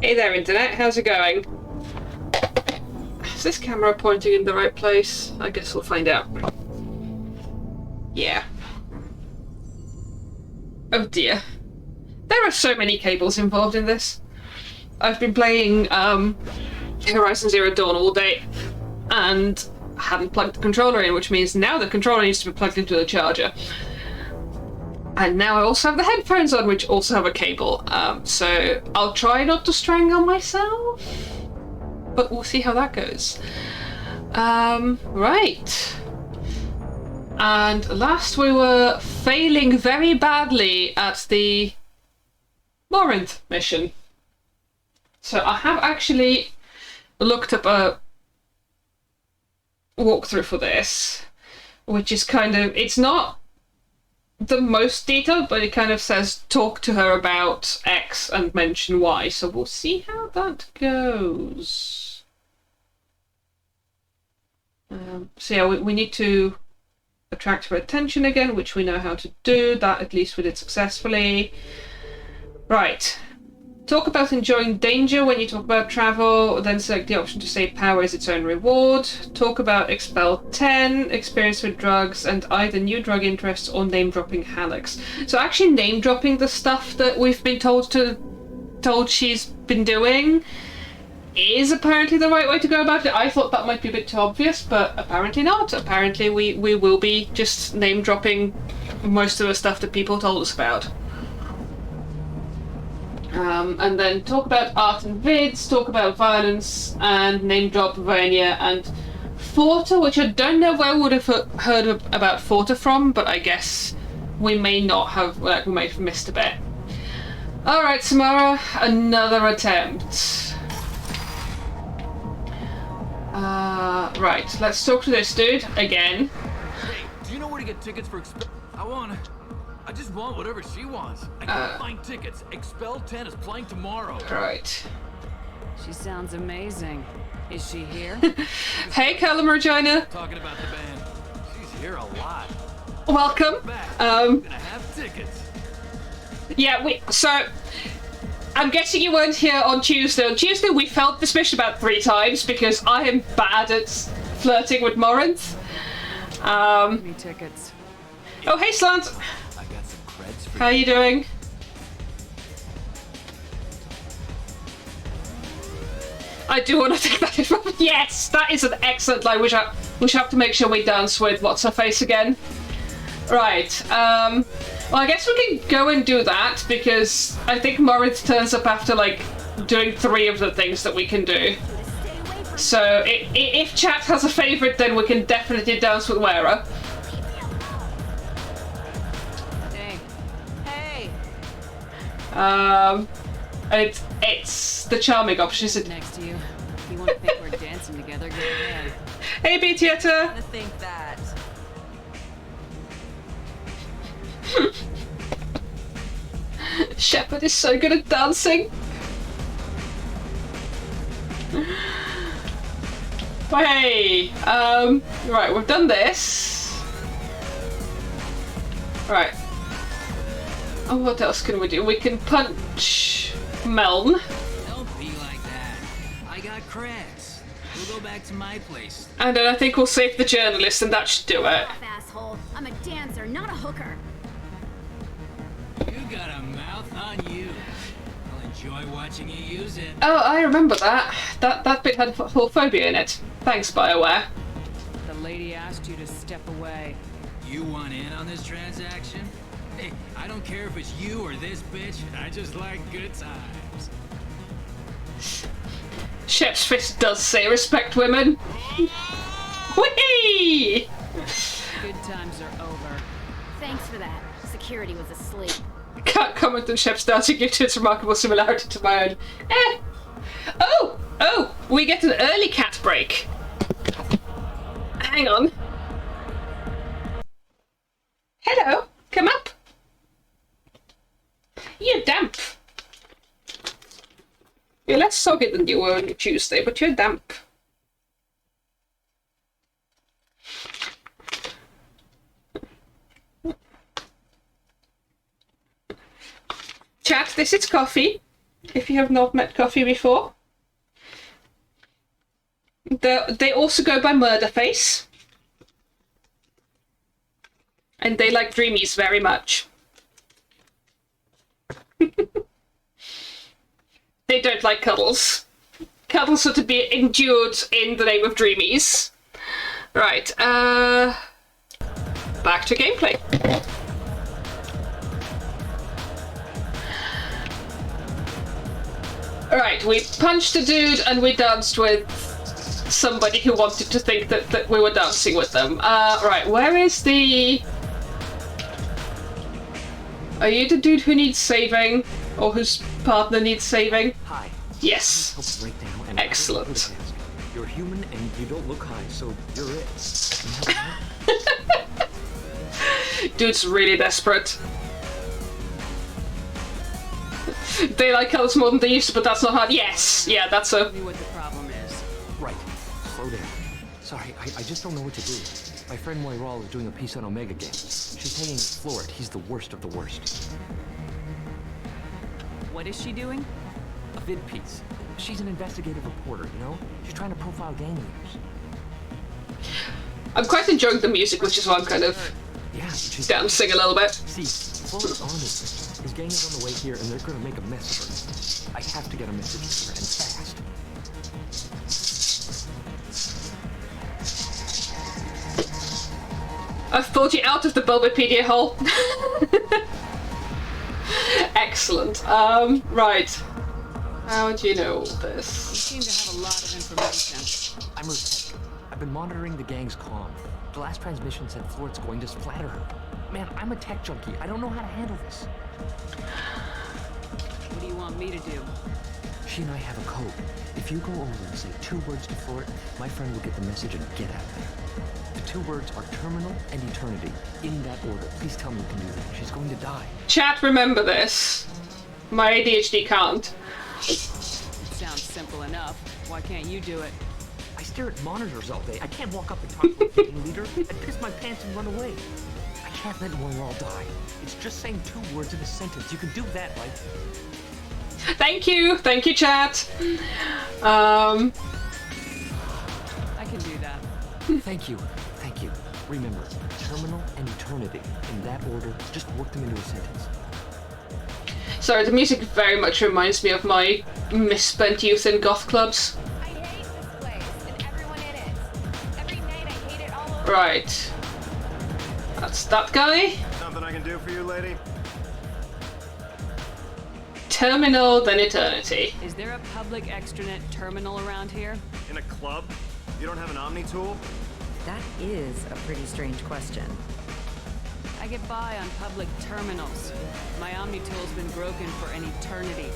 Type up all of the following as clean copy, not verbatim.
Hey there, Internet. How's it going? Is this camera pointing in the right place? I guess we'll find out. Yeah. Oh dear. There are so many cables involved in this. I've been playing Horizon Zero Dawn all day and hadn't plugged the controller in, which means now the controller needs to be plugged into the charger. And now I also have the headphones on, which also have a cable. So I'll try not to strangle myself, but we'll see how that goes. Right. And last we were failing very badly at the Morinth mission. So I have actually looked up a walkthrough for this, which is kind of, it's not the most detailed, but it kind of says talk to her about X and mention Y. So we'll see how that goes. So yeah, we need to attract her attention again, which we know how to do. That at least we did successfully. Right. Talk about enjoying danger when you talk about travel, then select the option to say power is its own reward. Talk about expel 10, experience with drugs, and either new drug interests or name-dropping Hallex. So actually name-dropping the stuff that we've been told she's been doing is apparently the right way to go about it. I thought that might be a bit too obvious, but apparently not. Apparently we will be just name-dropping most of the stuff that people told us about. And then talk about art and vids, talk about violence, and name drop Vernia and Forta, which I don't know where we would have heard about Forta from, but I guess we may not have, like, we may have missed a bit. Alright, Samara, another attempt. Right, let's talk to this dude again. Hey, do you know where to get tickets for I just want whatever she wants. I can't find tickets. Expel 10 is playing tomorrow. Right. She sounds amazing. Is she here? Hey, Callum Regina. Talking about the band. She's here a lot. Welcome. I'm gonna have tickets. Yeah, so I'm guessing you weren't here on Tuesday. On Tuesday we felt this mission about 3 times because I am bad at flirting with Morinth. Give me tickets. Oh, hey, Slant. How are you doing? I do want to take that in from. Yes, that is an excellent line. We should have to make sure we dance with what's her face again. Right. Well, I guess we can go and do that because I think Moritz turns up after like doing 3 of the things that we can do. So if chat has a favourite, then we can definitely dance with Wera. It's the charming option, isn't it? Next to you. If you want to think we're dancing together, go ahead. Hey, Beatietta! I think that. Shepard is so good at dancing. Hey, right, we've done this. Right. Oh, what else can we do? We can punch Meln. Don't be like that. I got creds. We'll go back to my place. And then I think we'll save the journalist, and that should do it. Asshole. I'm a dancer, not a hooker. You got a mouth on you. I'll enjoy watching you use it. Oh, I remember that. That bit had phobia in it. Thanks, BioWare. The lady asked you to step away. You want in on this transaction? Hey, I don't care if it's you or this bitch. I just like good times. Shep's fist does say respect women. Whee! Good times are over. Thanks for that. Security was asleep. Can't comment on Shep's dancing due to its remarkable similarity to my own. Oh, we get an early cat break. Hang on. Hello, come up. You're damp. You're less soggy than you were on Tuesday, but you're damp. Chat, this is coffee. if you have not met Coffee before. They also go by Murderface. And they like Dreamies very much. They don't like cuddles. Cuddles are to be endured in the name of Dreamies. Right, back to gameplay. Alright, we punched a dude and we danced with somebody who wanted to think that we were dancing with them. Right, where is the... Are you the dude who needs saving? Or whose partner needs saving? Hi. Yes. Help right now, and Excellent. You're human and you don't look high, so you're it. Dude's really desperate. They like us more than they used to, but that's not hard. Yes! Yeah, that's a... Tell me what the problem is. Right. Slow down. Sorry, I just don't know what to do. My friend Moiral is doing a piece on Omega Game. She's hanging Florid. He's the worst of the worst. What is she doing? A vid piece. She's an investigative reporter, you know? She's trying to profile gang leaders. I'm quite enjoying the music, which is why I'm kind of Yeah, she's... dancing a little bit. See, Florid's on this. His gang is on the way here, and they're gonna make a mess of her. I have to get a message to her, and fast. I've pulled you out of the Bulbapedia hole. Excellent. Right. How do you know all You this? seem to have a lot of information. I'm her tech. I've been monitoring the gang's comm. The last transmission said Florid's going to splatter her. Man, I'm a tech junkie. I don't know how to handle this. What do you want me to do? She and I have a code. If you go over and say 2 words to Florid, my friend will get the message and get out of there. The 2 words are terminal and eternity. In that order. Please tell me you can do that. She's going to die. Chat, remember this. My ADHD can't. It sounds simple enough. Why can't you do it? I stare at monitors all day. I can't walk up and talk to a gang leader. I'd piss my pants and run away. I can't let Moiral die. It's just saying 2 words in a sentence. You can do that, right? Thank you, chat. I can do that. Thank you. Thank you. Remember, terminal and eternity. In that order, just work them into a sentence. Sorry, the music very much reminds me of my misspent youth in goth clubs. I hate this place and everyone in it. Every night I hate it all over. Right. That's that guy. Something I can do for you, lady? Terminal, then eternity. Is there a public extranet terminal around here? In a club? You don't have an Omni tool? That is a pretty strange question. I get by on public terminals. My Omni tool's been broken for an eternity.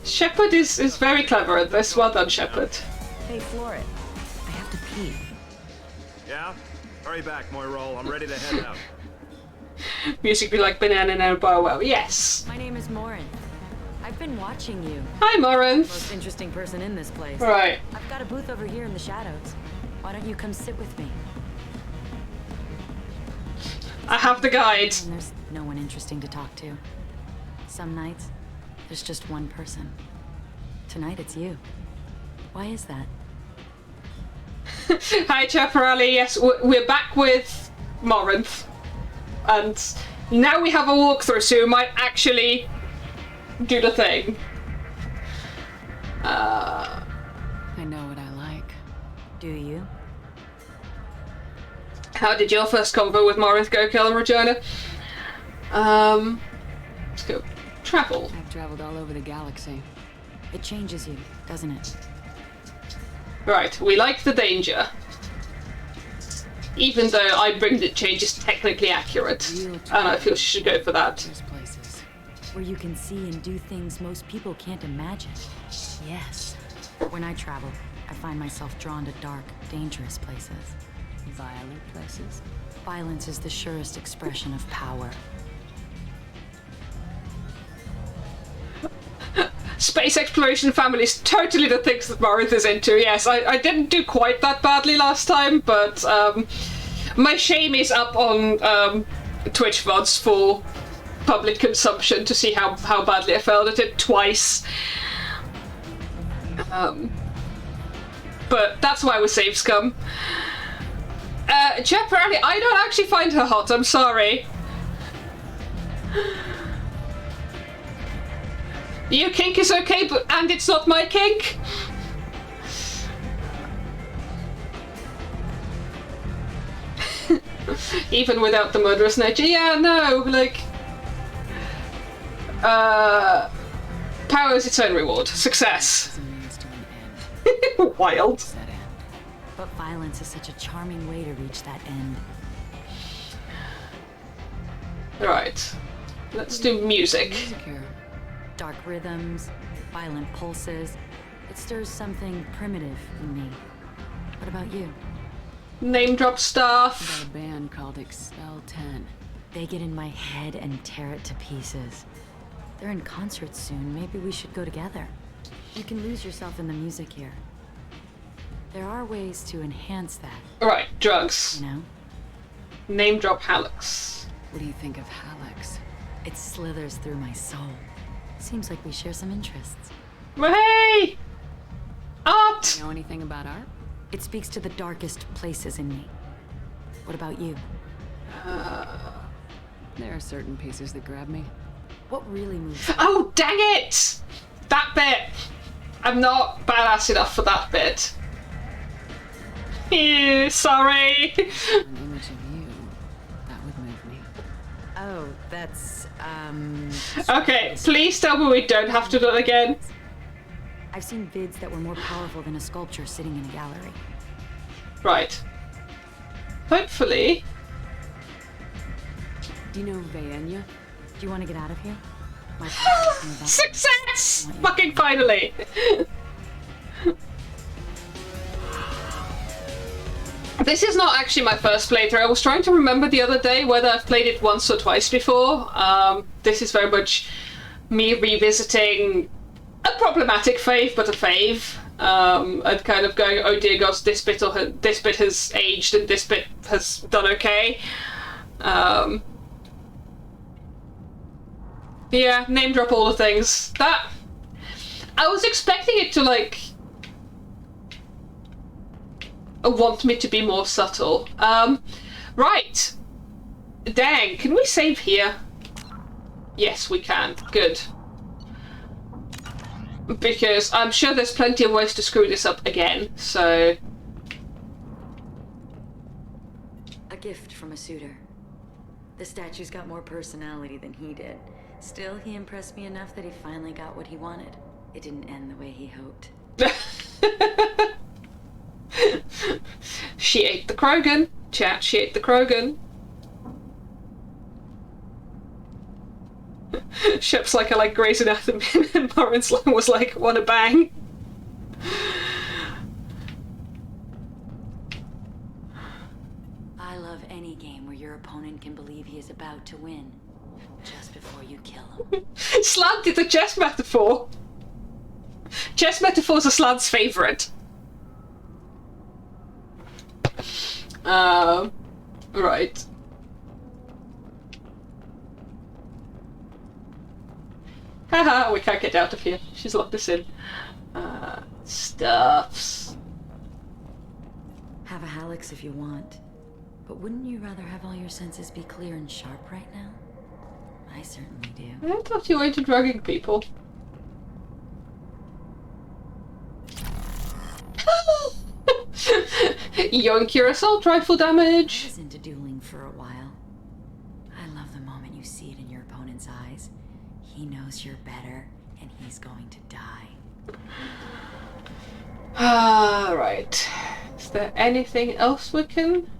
Shepard is very clever at this. Well done, Shepard. Hey, Florid, I have to pee. Yeah? Hurry back, Moiral. I'm ready to head out. Music be like banana in a bar. Well, yes. My name is Morin. I've been watching you. Hi, Morin. Most interesting person in this place. Right. I've got a booth over here in the shadows. Why don't you come sit with me? I have the guide. And there's no one interesting to talk to. Some nights, there's just one person. Tonight, it's you. Why is that? Hi, Chaparali. Yes, we're back with Morinth. And now we have a walkthrough, so we might actually do the thing. I know what I like. Do you? How did your first convo with Morinth go, Kel and Regina? Let's go. Travel. I've traveled all over the galaxy. It changes you, doesn't it? Right, we like the danger. Even though I bring that change is technically accurate. And I feel she should go for that. There's places. Where you can see and do things most people can't imagine. Yes. When I travel, I find myself drawn to dark, dangerous places. Violent places. Violence is the surest expression of power. Space exploration family is totally the things that Morinth is into. Yes, I didn't do quite that badly last time, but my shame is up on Twitch VODs for public consumption to see how badly I failed at it twice. But that's why we save scum. Apparently, I don't actually find her hot, I'm sorry. Your kink is okay, and it's not my kink? Even without the murderous nature. Yeah, no, like... power is its own reward. Success. Wild. But violence is such a charming way to reach that end. Right. Let's do music. Dark rhythms, violent pulses. It stirs something primitive in me. What about you? Name drop stuff. Got a band called Expel 10. They get in my head and tear it to pieces. They're in concert soon. Maybe we should go together. You can lose yourself in the music here. There are ways to enhance that. Right, drugs. You know? Name drop Hallex. What do you think of Hallex? It slithers through my soul. Seems like we share some interests. Hey! Art! Know anything about art? It speaks to the darkest places in me. What about you? There are certain pieces that grab me. What really moves you? Oh, dang it! That bit! I'm not badass enough for that bit. Sorry. An image of you, that would move me. Oh, that's, Okay, please tell me we don't have to do it again. I've seen vids that were more powerful than a sculpture sitting in a gallery. Right. Hopefully. Do you know Vaenya? Do you want to get out of here? My parents knew that. Success! Fucking finally! This is not actually my first playthrough. I was trying to remember the other day whether I've played it once or twice before. This is very much me revisiting a problematic fave, but a fave. And kind of going, oh dear gosh, this bit has aged and this bit has done okay. Yeah, name drop all the things. That... I was expecting it to, like... want me to be more subtle. Right. Dang, can we save here? Yes, we can. Good. Because I'm sure there's plenty of ways to screw this up again, so... A gift from a suitor. The statue's got more personality than he did. Still, he impressed me enough that he finally got what he wanted. It didn't end the way he hoped. She ate the Krogan. Chat, she ate the Krogan. Shep's like, I like Grey's Anatomy, and Morin's line was like, wanna bang? I love any game where your opponent can believe he is about to win. Just before you kill him. Slant did the chess metaphor. Chess metaphors are Slant's favourite. Right. Haha, we can't get out of here. She's locked us in. Stuffs. Have a Hallex if you want. But wouldn't you rather have all your senses be clear and sharp right now? I certainly do. I thought you were into drugging people. Yoink your assault rifle I damage. was into dueling for a while. I love the moment you see it in your opponent's eyes. He knows you're better, and he's going to die. Right. Is there anything else we can...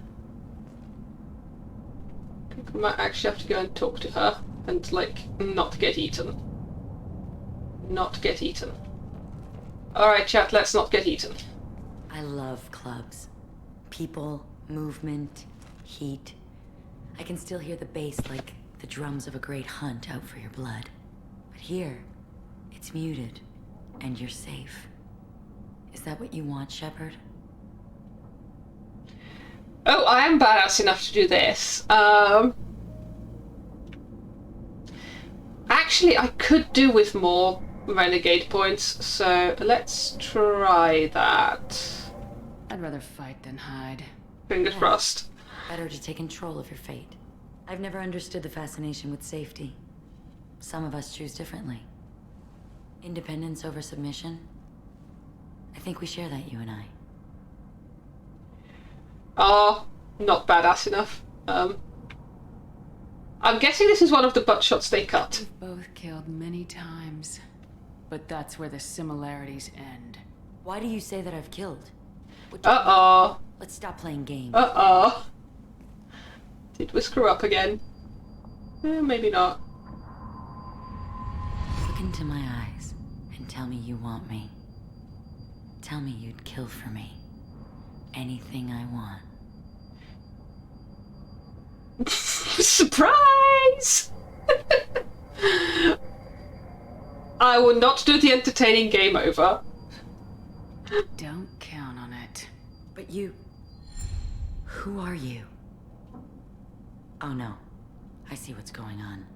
I think we might actually have to go and talk to her and, like, not get eaten. Not get eaten. Alright, chat, let's not get eaten. I love clubs. People, movement, heat. I can still hear the bass like the drums of a great hunt out for your blood. But here, it's muted, and you're safe. Is that what you want, Shepard? Oh, I am badass enough to do this. Actually, I could do with more renegade points, so let's try that. I'd rather fight than hide. Fingers crossed. Better to take control of your fate. I've never understood the fascination with safety. Some of us choose differently. Independence over submission. I think we share that, you and I. Oh, not badass enough. I'm guessing this is one of the butt shots they cut. We've both killed many times, but that's where the similarities end. Why do you say that I've killed? Uh-oh. Let's stop playing games. Uh-oh. Did we screw up again? Maybe not. Look into my eyes and tell me you want me. Tell me you'd kill for me. Anything I want. Surprise! I will not do the entertaining game over. Don't count on it. But you... Who are you? Oh no. I see what's going on.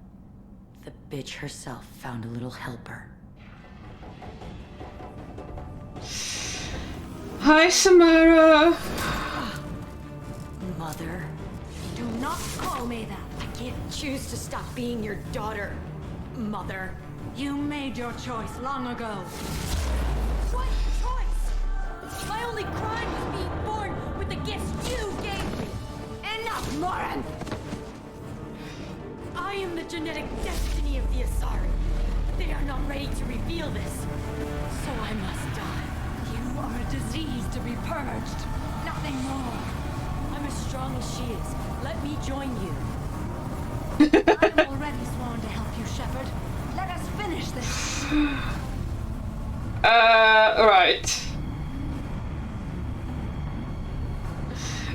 The bitch herself found a little helper. Hi, Samara. Mother. Do not call me that. I can't choose to stop being your daughter. Mother. You made your choice long ago. What choice? My only crime was being born with the gifts you gave me. Enough, Lauren! I am the genetic destiny of the Asari. They are not ready to reveal this. So I must die. You are a disease to be purged. Nothing more. I'm as strong as she is. Let me join you. I'm already sworn to help you, Shepard. Let us finish this. Right.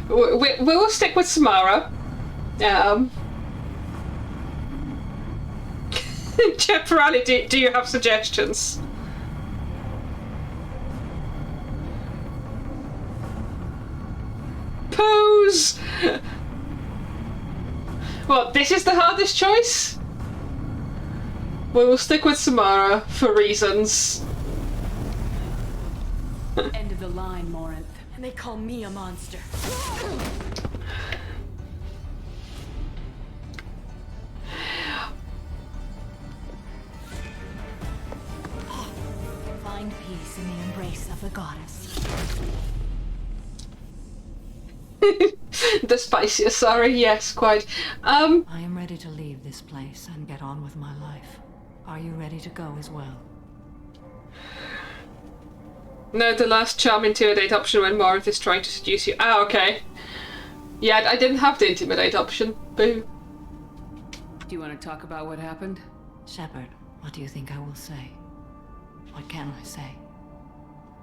We will stick with Samara. Jeopardy, do you have suggestions? Pose! Well, this is the hardest choice? We will stick with Samara for reasons. End of the line, Morinth. And they call me a monster. Find peace in the embrace of the goddess. The spiciest, sorry, yes, quite. I am ready to leave this place and get on with my life. Are you ready to go as well? No, the last charm intimidate option when Morinth is trying to seduce you. Ah, okay. Yeah, I didn't have the intimidate option. Boo. Do you want to talk about what happened? Shepard, what do you think I will say? What can I say?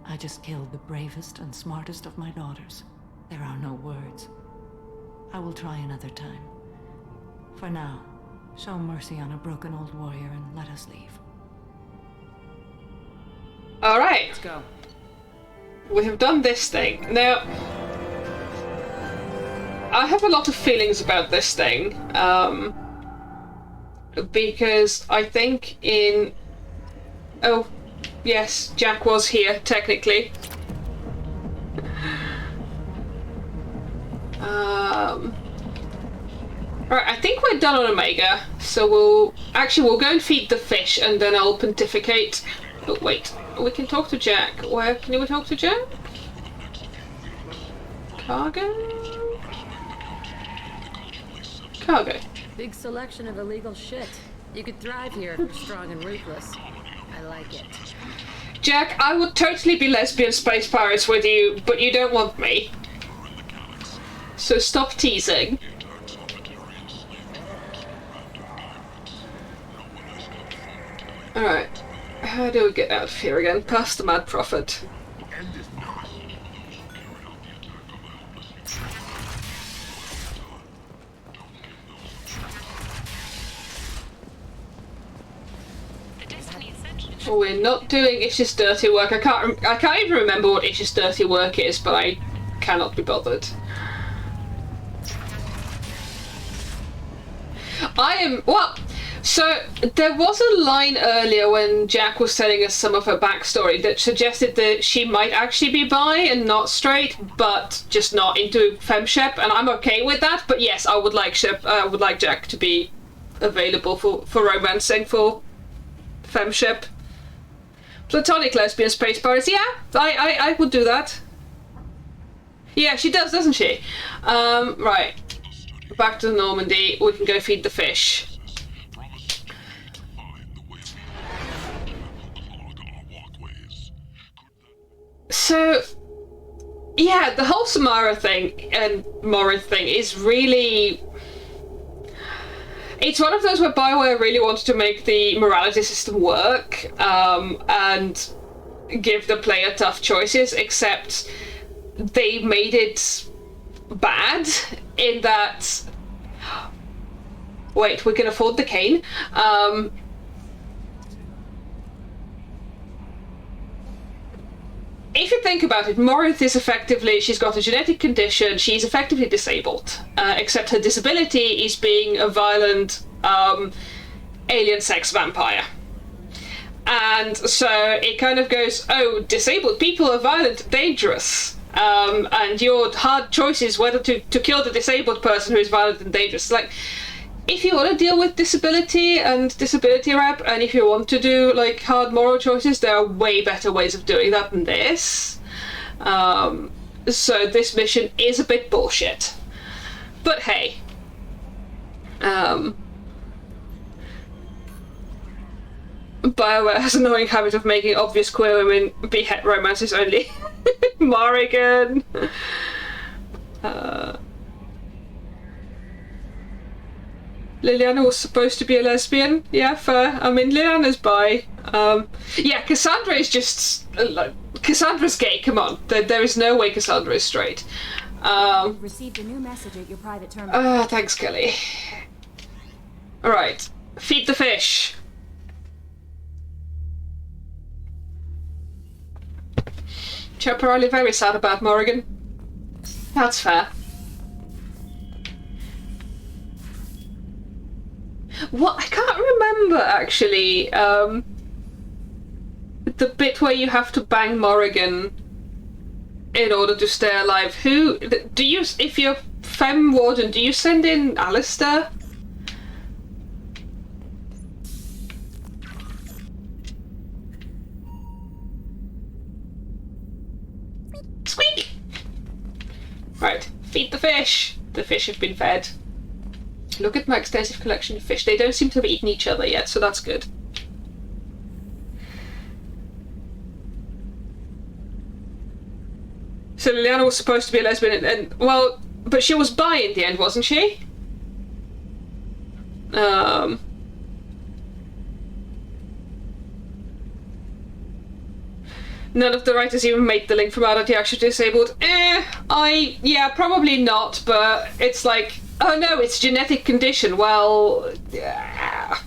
I just killed the bravest and smartest of my daughters. There are no words. I will try another time. For now, show mercy on a broken old warrior and let us leave. Alright. Let's go. We have done this thing. Now, I have a lot of feelings about this thing. Because I think in... Oh, yes, Jack was here, technically. Right, I think we're done on Omega, so we'll go and feed the fish and then I'll pontificate. Oh, wait, we can talk to Jack. Where can we talk to Jack? Cargo? Cargo. Big selection of illegal shit. You could thrive here if you're strong and ruthless. I like it. Jack, I would totally be lesbian space pirates with you, but you don't want me. So stop teasing. Alright. How do we get out of here again? Past the Mad Prophet. We're not doing Ish's dirty work. I can't even remember what Ish's dirty work is, but I cannot be bothered. So there was a line earlier when Jack was telling us some of her backstory that suggested that she might actually be bi and not straight, but just not into femshep, and I'm okay with that. But yes, I would like Jack to be available for romancing for femshep. Platonic lesbian space pirates, yeah, I would do that. Yeah, she does, doesn't she? Right. Back to Normandy. We can go feed the fish. So, yeah, the whole Samara thing and Morinth thing is really... It's one of those where BioWare really wanted to make the morality system work, and give the player tough choices, except they made it bad in that... Wait, we can afford the cane. If you think about it, Morinth is effectively, she's got a genetic condition, she's effectively disabled, except her disability is being a violent alien sex vampire. And so it kind of goes, oh, disabled people are violent and dangerous, and your hard choice is whether to kill the disabled person who is violent and dangerous. Like, if you want to deal with disability and disability rep, and if you want to do like hard moral choices, there are way better ways of doing that than this. So this mission is a bit bullshit. But hey. BioWare has an annoying habit of making obvious queer women be het romances only. Morrigan. Liliana was supposed to be a lesbian. Yeah, fair. I mean, Liliana's bi. Yeah, Cassandra is just... Cassandra's gay, come on. There is no way Cassandra is straight. Received a new message at your private terminal. Thanks, Kelly. Alright. Feed the fish. Chaparrali very sad about Morrigan. That's fair. What? I can't remember, actually, the bit where you have to bang Morrigan in order to stay alive. Who... Do you... If you're Fem Warden, do you send in Alistair? Squeak! Right, feed the fish. The fish have been fed. Look at my extensive collection of fish. They don't seem to have eaten each other yet, so that's good. So Liliana was supposed to be a lesbian, and well, but she was bi in the end, wasn't she? None of the writers even made the link from adult to actually disabled. Yeah, probably not, but it's like, oh no, it's genetic condition. Well, yeah.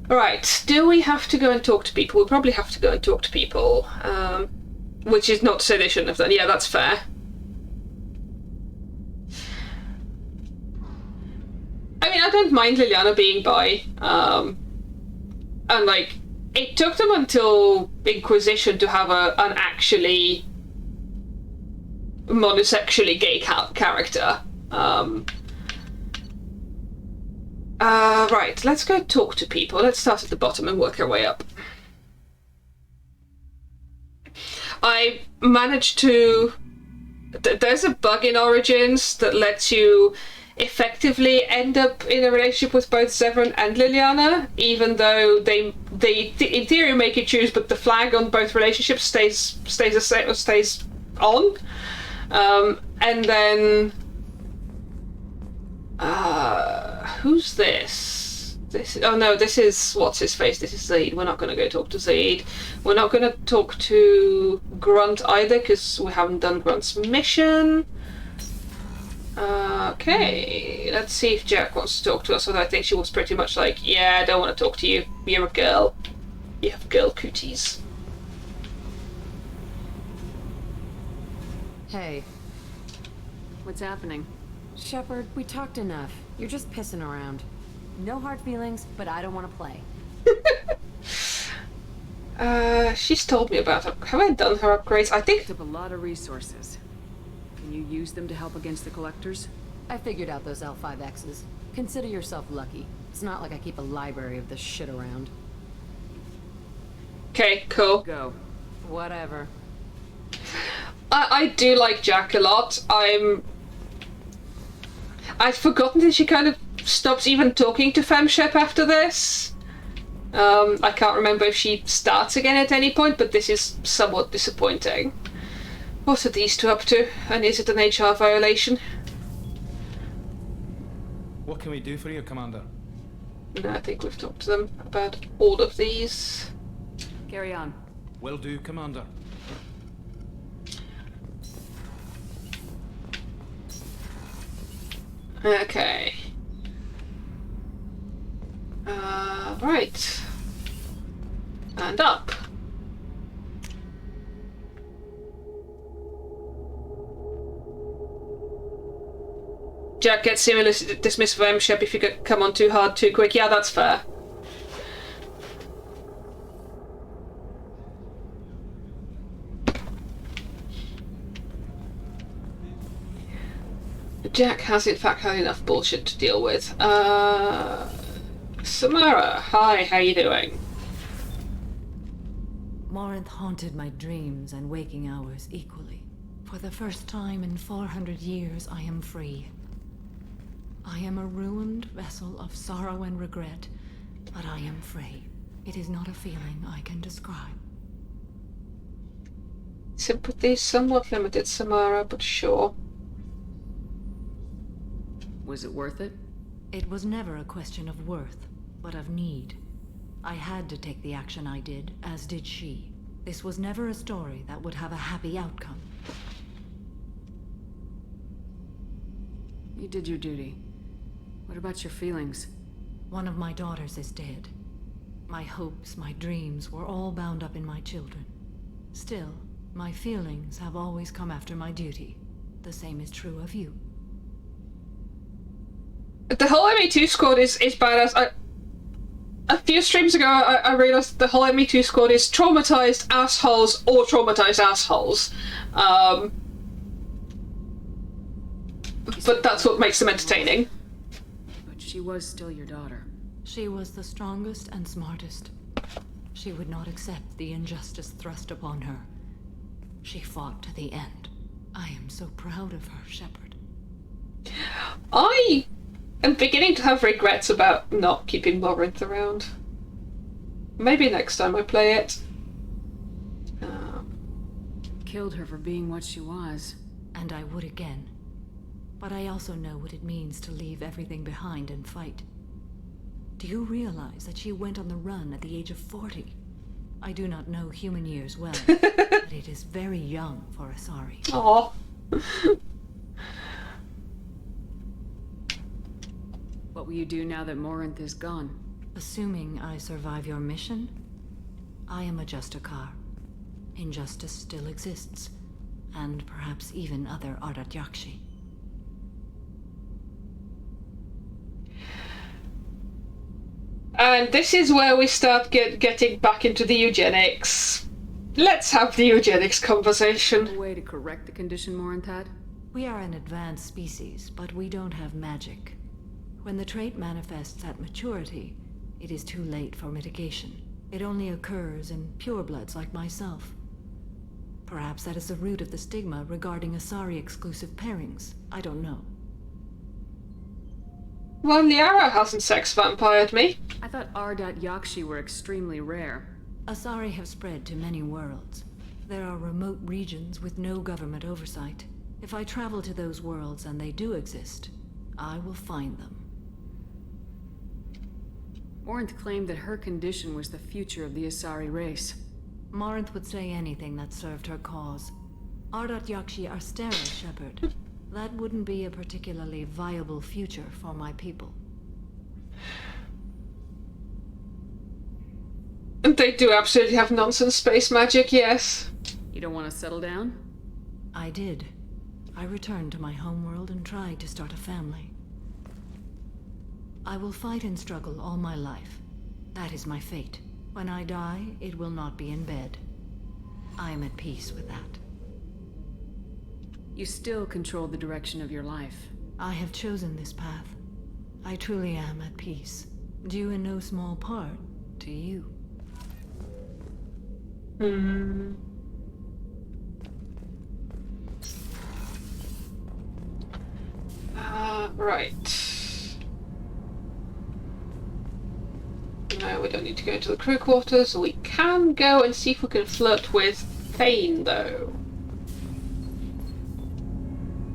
Right, do we have to go and talk to people? We'll probably have to go and talk to people. Which is not to say they shouldn't have done. Yeah, that's fair. I mean, I don't mind Liliana being bi. And like, it took them until Inquisition to have an actually monosexually gay character. Right, let's go talk to people. Let's start at the bottom and work our way up. I managed to... There's a bug in Origins that lets you effectively end up in a relationship with both Severin and Liliana, even though they in theory make you choose, but the flag on both relationships stays on. And then who's this? Oh no, this is what's his face. This is Zaid. We're not going to go talk to Zaid. We're not going to talk to Grunt either because we haven't done Grunt's mission. Okay, let's see if Jack wants to talk to us. Although I think she was pretty much like, yeah, I don't want to talk to you. You're a girl. You have girl cooties. Hey. What's happening? Shepard, we talked enough. You're just pissing around. No hard feelings, but I don't want to play. She's told me about her. Have I done her upgrades? I think... Took a lot of resources. Can you use them to help against the collectors? I figured out those L5Xs. Consider yourself lucky. It's not like I keep a library of this shit around. Okay, cool. Go. Whatever. I do like Jack a lot. I'd forgotten that she kind of stops even talking to Femshep after this. I can't remember if she starts again at any point, but this is somewhat disappointing. What are these two up to? And is it an HR violation? What can we do for you, Commander? No, I think we've talked to them about all of these. Carry on. Will do, Commander. Okay. Right. And up. Jack gets similarly dismissed for M-Shep if you come on too hard too quick. Yeah, that's fair. Jack has in fact had enough bullshit to deal with. Samara, hi, how you doing? Morinth haunted my dreams and waking hours equally. For the first time in 400 years, I am free. I am a ruined vessel of sorrow and regret, but I am free. It is not a feeling I can describe. Sympathy somewhat limited, Samara, but sure. Was it worth it? It was never a question of worth, but of need. I had to take the action I did, as did she. This was never a story that would have a happy outcome. You did your duty. What about your feelings? One of my daughters is dead. My hopes, my dreams were all bound up in my children. Still, my feelings have always come after my duty. The same is true of you. The whole ME2 squad is badass. A few streams ago, I realised the whole ME2 squad is traumatized assholes or traumatized assholes. But that's what makes them entertaining. But she was still your daughter. She was the strongest and smartest. She would not accept the injustice thrust upon her. She fought to the end. I am so proud of her, Shepard. I am beginning to have regrets about not keeping Morinth around. Maybe next time I play it. Killed her for being what she was. And I would again. But I also know what it means to leave everything behind and fight. Do you realize that she went on the run at the age of 40? I do not know human years well, but it is very young for Asari. Aww. What will you do now that Morinth is gone? Assuming I survive your mission, I am a Justikar. Injustice still exists, and perhaps even other Ardat Yakshi. And this is where we start getting back into the eugenics. Let's have the eugenics conversation. A way to correct the condition Morinth had? We are an advanced species, but we don't have magic. When the trait manifests at maturity, it is too late for mitigation. It only occurs in purebloods like myself. Perhaps that is the root of the stigma regarding Asari-exclusive pairings. I don't know. Well, Liara hasn't sex-vampired me. I thought Ardat Yakshi were extremely rare. Asari have spread to many worlds. There are remote regions with no government oversight. If I travel to those worlds and they do exist, I will find them. Morinth claimed that her condition was the future of the Asari race. Morinth would say anything that served her cause. Ardat Yakshi are sterile, Shepard. That wouldn't be a particularly viable future for my people. And they do absolutely have nonsense space magic, yes. You don't want to settle down? I did. I returned to my homeworld and tried to start a family. I will fight and struggle all my life. That is my fate. When I die, it will not be in bed. I am at peace with that. You still control the direction of your life. I have chosen this path. I truly am at peace, due in no small part to you. Right. No, we don't need to go into the crew quarters. We can go and see if we can flirt with Thane, though.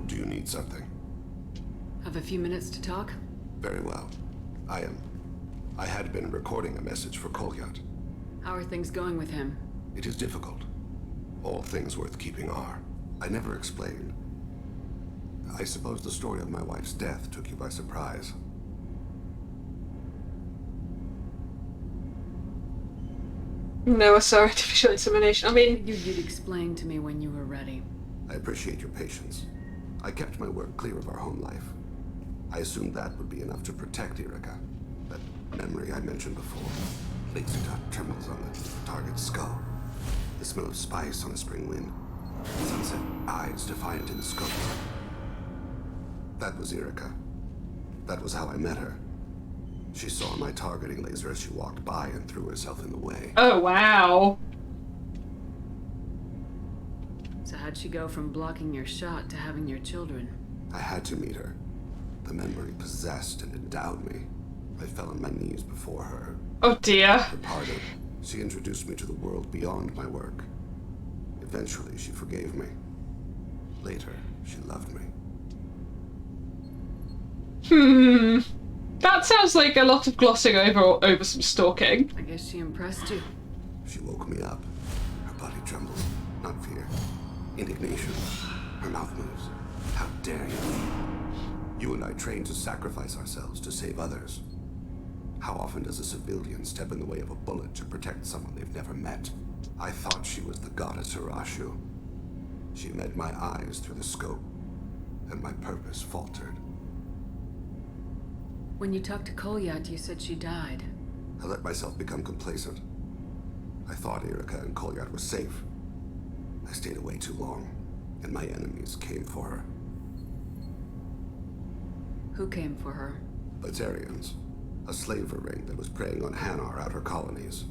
Do you need something? Have a few minutes to talk? Very well. I had been recording a message for Kolyat. How are things going with him? It is difficult. All things worth keeping are. I never explained. I suppose the story of my wife's death took you by surprise. No, I saw artificial insemination. I mean... You'd explain to me when you were ready. I appreciate your patience. I kept my work clear of our home life. I assumed that would be enough to protect Erica. That memory I mentioned before. Laser dot trembles on the target's skull. The smell of spice on a spring wind. Sunset eyes defiant in the scope. That was Erica. That was how I met her. She saw my targeting laser as she walked by and threw herself in the way. Oh, wow. So how'd she go from blocking your shot to having your children? I had to meet her. The memory possessed and endowed me. I fell on my knees before her. Oh dear. Her pardon. She introduced me to the world beyond my work. Eventually, she forgave me. Later, she loved me. That sounds like a lot of glossing over some stalking. I guess she impressed you. She woke me up. Her body trembles. Not fear. Indignation. Her mouth moves. How dare you? You and I trained to sacrifice ourselves to save others. How often does a civilian step in the way of a bullet to protect someone they've never met? I thought she was the goddess Hirashu. She met my eyes through the scope, and my purpose faltered. When you talked to Kolyat, you said she died. I let myself become complacent. I thought Erica and Kolyat were safe. I stayed away too long, and my enemies came for her. Who came for her? Batarians. A slaver ring that was preying on Hanar outer colonies.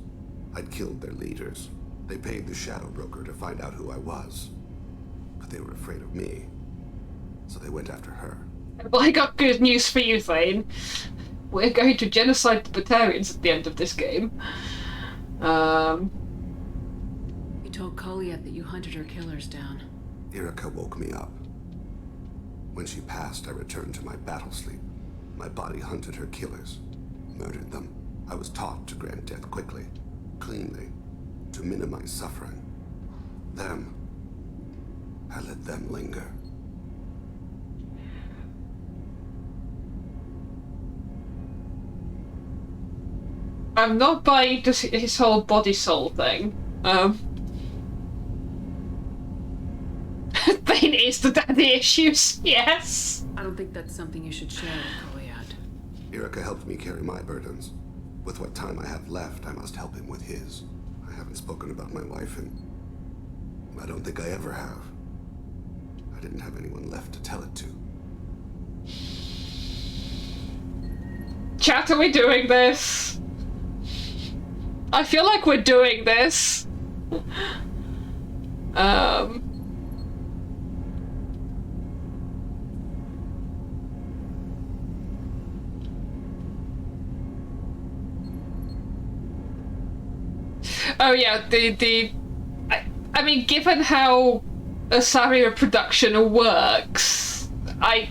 I'd killed their leaders. They paid the shadow broker to find out who I was. But they were afraid of me. So they went after her. Well, I got good news for you, Thane. We're going to genocide the Batarians at the end of this game. You told Kolyat that you hunted her killers down. Erica woke me up. When she passed, I returned to my battle sleep. My body hunted her killers, murdered them. I was taught to grant death quickly, cleanly, to minimize suffering. I let them linger. I'm not buying his whole body-soul thing. Thane is the daddy issues, yes. I don't think that's something you should share with Kolyat. Erica helped me carry my burdens. With what time I have left, I must help him with his. I haven't spoken about my wife, and I don't think I ever have. I didn't have anyone left to tell it to. Chat, are we doing this? I feel like we're doing this. Oh yeah, I mean, given how Asari reproduction works, I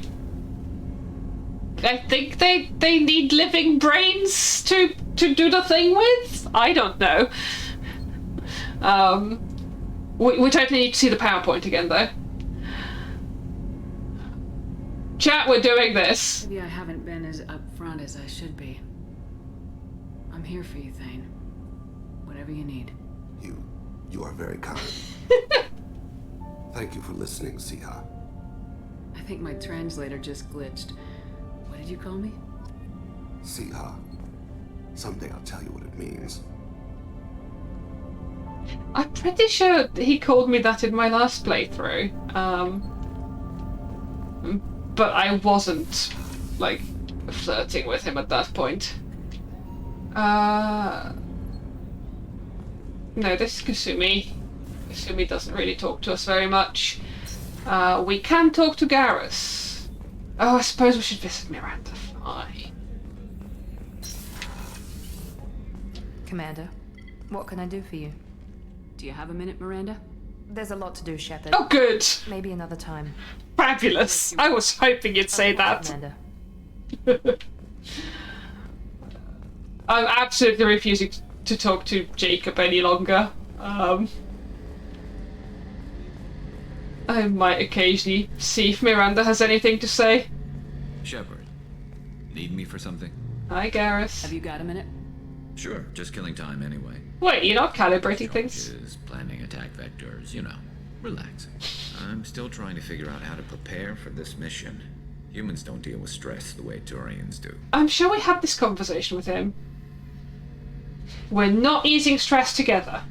think they need living brains to do the thing with? I don't know. We totally need to see the PowerPoint again, though. Chat, we're doing this. Maybe I haven't been as upfront as I should be. I'm here for you, Thane. Whatever you need. You are very kind. Thank you for listening, Siha. I think my translator just glitched. What did you call me? Seahawk. Someday I'll tell you what it means. I'm pretty sure he called me that in my last playthrough. But I wasn't, like, flirting with him at that point. No, this is Kasumi. Kasumi doesn't really talk to us very much. We can talk to Garrus. Oh, I suppose we should visit Miranda. Fine. Commander, what can I do for you? Do you have a minute, Miranda? There's a lot to do, Shepard. Oh, good. Maybe another time. Fabulous. I was hoping you'd say that. Commander. I'm absolutely refusing to talk to Jacob any longer. I might occasionally see if Miranda has anything to say. Shepard, need me for something? Hi, Garrus. Have you got a minute? Sure, just killing time anyway. Wait, you're not calibrating things? Charges, planning attack vectors, you know, relaxing. I'm still trying to figure out how to prepare for this mission. Humans don't deal with stress the way Turians do. I'm sure we had this conversation with him. We're not easing stress together.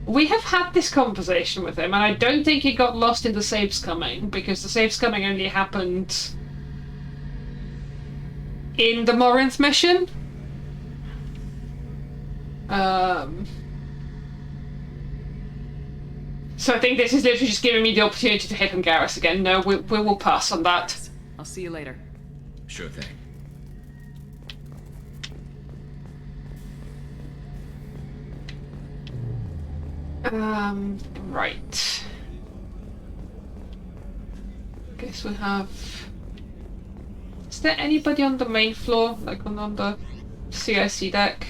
We have had this conversation with him, and I don't think he got lost in the save scumming, because the save scumming only happened in the Morinth mission. So I think this is literally just giving me the opportunity to hit on Garrus again. No, we will pass on that. I'll see you later. Sure thing. Right. Guess we have... Is there anybody on the main floor, like on the CIC deck?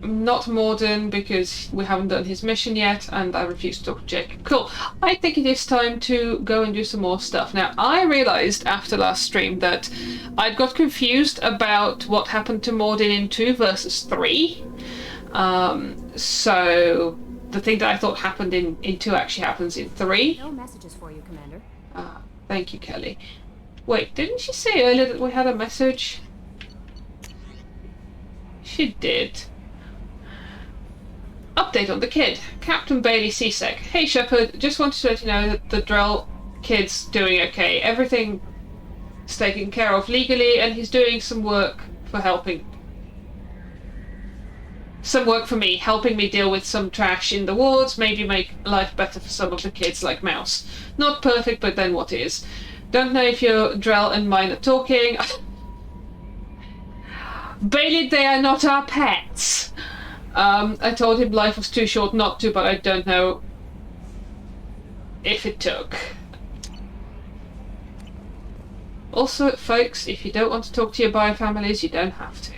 Not Morden, because we haven't done his mission yet, and I refuse to talk to Jake. Cool. I think it is time to go and do some more stuff. Now, I realised after last stream that I'd got confused about what happened to Morden in 2 versus 3. So the thing that I thought happened in 2 actually happens in 3. No messages for you, Commander. Thank you, Kelly. Wait, didn't she say earlier that we had a message? She did. Update on the kid. Captain Bailey Seasec. Hey Shepard, just wanted to let you know that the Drell kid's doing okay. Everything's taken care of legally, and he's doing some work for helping. Some work for me, helping me deal with some trash in the wards, maybe make life better for some of the kids like Mouse. Not perfect, but then what is? Don't know if your Drell and mine are talking. Bailey, they are not our pets. I told him life was too short not to, but I don't know if it took. Also, folks, if you don't want to talk to your biofamilies, you don't have to.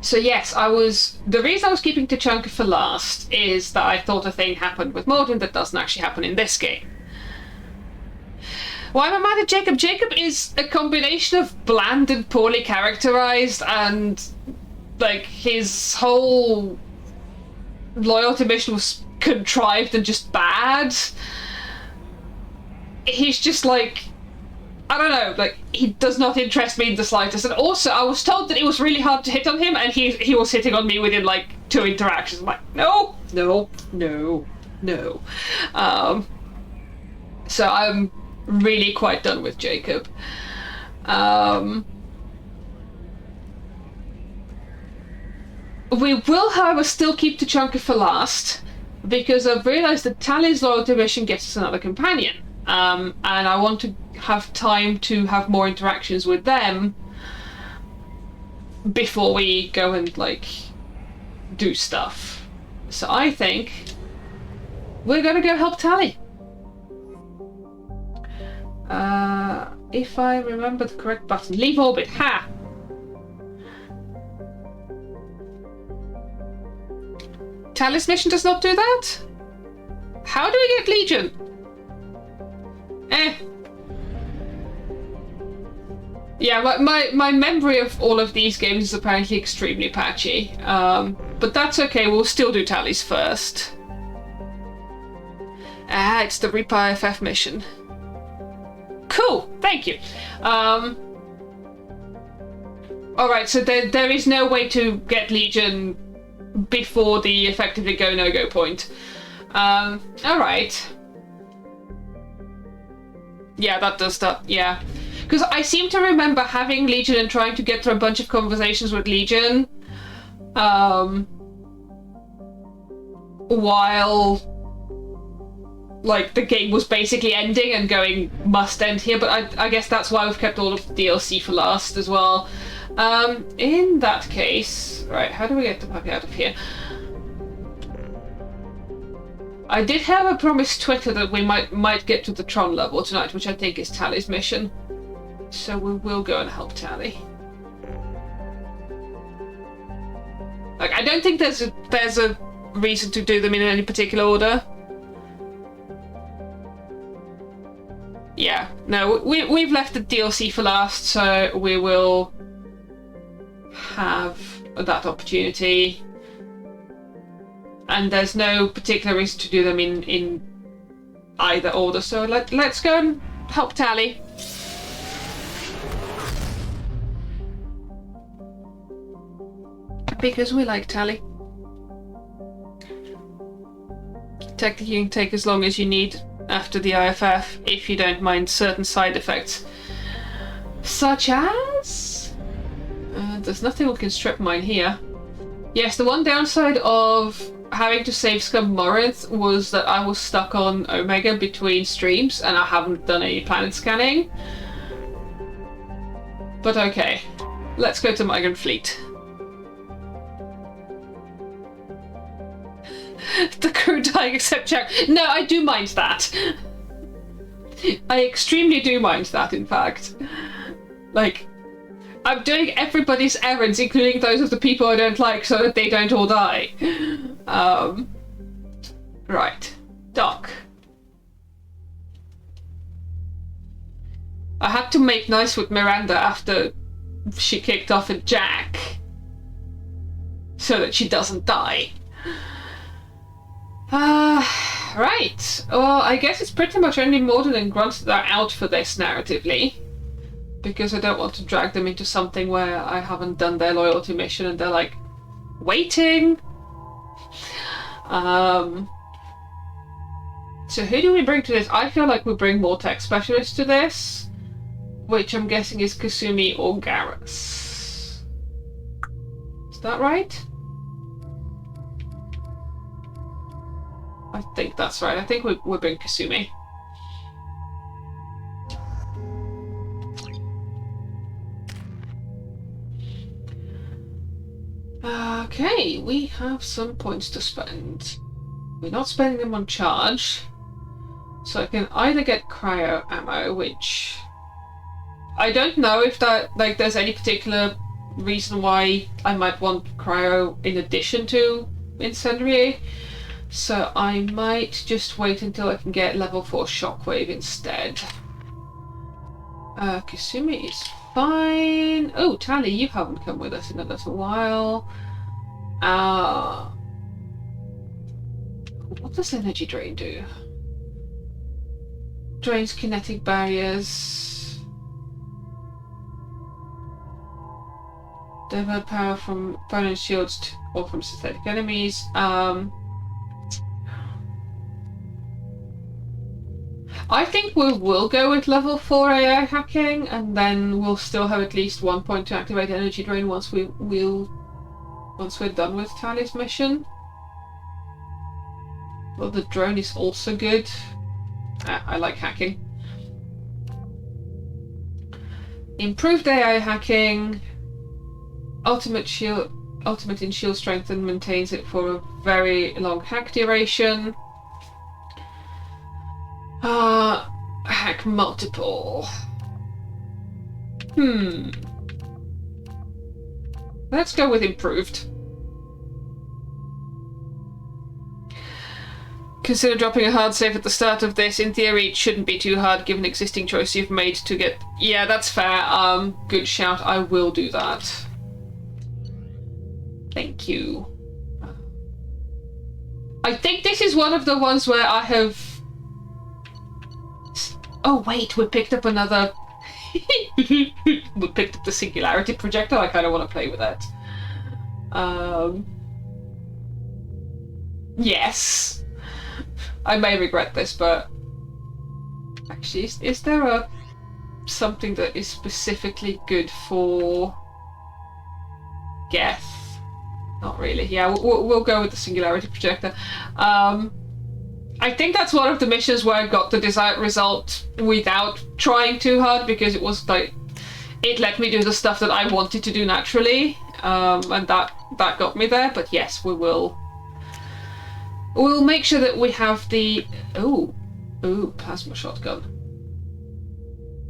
So yes, the reason I was keeping Tachanka for last is that I thought a thing happened with Morden that doesn't actually happen in this game. Why am I mad at Jacob? Jacob is a combination of bland and poorly characterized, and like his whole loyalty mission was contrived and just bad. He's just like, I don't know, like he does not interest me in the slightest. And also I was told that it was really hard to hit on him, and he was hitting on me within like 2 interactions. I'm like, no. So I'm really quite done with Jacob. We will, however, still keep Tachanka for last, because I've realised that Tally's loyalty mission gets us another companion, and I want to have time to have more interactions with them before we go and, like, do stuff. So I think we're gonna go help Tally. If I remember the correct button, leave orbit. Ha! Tally's mission does not do that? How do we get Legion? Yeah, my memory of all of these games is apparently extremely patchy. But that's okay, we'll still do Tally's first. Ah, it's the Reaper IFF mission. Cool, thank you. Alright, so there is no way to get Legion before the effectively go no-go point. Alright. Yeah, that does that, yeah. Because I seem to remember having Legion and trying to get through a bunch of conversations with Legion. While like the game was basically ending and going must end here, but I guess that's why we've kept all of the DLC for last as well. In that case, right, how do we get the puppy out of here? I did have a promised Twitter that we might get to the Tron level tonight, which I think is Tally's mission. So we will go and help Tally. Like, I don't think there's a reason to do them in any particular order. Yeah, no, we've left the DLC for last, so we will have that opportunity. And there's no particular reason to do them in either order, so let's go and help Tally. Because we like Tally. Technically you can take as long as you need after the IFF if you don't mind certain side effects. Such as... there's nothing we can strip mine here. Yes, the one downside of having to save Scum Morinth was that I was stuck on Omega between streams and I haven't done any planet scanning. But okay, let's go to Migrant Fleet. The crew dying except Jack. No, I do mind that. I extremely do mind that, in fact. Like, I'm doing everybody's errands, including those of the people I don't like, so that they don't all die. Right. Doc. I had to make nice with Miranda after she kicked off at Jack. So that she doesn't die. Right. Well, I guess it's pretty much only Morden and Grunt that are out for this narratively. Because I don't want to drag them into something where I haven't done their loyalty mission and they're like, waiting. So who do we bring to this? I feel like we bring more tech specialists to this, which I'm guessing is Kasumi or Garrus. Is that right? I think that's right. I think we bring Kasumi. Okay, we have some points to spend. We're not spending them on charge. So I can either get cryo ammo, which... I don't know if that, like, there's any particular reason why I might want cryo in addition to incendiary. So I might just wait until I can get level 4 shockwave instead. Kasumi is fine. Oh, Tally, you haven't come with us in a little while. What does energy drain do? Drains kinetic barriers. Divert power from opponent shields or from synthetic enemies. I think we will go with level 4 AI hacking, and then we'll still have at least 1 point to activate energy drain once we're done with Tally's mission. Well, the drone is also good. I like hacking. Improved AI hacking. Ultimate in shield strength and maintains it for a very long hack duration. Hack multiple. Let's go with improved. Consider dropping a hard save at the start of this. In theory, it shouldn't be too hard given existing choice you've made to get... Yeah, that's fair. Good shout. I will do that. Thank you. I think this is one of the ones where I have Oh wait, we picked up another... we picked up the singularity projectile. I kind of want to play with that. Yes. I may regret this, but... Actually, is there something that is specifically good for... Geth? Not really. Yeah, we'll go with the singularity projector. I think that's one of the missions where I got the desired result without trying too hard, because it was like it let me do the stuff that I wanted to do naturally, and that got me there. But yes, we'll make sure that we have the plasma shotgun.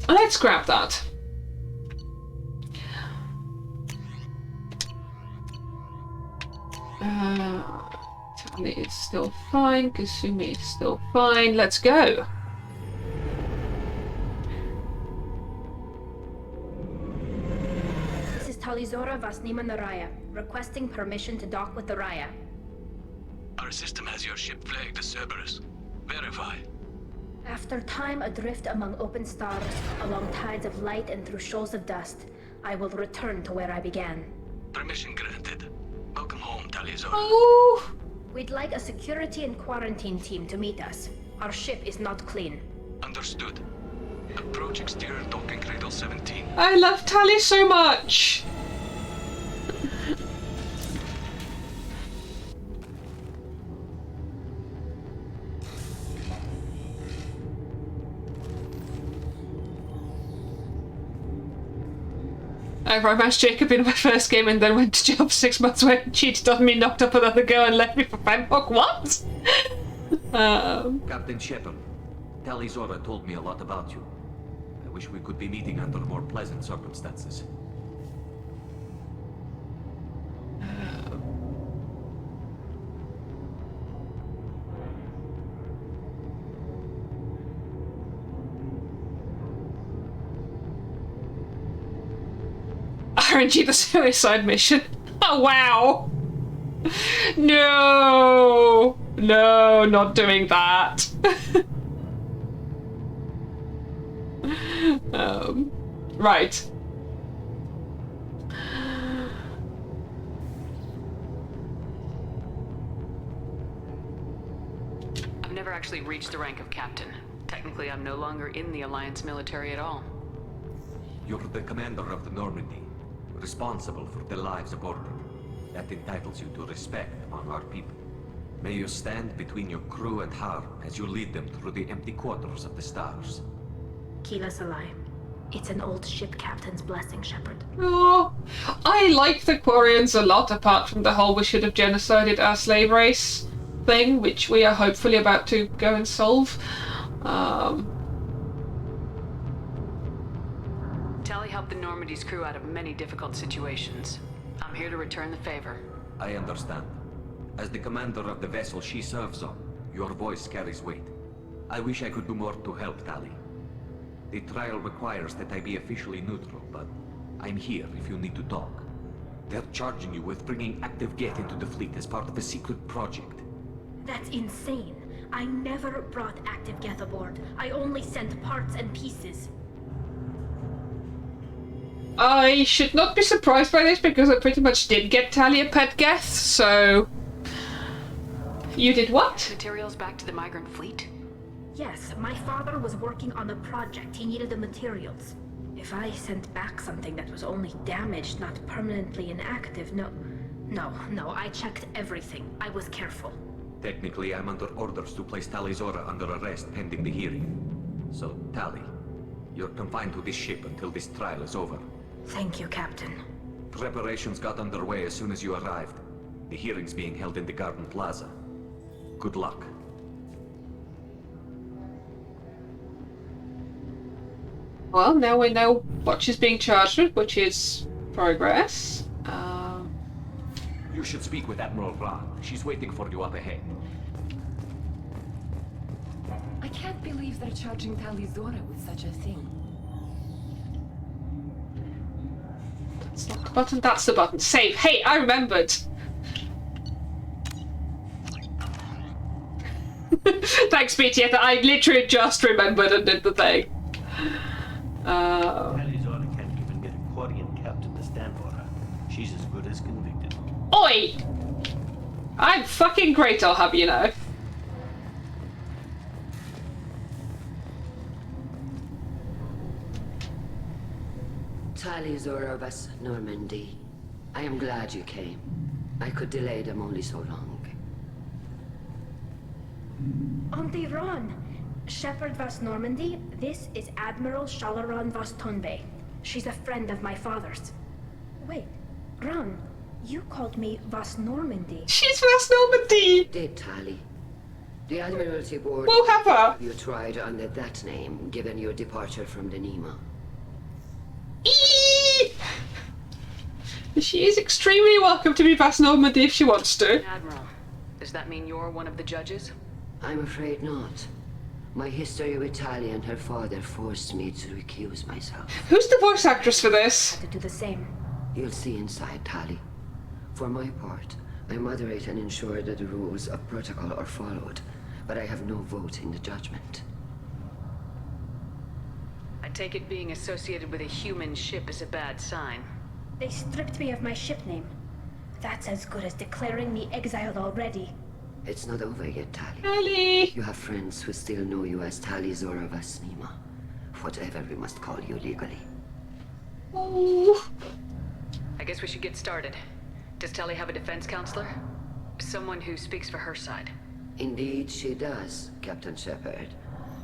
Let's grab that. Tally is still fine. Kasumi is still fine. Let's go. This is Talizora Vasnima Naraya, requesting permission to dock with the Raya. Our system has your ship flagged as Cerberus. Verify. After time adrift among open stars, along tides of light and through shoals of dust, I will return to where I began. Permission granted. Welcome home, Talizora. Oh. We'd like a security and quarantine team to meet us. Our ship is not clean. Understood. Approach exterior docking cradle 17. I love Tally so much. I romanced Jacob in my first game and then went to jail for 6 months when he cheated on me, knocked up another girl and left me for Bangkok. What? Captain Shepard, Talizora told me a lot about you. I wish we could be meeting under more pleasant circumstances. RNG the suicide mission. Oh wow. No, not doing that. Right. I've never actually reached the rank of captain. Technically, I'm no longer in the Alliance military at all. You're the commander of the Normandy, responsible for the lives aboard her. That entitles you to respect among our people. May you stand between your crew and harm as you lead them through the empty quarters of the stars. Kila Salai. It's an old ship captain's blessing, Shepard. Oh, I like the Quarians a lot, apart from the whole we should have genocided our slave race thing, which we are hopefully about to go and solve. Tally helped the Normandy's crew out of many difficult situations. I'm here to return the favor. I understand. As the commander of the vessel she serves on, your voice carries weight. I wish I could do more to help Tally. The trial requires that I be officially neutral, but I'm here if you need to talk. They're charging you with bringing active Geth into the fleet as part of a secret project. That's insane. I never brought active Geth aboard. I only sent parts and pieces. I should not be surprised by this because I pretty much did get Tally a pet Geth, so... You did what? Materials back to the migrant fleet? Yes, my father was working on a project. He needed the materials. If I sent back something that was only damaged, not permanently inactive, no, I checked everything. I was careful. Technically, I'm under orders to place Talizora under arrest pending the hearing. So, Tally, you're confined to this ship until this trial is over. Thank you, Captain. Preparations got underway as soon as you arrived. The hearing's being held in the Garden Plaza. Good luck. Well, now we know what she's being charged with, which is progress. You should speak with Admiral Ra. She's waiting for you up ahead. I can't believe they're charging Talizora with such a thing. That's not the button, that's the button. Save. Hey, I remembered. Thanks, BTF. I literally just remembered and did the thing. Talizora can't even get a Quarian captain to stand for her. She's as good as convicted. Oi! I'm fucking great, I'll have you know. Talizora of us, Normandy. I am glad you came. I could delay them only so long. Auntie Ron! Shepherd Vas Normandy, this is Admiral Shalaron Vas Tonbe. She's a friend of my father's. Wait, Ron, you called me Vas Normandy. She's Vas Normandy! Did Tali. The Admiralty Board... We'll have her! You tried under that name, given your departure from the Nima. She is extremely welcome to be Vas Normandy if she wants to. Admiral, does that mean you're one of the judges? I'm afraid not. My history with Tali and her father forced me to recuse myself. Who's the voice actress for this? I had to do the same. You'll see inside, Tali. For my part, I moderate and ensure that the rules of protocol are followed, but I have no vote in the judgment. I take it being associated with a human ship is a bad sign. They stripped me of my ship name. That's as good as declaring me exiled already. It's not over yet, Tali. Tali! You have friends who still know you as Talizora Vas Nima. Whatever we must call you legally. Oh. I guess we should get started. Does Tali have a defense counselor? Someone who speaks for her side. Indeed, she does, Captain Shepard.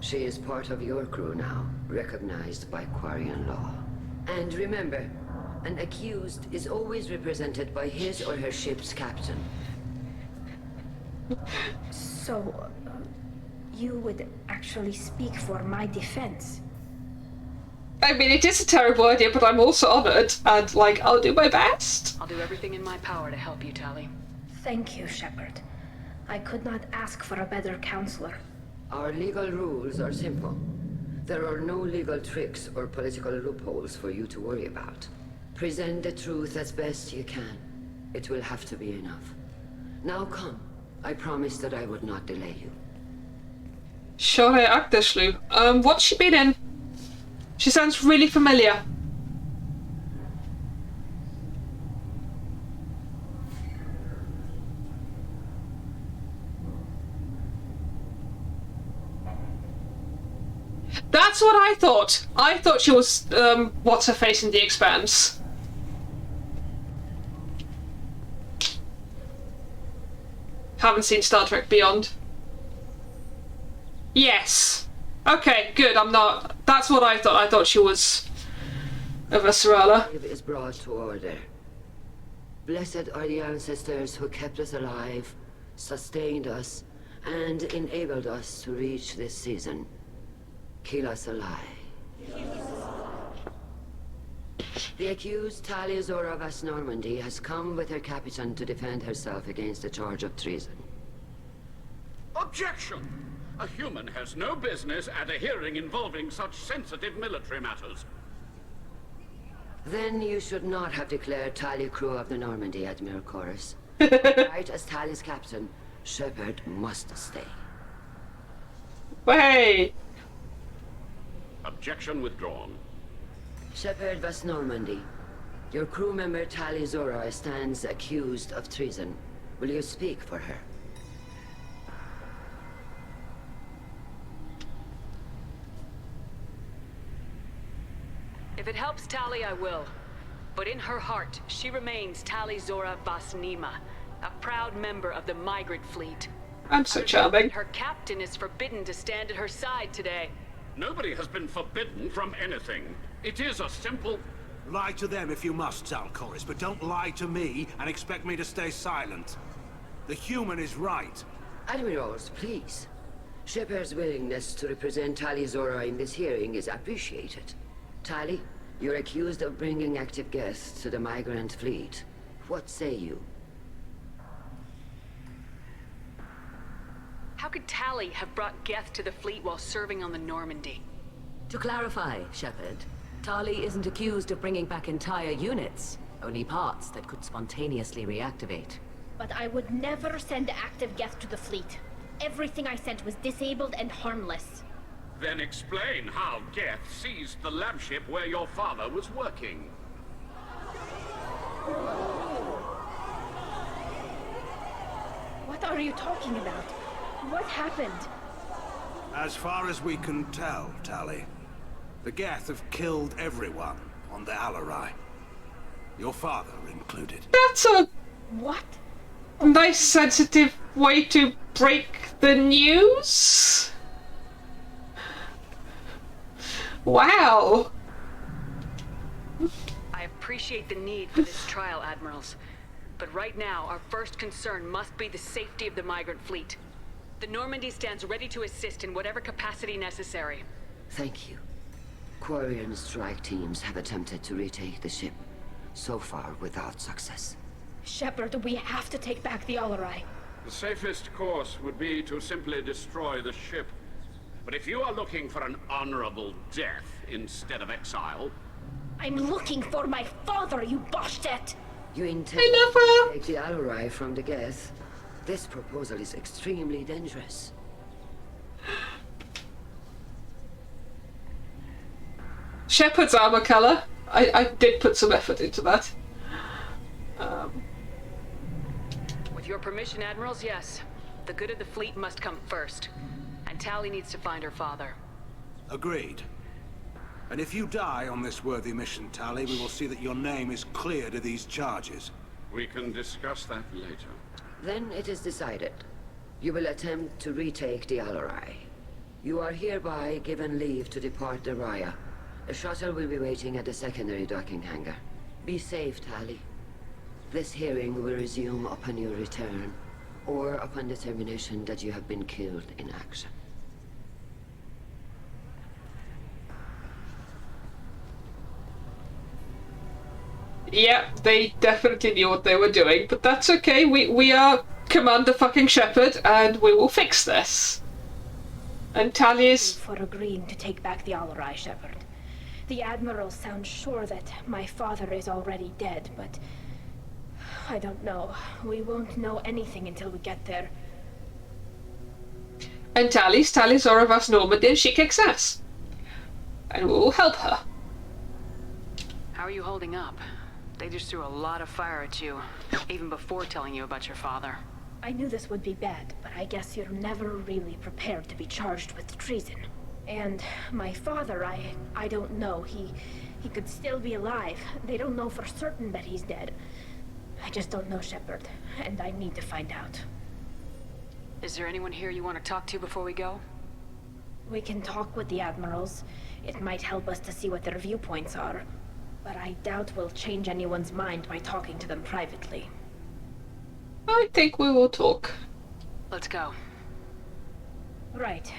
She is part of your crew now, recognized by Quarian law. And remember, an accused is always represented by his or her ship's captain. So, you would actually speak for my defense? I mean, it is a terrible idea, but I'm also honoured, and, like, I'll do my best. I'll do everything in my power to help you, Tali. Thank you, Shepard. I could not ask for a better counselor. Our legal rules are simple. There are no legal tricks or political loopholes for you to worry about. Present the truth as best you can. It will have to be enough. Now come. I promised that I would not delay you. Shore Akdashlu. What's she been in? She sounds really familiar. That's what I thought. I thought she was, what's her face in The Expanse. Haven't seen Star Trek Beyond. Yes. Okay, good. I'm not... That's what I thought. I thought she was a Viscerala. Is brought to order. Blessed are the ancestors who kept us alive, sustained us, and enabled us to reach this season. Kill us alive. The accused Talizora Vas Normandy has come with her captain to defend herself against a charge of treason. Objection! A human has no business at a hearing involving such sensitive military matters. Then you should not have declared Tali crew of the Normandy, Admiral Chorus. Right as Tali's captain, Shepard must stay. Wait! Objection withdrawn. Shepard Vas Normandy, your crew member Talizora stands accused of treason. Will you speak for her? If it helps Tali, I will. But in her heart, she remains Talizora Vas Nima, a proud member of the migrant fleet. I'm so charming. Her captain is forbidden to stand at her side today. Nobody has been forbidden from anything. It is a simple... Lie to them if you must, Zalcoris, but don't lie to me and expect me to stay silent. The human is right. Admirals, please. Shepard's willingness to represent Talizora in this hearing is appreciated. Tali, you're accused of bringing active guests to the migrant fleet. What say you? How could Tali have brought Geth to the fleet while serving on the Normandy? To clarify, Shepard, Tali isn't accused of bringing back entire units, only parts that could spontaneously reactivate. But I would never send active Geth to the fleet. Everything I sent was disabled and harmless. Then explain how Geth seized the lab ship where your father was working. What are you talking about? What happened? As far as we can tell, Tali, the Geth have killed everyone on the Alarai. Your father included. That's a What? nice, sensitive way to break the news. Wow. I appreciate the need for this trial, Admirals. But right now, our first concern must be the safety of the migrant fleet. The Normandy stands ready to assist in whatever capacity necessary. Thank you. Quarian strike teams have attempted to retake the ship, so far without success. Shepard, we have to take back the Alarai. The safest course would be to simply destroy the ship. But if you are looking for an honorable death instead of exile... I'm looking for my father, you bastet! You intend to take the Alarai from the Geth? This proposal is extremely dangerous. Shepard's armor color. I did put some effort into that. With your permission, Admirals, yes. The good of the fleet must come first. And Tali needs to find her father. Agreed. And if you die on this worthy mission, Tali, we will see that your name is cleared of these charges. We can discuss that later. Then it is decided. You will attempt to retake the Alarai. You are hereby given leave to depart the Raya. A shuttle will be waiting at the secondary docking hangar. Be safe, Tali. This hearing will resume upon your return, or upon determination that you have been killed in action. Yeah, they definitely knew what they were doing, but that's okay. We are Commander fucking Shepard, and we will fix this. And Tali is... For agreeing to take back the Alarai, Shepard. The Admiral sounds sure that my father is already dead, but... I don't know. We won't know anything until we get there. And Tali's Oravas Normandy, and she kicks ass. And we will help her. How are you holding up? They just threw a lot of fire at you, even before telling you about your father. I knew this would be bad, but I guess you're never really prepared to be charged with treason. And my father, I don't know. He could still be alive. They don't know for certain that he's dead. I just don't know, Shepard, and I need to find out. Is there anyone here you want to talk to before we go? We can talk with the Admirals. It might help us to see what their viewpoints are. But I doubt we'll change anyone's mind by talking to them privately. I think we will talk. Let's go. Right.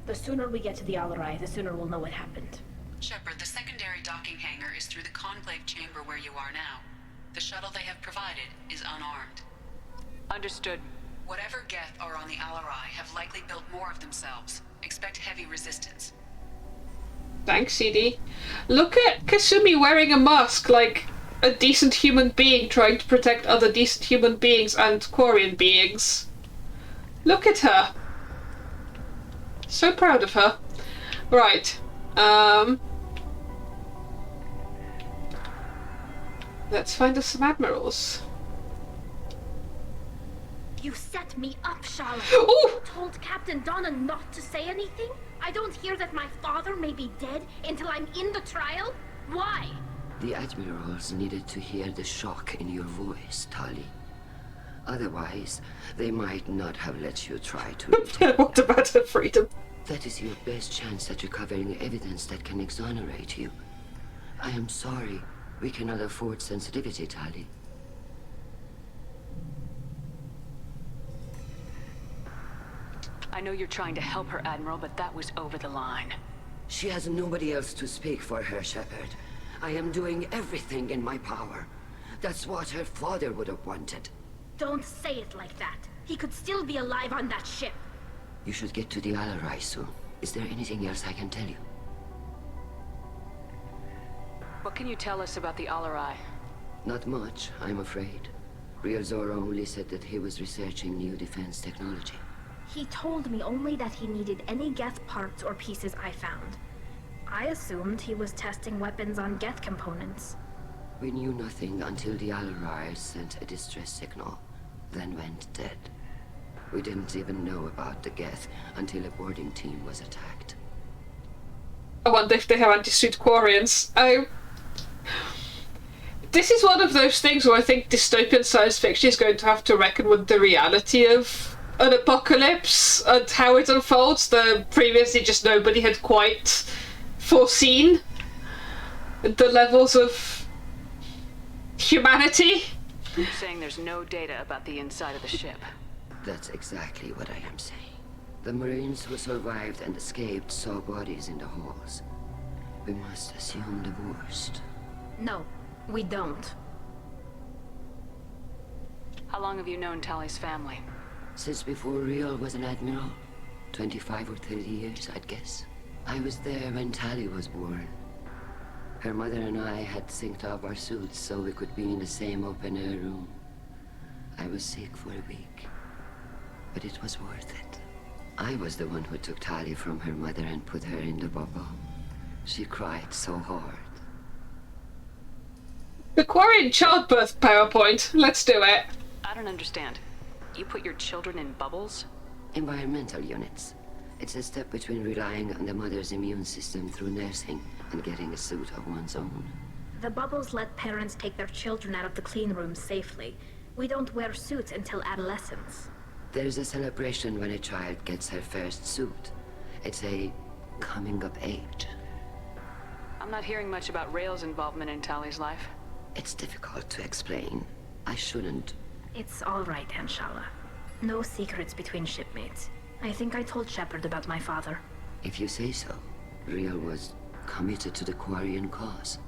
The sooner we get to the Alarai, the sooner we'll know what happened. Shepard, the secondary docking hangar is through the conclave chamber where you are now. The shuttle they have provided is unarmed. Understood. Whatever Geth are on the Alarai have likely built more of themselves. Expect heavy resistance. Thanks, CD. Look at Kasumi wearing a mask like a decent human being trying to protect other decent human beings and Quarian beings. Look at her. So proud of her. Right. Let's find us some admirals. You set me up, Charlotte. Ooh! You told Captain Donna not to say anything? I don't hear that my father may be dead until I'm in the trial? Why? The Admirals needed to hear the shock in your voice, Tali. Otherwise, they might not have let you try to... What about her freedom? That is your best chance at recovering evidence that can exonerate you. I am sorry. We cannot afford sensitivity, Tali. I know you're trying to help her, Admiral, but that was over the line. She has nobody else to speak for her, Shepard. I am doing everything in my power. That's what her father would have wanted. Don't say it like that. He could still be alive on that ship. You should get to the Alarai soon. Is there anything else I can tell you? What can you tell us about the Alarai? Not much, I'm afraid. Real Zora only said that he was researching new defense technology. He told me only that he needed any Geth parts or pieces I found. I assumed he was testing weapons on Geth components. We knew nothing until the Alarai sent a distress signal, then went dead. We didn't even know about the Geth until a boarding team was attacked. I wonder if they have anti-suit Quarians. This is one of those things where I think dystopian science fiction is going to have to reckon with the reality of an apocalypse and how it unfolds. The previously just nobody had quite foreseen the levels of humanity. You're saying there's no data about the inside of the ship. That's exactly what I am saying. The Marines who survived and escaped saw bodies in the halls. We must assume the worst. No, we don't. How long have you known Tally's family? Since before Real was an admiral. 25 or 30 years, I'd guess. I was there when Tally was born. Her mother and I had synced up our suits so we could be in the same open-air room. I was sick for a week, but it was worth it. I was the one who took Tally from her mother and put her in the bubble. She cried so hard. The Quarian childbirth PowerPoint. Let's do it. I don't understand. You put your children in bubbles? Environmental units. It's a step between relying on the mother's immune system through nursing and getting a suit of one's own. The bubbles let parents take their children out of the clean rooms safely. We don't wear suits until adolescence. There's a celebration when a child gets her first suit. It's a coming of age. I'm not hearing much about Rail's involvement in Tally's life. It's difficult to explain. I shouldn't. It's all right, Anshala. No secrets between shipmates. I think I told Shepard about my father. If you say so. Real was committed to the Quarian cause.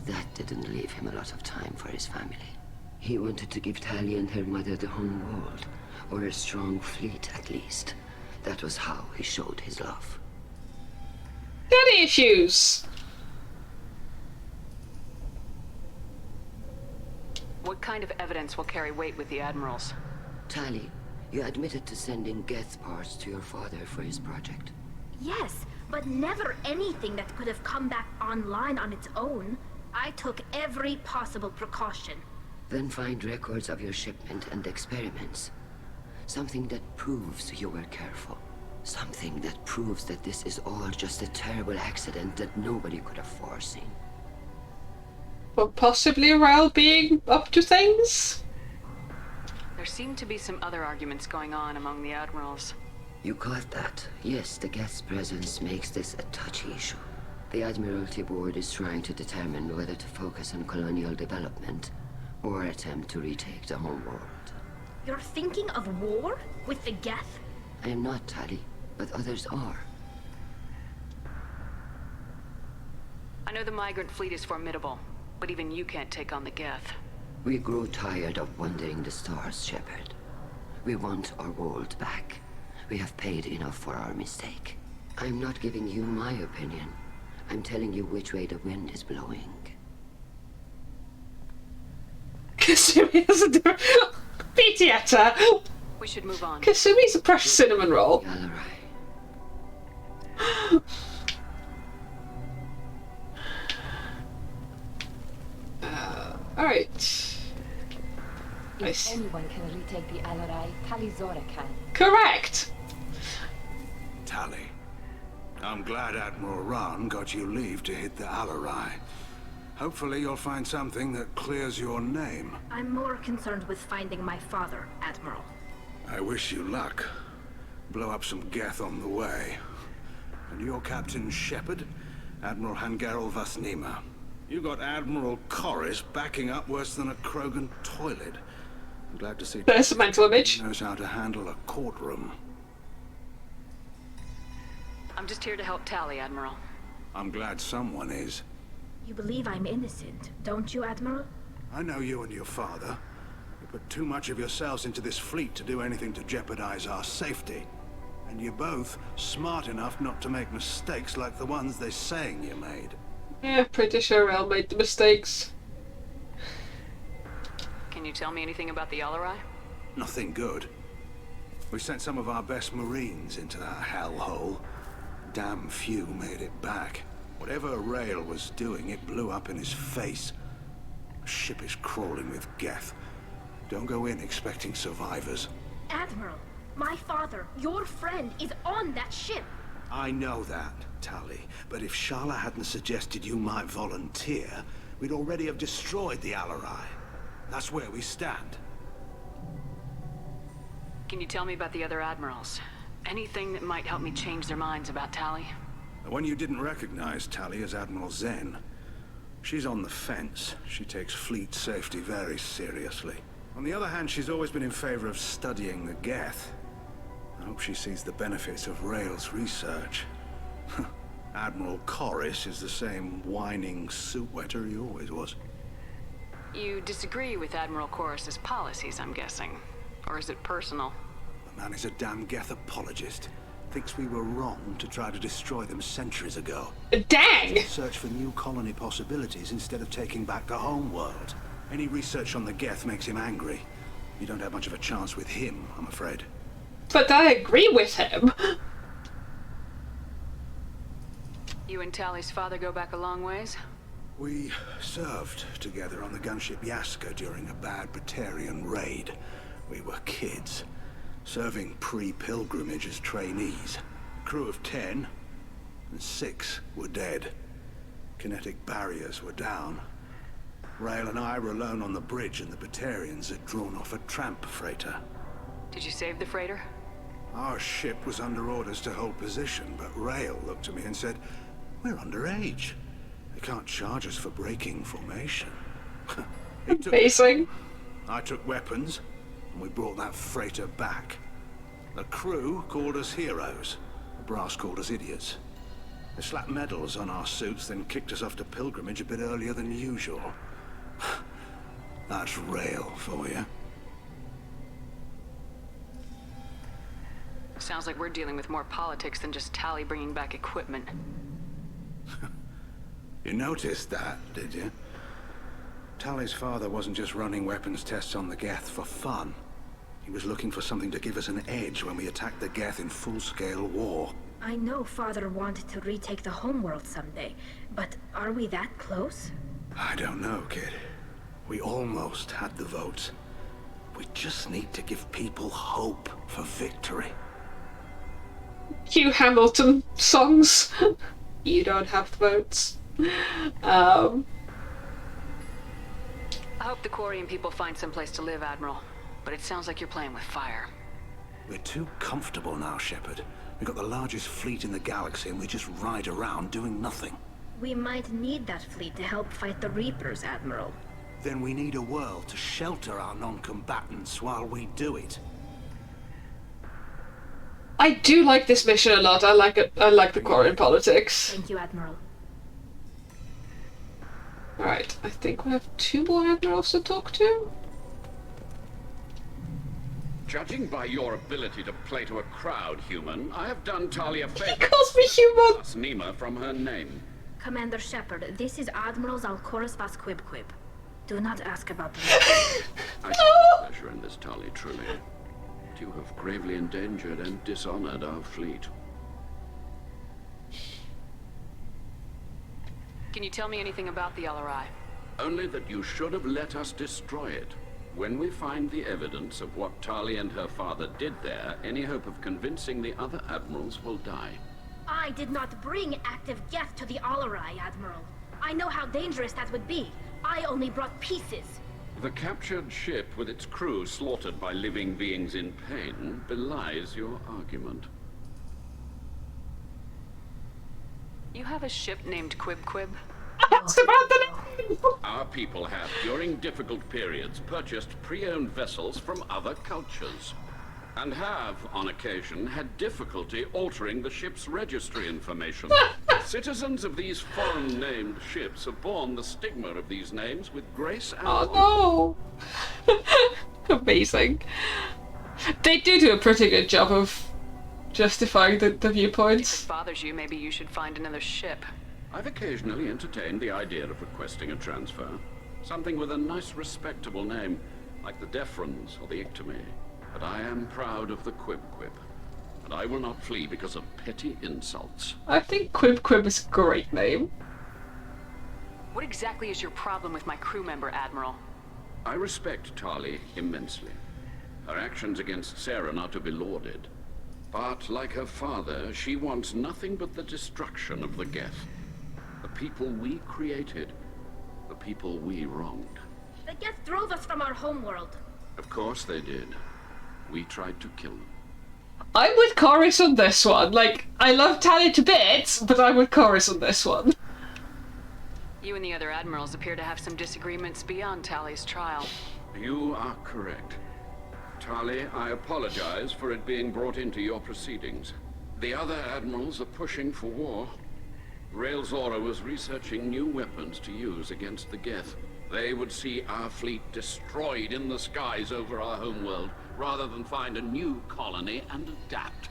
That didn't leave him a lot of time for his family. He wanted to give Tally and her mother the home world, or a strong fleet at least. That was how he showed his love. Daddy issues! What kind of evidence will carry weight with the admirals? Tally, you admitted to sending Geth parts to your father for his project. Yes, but never anything that could have come back online on its own. I took every possible precaution. Then find records of your shipment and experiments. Something that proves you were careful. Something that proves that this is all just a terrible accident that nobody could have foreseen. But possibly Rail being up to things? There seem to be some other arguments going on among the admirals. You caught that? Yes, the Geth's presence makes this a touchy issue. The Admiralty Board is trying to determine whether to focus on colonial development or attempt to retake the home world. You're thinking of war? With the Geth? I am not, Tally, but others are. I know the migrant fleet is formidable, but even you can't take on the Geth. We grow tired of wandering the stars, Shepard. We want our world back. We have paid enough for our mistake. I'm not giving you my opinion. I'm telling you which way the wind is blowing. Kasumi has a different... Pitietta! We should move on. Kasumi's a precious cinnamon roll. Alright. Nice. If anyone can retake the Alarai, Talizora can. Correct! Tally, I'm glad Admiral Rahn got you leave to hit the Alarai. Hopefully you'll find something that clears your name. I'm more concerned with finding my father, Admiral. I wish you luck. Blow up some Geth on the way. And your Captain Shepard, Admiral Hangarel Vasnima. You got Admiral Corris backing up worse than a Krogan toilet. I'm glad to see there's a mental image. He knows how to handle a courtroom. I'm just here to help Tally, Admiral. I'm glad someone is. You believe I'm innocent, don't you, Admiral? I know you and your father. You put too much of yourselves into this fleet to do anything to jeopardize our safety. And you're both smart enough not to make mistakes like the ones they're saying you made. Yeah, pretty sure Rail made the mistakes. Can you tell me anything about the Alarai? Nothing good. We sent some of our best Marines into that hellhole. Damn few made it back. Whatever Rail was doing, it blew up in his face. The ship is crawling with Geth. Don't go in expecting survivors. Admiral, my father, your friend, is on that ship. I know that, Tali. But if Shala hadn't suggested you might volunteer, we'd already have destroyed the Alarai. That's where we stand. Can you tell me about the other admirals? Anything that might help me change their minds about Tali? The one you didn't recognize, Tali, is Admiral Zen. She's on the fence. She takes fleet safety very seriously. On the other hand, she's always been in favor of studying the Geth. I hope she sees the benefits of Rail's research. Admiral Corris is the same whining suit wetter he always was. You disagree with Admiral Corris's policies, I'm guessing. Or is it personal? The man is a damn Geth apologist. Thinks we were wrong to try to destroy them centuries ago. Dang! Search for new colony possibilities instead of taking back the home world. Any research on the Geth makes him angry. You don't have much of a chance with him, I'm afraid. But I agree with him. You and Tali's father go back a long ways? We served together on the gunship Yaska during a bad Batarian raid. We were kids, serving pre-pilgrimage as trainees. Crew of 10, and 6 were dead. Kinetic barriers were down. Rail and I were alone on the bridge, and the Batarians had drawn off a tramp freighter. Did you save the freighter? Our ship was under orders to hold position, but Rail looked at me and said, "We're underage. They can't charge us for breaking formation." Amazing. I took weapons, and we brought that freighter back. The crew called us heroes. The brass called us idiots. They slapped medals on our suits, then kicked us off to pilgrimage a bit earlier than usual. That's Rail for you. Sounds like we're dealing with more politics than just Tali bringing back equipment. You noticed that, did you? Tali's father wasn't just running weapons tests on the Geth for fun. He was looking for something to give us an edge when we attacked the Geth in full-scale war. I know Father wanted to retake the homeworld someday, but are we that close? I don't know, kid. We almost had the votes. We just need to give people hope for victory. Hugh Hamilton songs. You don't have the votes. I hope the Quarian people find someplace to live, Admiral. But it sounds like you're playing with fire. We're too comfortable now, Shepard. We've got the largest fleet in the galaxy and we just ride around doing nothing. We might need that fleet to help fight the Reapers, Admiral. Then we need a world to shelter our non-combatants while we do it. I do like this mission a lot. I like it. I like the Quarian politics. Thank you, Admiral. Alright, I think we have 2 more admirals to talk to. Judging by your ability to play to a crowd, human, I have done Talia a favor. He calls me human! Plus Nima from her name. Commander Shepard, this is Admiral Zalkoris Vasquibquib. Do not ask about the I take pleasure in this, Tali, truly. You have gravely endangered and dishonored our fleet. Can you tell me anything about the LRI? Only that you should have let us destroy it. When we find the evidence of what Tali and her father did there, any hope of convincing the other admirals will die. I did not bring active Geth to the Alarai, Admiral. I know how dangerous that would be. I only brought pieces. The captured ship with its crew slaughtered by living beings in pain belies your argument. You have a ship named Quib? That's about the name! Our people have, during difficult periods, purchased pre-owned vessels from other cultures. And have, on occasion, had difficulty altering the ship's registry information. Citizens of these foreign-named ships have borne the stigma of these names with grace and honor. Oh no! Amazing. They do a pretty good job of justifying the viewpoints. If it bothers you, maybe you should find another ship. I've occasionally entertained the idea of requesting a transfer. Something with a nice, respectable name, like the Defrons or the Ictomy. A but I am proud of the Quib Quib, and I will not flee because of petty insults. I think Quib Quib is a great name. What exactly is your problem with my crew member, Admiral? I respect Tali immensely. Her actions against Saren are to be lauded. But, like her father, she wants nothing but the destruction of the Geth. The people we created. The people we wronged. The Geth drove us from our homeworld. Of course they did. We tried to kill them. I'm with Chorus on this one. Like, I love Tali to bits, but I'm with Chorus on this one. You and the other admirals appear to have some disagreements beyond Tali's trial. You are correct. Tali, I apologize for it being brought into your proceedings. The other admirals are pushing for war. Rael Zora was researching new weapons to use against the Geth. They would see our fleet destroyed in the skies over our homeworld, rather than find a new colony and adapt.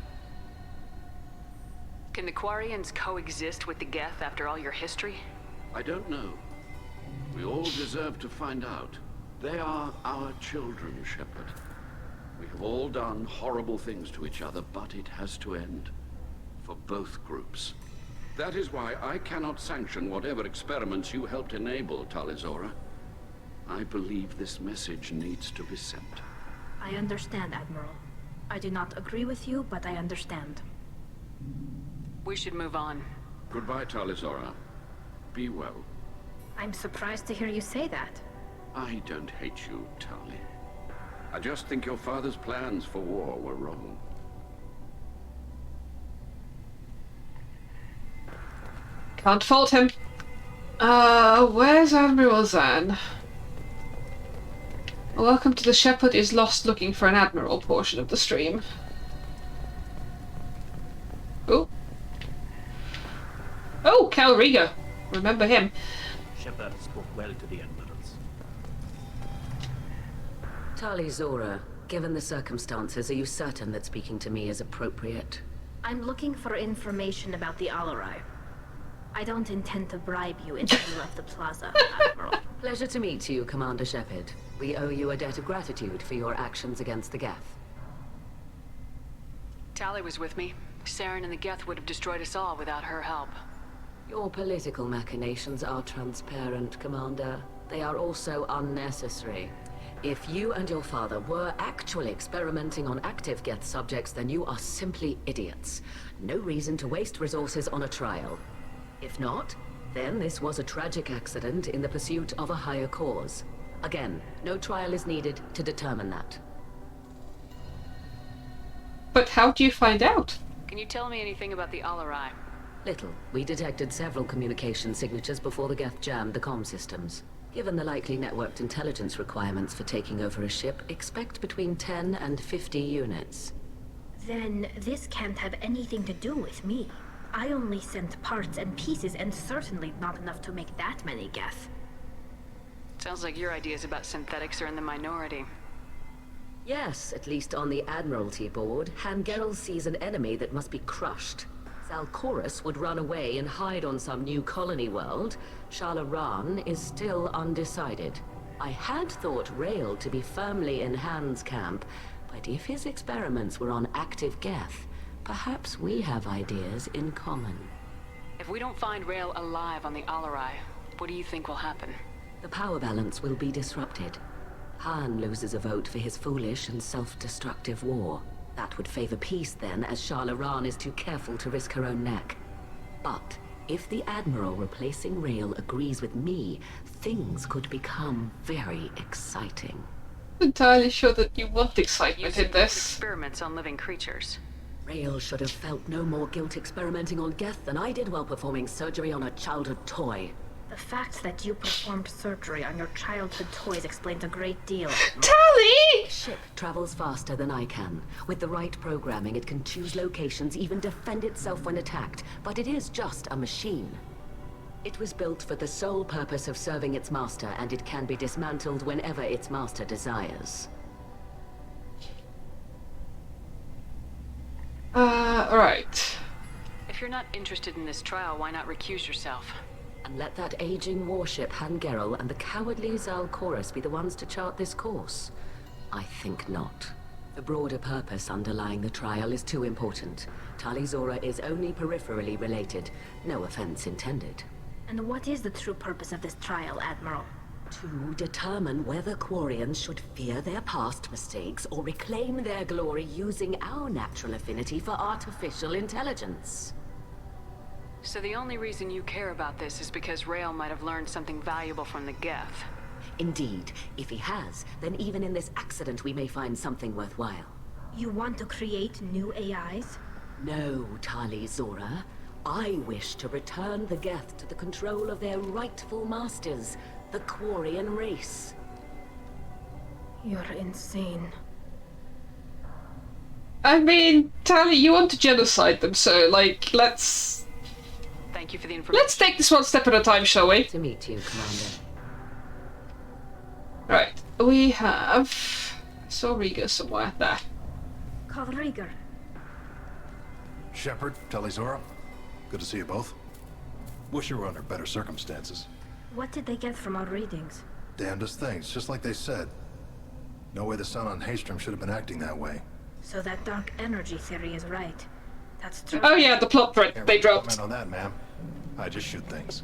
Can the Quarians coexist with the Geth after all your history? I don't know. We all deserve to find out. They are our children, Shepard. We have all done horrible things to each other, but it has to end. For both groups. That is why I cannot sanction whatever experiments you helped enable, Tali Zora. I believe this message needs to be sent. I understand, Admiral. I do not agree with you, but I understand. We should move on. Goodbye, Tali Zora. Be well. I'm surprised to hear you say that. I don't hate you, Tali. I just think your father's plans for war were wrong. Can't fault him. Where's Admiral Zan? Welcome to the Shepherd is Lost Looking for an Admiral portion of the stream. Oh. Oh, Cal Riga. Remember him. Shepard spoke well to the admirals. Tali Zora, given the circumstances, are you certain that speaking to me is appropriate? I'm looking for information about the Alarai. I don't intend to bribe you in the middle of the plaza, Admiral. Pleasure to meet you, Commander Shepard. We owe you a debt of gratitude for your actions against the Geth. Tali was with me. Saren and the Geth would have destroyed us all without her help. Your political machinations are transparent, Commander. They are also unnecessary. If you and your father were actually experimenting on active Geth subjects, then you are simply idiots. No reason to waste resources on a trial. If not, then this was a tragic accident in the pursuit of a higher cause. Again, no trial is needed to determine that. But how do you find out? Can you tell me anything about the Alarai? Little. We detected several communication signatures before the Geth jammed the comm systems. Given the likely networked intelligence requirements for taking over a ship, expect between 10 and 50 units. Then this can't have anything to do with me. I only sent parts and pieces, and certainly not enough to make that many Geth. Sounds like your ideas about synthetics are in the minority. Yes, at least on the Admiralty board, Hangerel sees an enemy that must be crushed. Zalcorus would run away and hide on some new colony world. Shalaran is still undecided. I had thought Rael to be firmly in Han's camp, but if his experiments were on active Geth, perhaps we have ideas in common. If we don't find Rael alive on the Alarai, what do you think will happen? The power balance will be disrupted. Han loses a vote for his foolish and self-destructive war. That would favor peace then, as Shalaran is too careful to risk her own neck. But if the Admiral replacing Rael agrees with me, things could become very exciting. I'm entirely sure that you want excitement in this. Experiments on living creatures. Rael should have felt no more guilt experimenting on Geth than I did while performing surgery on a childhood toy. The fact that you performed surgery on your childhood toys explains a great deal. Tali! Ship travels faster than I can. With the right programming, it can choose locations, even defend itself when attacked. But it is just a machine. It was built for the sole purpose of serving its master, and it can be dismantled whenever its master desires. Alright. If you're not interested in this trial, why not recuse yourself? And let that aging warship Hangerel and the cowardly Zalcorus be the ones to chart this course? I think not. The broader purpose underlying the trial is too important. Talizora is only peripherally related. No offense intended. And what is the true purpose of this trial, Admiral? To determine whether Quarians should fear their past mistakes or reclaim their glory using our natural affinity for artificial intelligence. So the only reason you care about this is because Rael might have learned something valuable from the Geth. Indeed. If he has, then even in this accident we may find something worthwhile. You want to create new AIs? No, Talizora. I wish to return the Geth to the control of their rightful masters, the Quarian race. You're insane. I mean, Tali, you want to genocide them, so, like, let's... Thank you for the information. Let's take this one step at a time, shall we? To meet you, Commander. Right, we have... I saw Riga somewhere. There. Call Rieger. Shepard, Talizora, good to see you both. Wish you were under better circumstances. What did they get from our readings? Damnedest things, just like they said. No way the sun on Haystrom should have been acting that way. So that dark energy theory is right. That's true. Oh yeah, the plot thread Can't they really dropped. comment on that, ma'am. I just shoot things.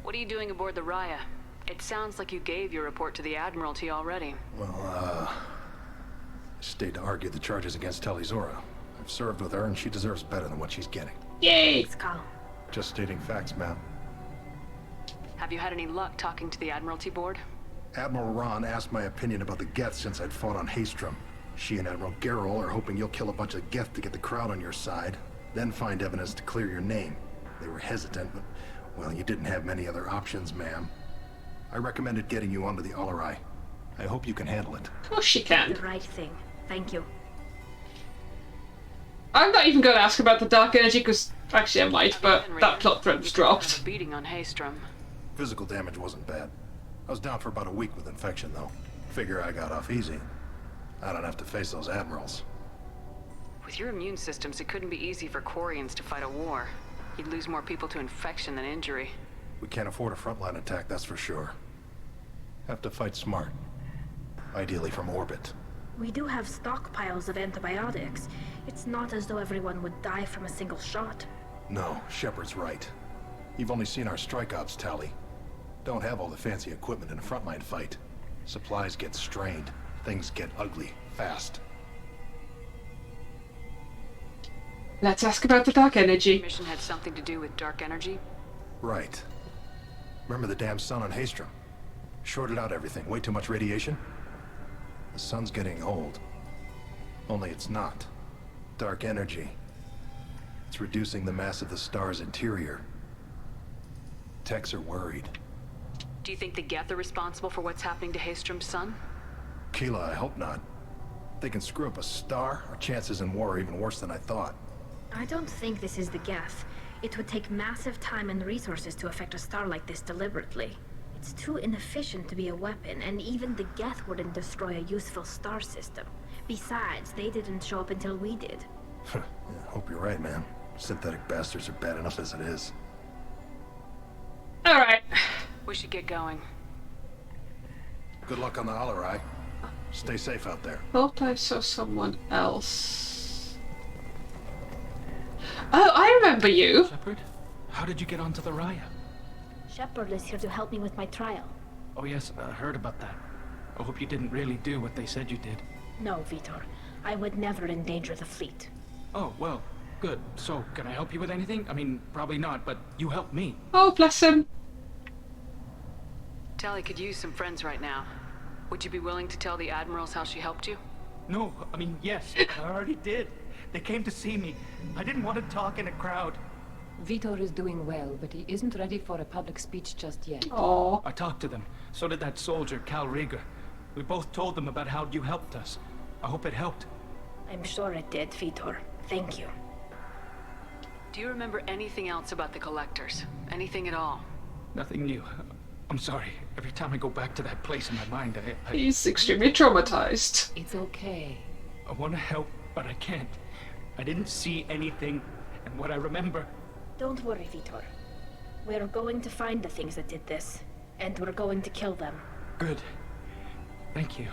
What are you doing aboard the Raya? It sounds like you gave your report to the Admiralty already. Well, I stayed to argue the charges against Talizora. I've served with her and she deserves better than what she's getting. Yay! Carl. Just stating facts, ma'am. Have you had any luck talking to the Admiralty board? Admiral Ron asked my opinion about the Geth since I'd fought on Haystrom. She and Admiral Gerrel are hoping you'll kill a bunch of Geth to get the crowd on your side, then find evidence to clear your name. They were hesitant, but, well, you didn't have many other options, ma'am. I recommended getting you onto the Alarai. I hope you can handle it. Of course she can. The right thing. Thank you. I'm not even going to ask about the dark energy, because actually I might, but that plot thread was dropped. Beating on Haystrom. Physical damage wasn't bad. I was down for about a week with infection, though. Figure I got off easy. I don't have to face those admirals. With your immune systems, it couldn't be easy for Quarians to fight a war. You'd lose more people to infection than injury. We can't afford a frontline attack, that's for sure. Have to fight smart. Ideally from orbit. We do have stockpiles of antibiotics. It's not as though everyone would die from a single shot. No, Shepard's right. You've only seen our strike ops tally. Don't have all the fancy equipment in a frontline fight. Supplies get strained. Things get ugly, fast. Let's ask about the dark energy. The mission had something to do with dark energy? Right. Remember the damn sun on Haystrom? Shorted out everything. Way too much radiation? The sun's getting old. Only it's not. Dark energy. It's reducing the mass of the star's interior. Techs are worried. Do you think the Geth are responsible for what's happening to Haystrom's sun? Keela, I hope not. If they can screw up a star, our chances in war are even worse than I thought. I don't think this is the Geth. It would take massive time and resources to affect a star like this deliberately. It's too inefficient to be a weapon, and even the Geth wouldn't destroy a useful star system. Besides, they didn't show up until we did. Yeah, hope you're right, man. Synthetic bastards are bad enough as it is. Alright. We should get going. Good luck on the Alarai. Stay safe out there. Thought I saw someone else. Oh, I remember you. Shepard, how did you get onto the Raya? Shepard is here to help me with my trial. Oh yes, I heard about that. I hope you didn't really do what they said you did. No, Vitor. I would never endanger the fleet. Oh, well, good. So, can I help you with anything? I mean, probably not, but you helped me. Oh, bless him. Tali could use some friends right now. Would you be willing to tell the admirals how she helped you? No, I mean, yes, I already did. They came to see me. I didn't want to talk in a crowd. Vitor is doing well, but he isn't ready for a public speech just yet. Oh. I talked to them. So did that soldier, Cal Rieger. We both told them about how you helped us. I hope it helped. I'm sure it did, Vitor. Thank you. Do you remember anything else about the Collectors? Anything at all? Nothing new. I'm sorry. Every time I go back to that place in my mind, I... He's extremely traumatized. It's okay. I want to help, but I can't. I didn't see anything, and what I remember... Don't worry, Vitor. We're going to find the things that did this, and we're going to kill them. Good. Thank you.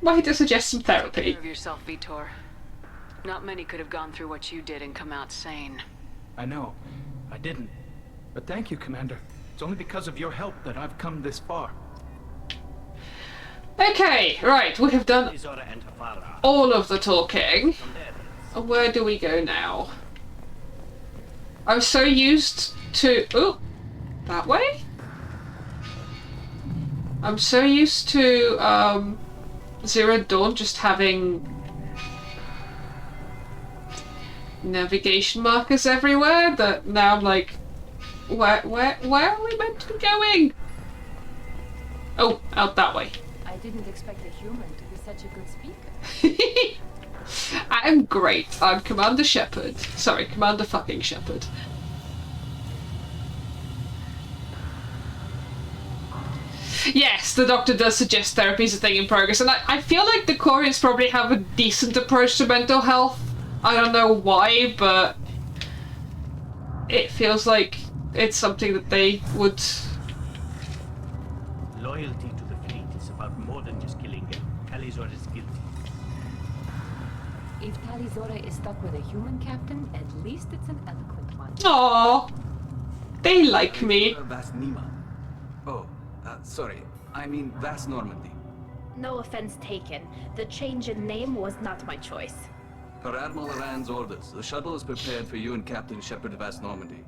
Might I suggest some Take therapy? care of yourself, Vitor. Not many could have gone through what you did and come out sane. I know. I didn't. But thank you, Commander. It's only because of your help that I've come this far. Okay, right, we have done all of the talking. Where do we go now? I'm so used to... Oh, that way? I'm so used to Zero Dawn just having navigation markers everywhere that now I'm like, where are we meant to be going? Oh, out that way. I didn't expect a human to be such a good speaker. I am great. I'm Commander Shepard. Sorry, Commander fucking Shepard. Yes, the doctor does suggest therapy is a thing in progress, and I feel like the Quarians probably have a decent approach to mental health. I don't know why, but it feels like it's something that they would... Loyalty to the fleet is about more than just killing them. Talizora is guilty. If Talizora is stuck with a human captain, at least it's an eloquent one. Aww, they like me. Vast Nima. Oh, sorry. I mean Vast Normandy. No offense taken. The change in name was not my choice. Per Admiral Rand's orders, the shuttle is prepared for you and Captain Shepard of Vast Normandy.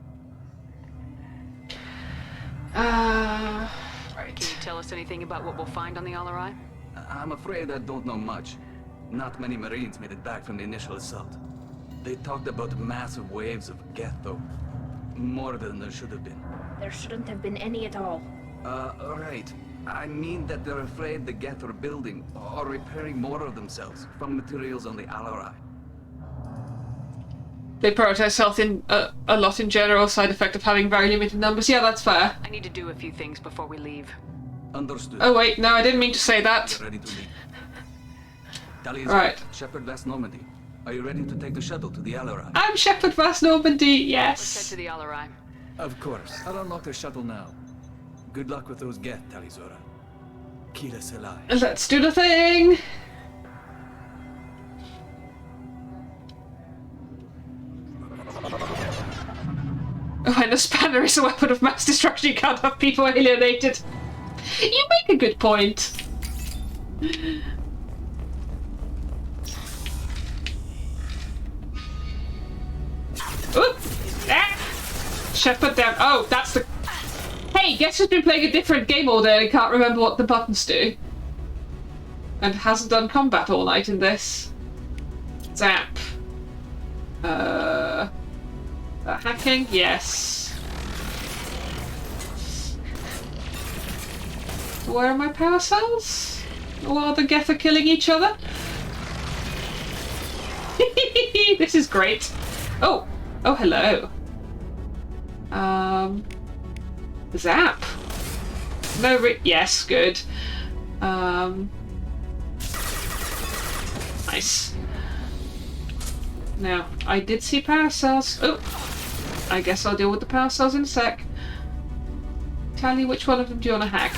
Right. Can you tell us anything about what we'll find on the Alarai? I'm afraid I don't know much. Not many Marines made it back from the initial assault. They talked about massive waves of Geth, though. More than there should have been. There shouldn't have been any at all. Right. I mean that they're afraid the Geth are building or repairing more of themselves from materials on the Alarai. They prioritize health in a lot in general, side effect of having very limited numbers. Yeah, that's fair. I need to do a few things before we leave. Understood. Oh wait, no, I didn't mean to say that. Ready to leave. Tali is Right. Shepard Vast Normandy. Are you ready to take the shuttle to the Alarai? I'm Shepard Vast Normandy, Let's head yes. to the Alarai. Of course. I'll unlock the shuttle now. Good luck with those Geth, Talizora. Kila Selai. Let's do the thing. When a spanner is a weapon of mass destruction, you can't have people alienated. You make a good point. Oop! Ah! Shepard down. Oh, that's the... Hey, guess who's been playing a different game all day and can't remember what the buttons do? And hasn't done combat all night in this. Zap. Hacking? Yes. Where are my power cells? While the Geth are killing each other? This is great. Oh! Oh, hello. Zap. No, yes, good. Nice. Now, I did see power cells. Oh! I guess I'll deal with the power cells in a sec. Tally, which one of them do you want to hack?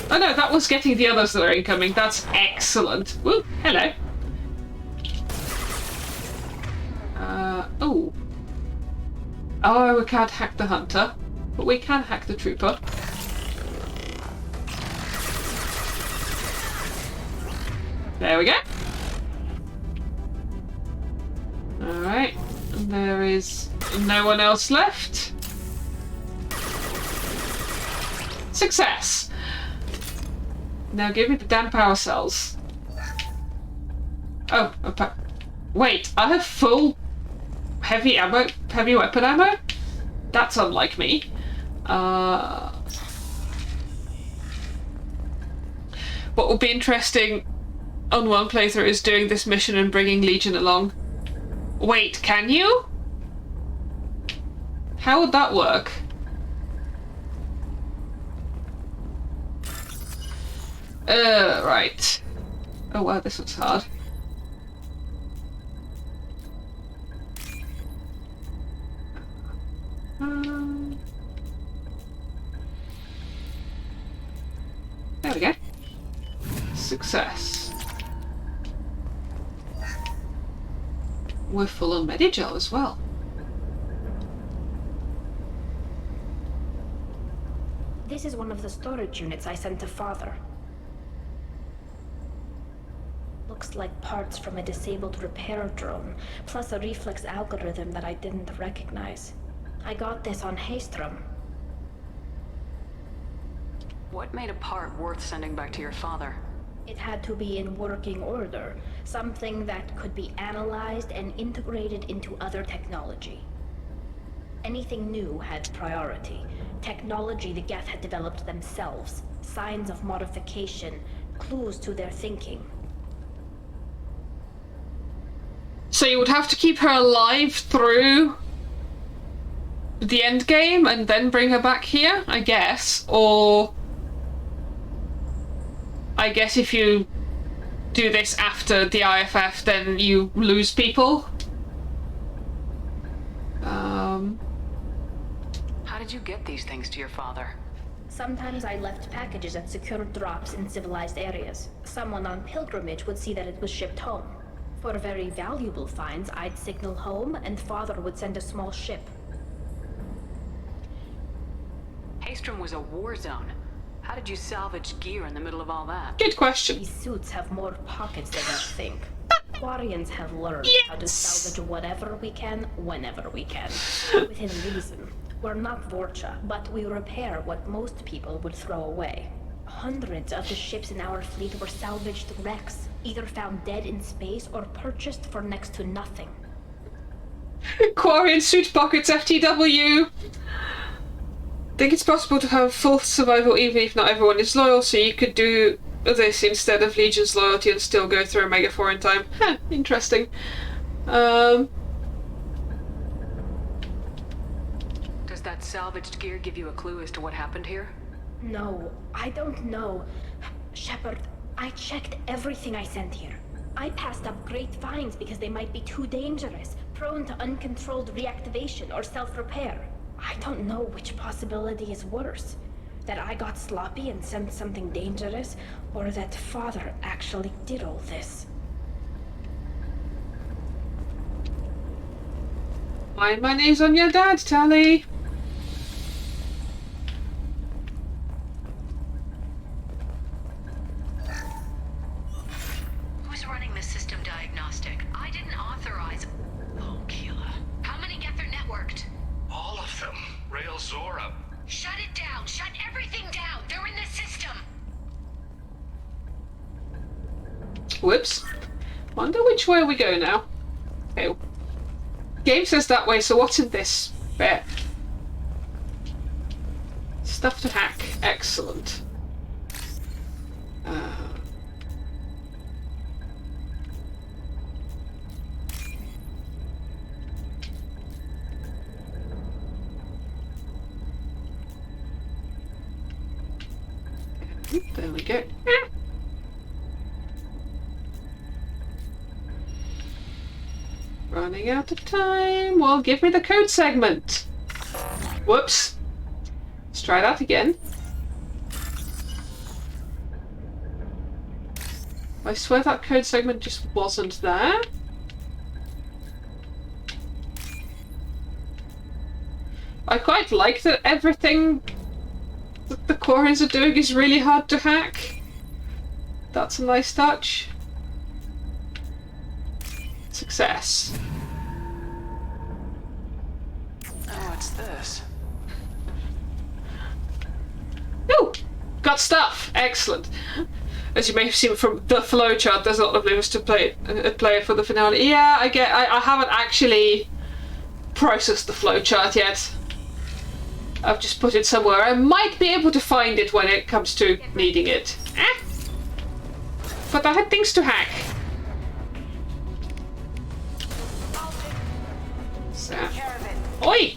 Oh no, that was getting the others that are incoming. That's excellent. Woo, hello. Oh. Oh, we can't hack the hunter, but we can hack the trooper. There we go. Alright, and there is no one else left. Success! Now give me the damn power cells. Oh, wait, I have full heavy ammo, heavy weapon ammo? That's unlike me. What will be interesting on one playthrough is doing this mission and bringing Legion along. Wait, can you? How would that work? Right. Oh wow, this looks hard. There we go. Success. We're full on Medigel as well. This is one of the storage units I sent to Father. Looks like parts from a disabled repair drone, plus a reflex algorithm that I didn't recognize. I got this on Haystrom. What made a part worth sending back to your father? It had to be in working order, something that could be analyzed and integrated into other technology. Anything new had priority. Technology the Geth had developed themselves, signs of modification, clues to their thinking. So you would have to keep her alive through the end game and then bring her back here, I guess, or I guess if you do this after the IFF, then you lose people. How did you get these things to your father? Sometimes I left packages at secured drops in civilized areas. Someone on pilgrimage would see that it was shipped home. For very valuable finds, I'd signal home, and Father would send a small ship. Haystrom was a war zone. How did you salvage gear in the middle of all that? Good question. These suits have more pockets than you think. Quarians have learned how to salvage whatever we can, whenever we can. Within reason. We're not Vorcha, but we repair what most people would throw away. Hundreds of the ships in our fleet were salvaged wrecks, either found dead in space or purchased for next to nothing. Quarian suit pockets FTW! Think it's possible to have full survival even if not everyone is loyal, so you could do this instead of Legion's loyalty and still go through Omega 4 in time. Huh, interesting. Does that salvaged gear give you a clue as to what happened here? No, I don't know. Shepard, I checked everything I sent here. I passed up great finds because they might be too dangerous, prone to uncontrolled reactivation or self-repair. I don't know which possibility is worse. That I got sloppy and sent something dangerous, or that Father actually did all this. My money's on your dad, Tally. Who's running the system diagnostic? I didn't authorize. Oh, Keela. How many Geth are networked? All of them. Rail Zora. Shut it down! Shut everything down! They're in the system! Whoops. Wonder which way we go now. Okay. Game says that way, so what's in this bit? Stuff to hack. Excellent. There we go. Running out of time. Well, give me the code segment. Whoops. Let's try that again. I swear that code segment just wasn't there. I quite like that everything that the Quarians are doing is really hard to hack. That's a nice touch. Success. Oh, what's this? Ooh! Got stuff! Excellent. As you may have seen from the flowchart, there's a lot of levers to play for the finale. Yeah, I haven't actually processed the flowchart yet. I've just put it somewhere. I might be able to find it when it comes to needing it. But I had things to hack. So. Oi!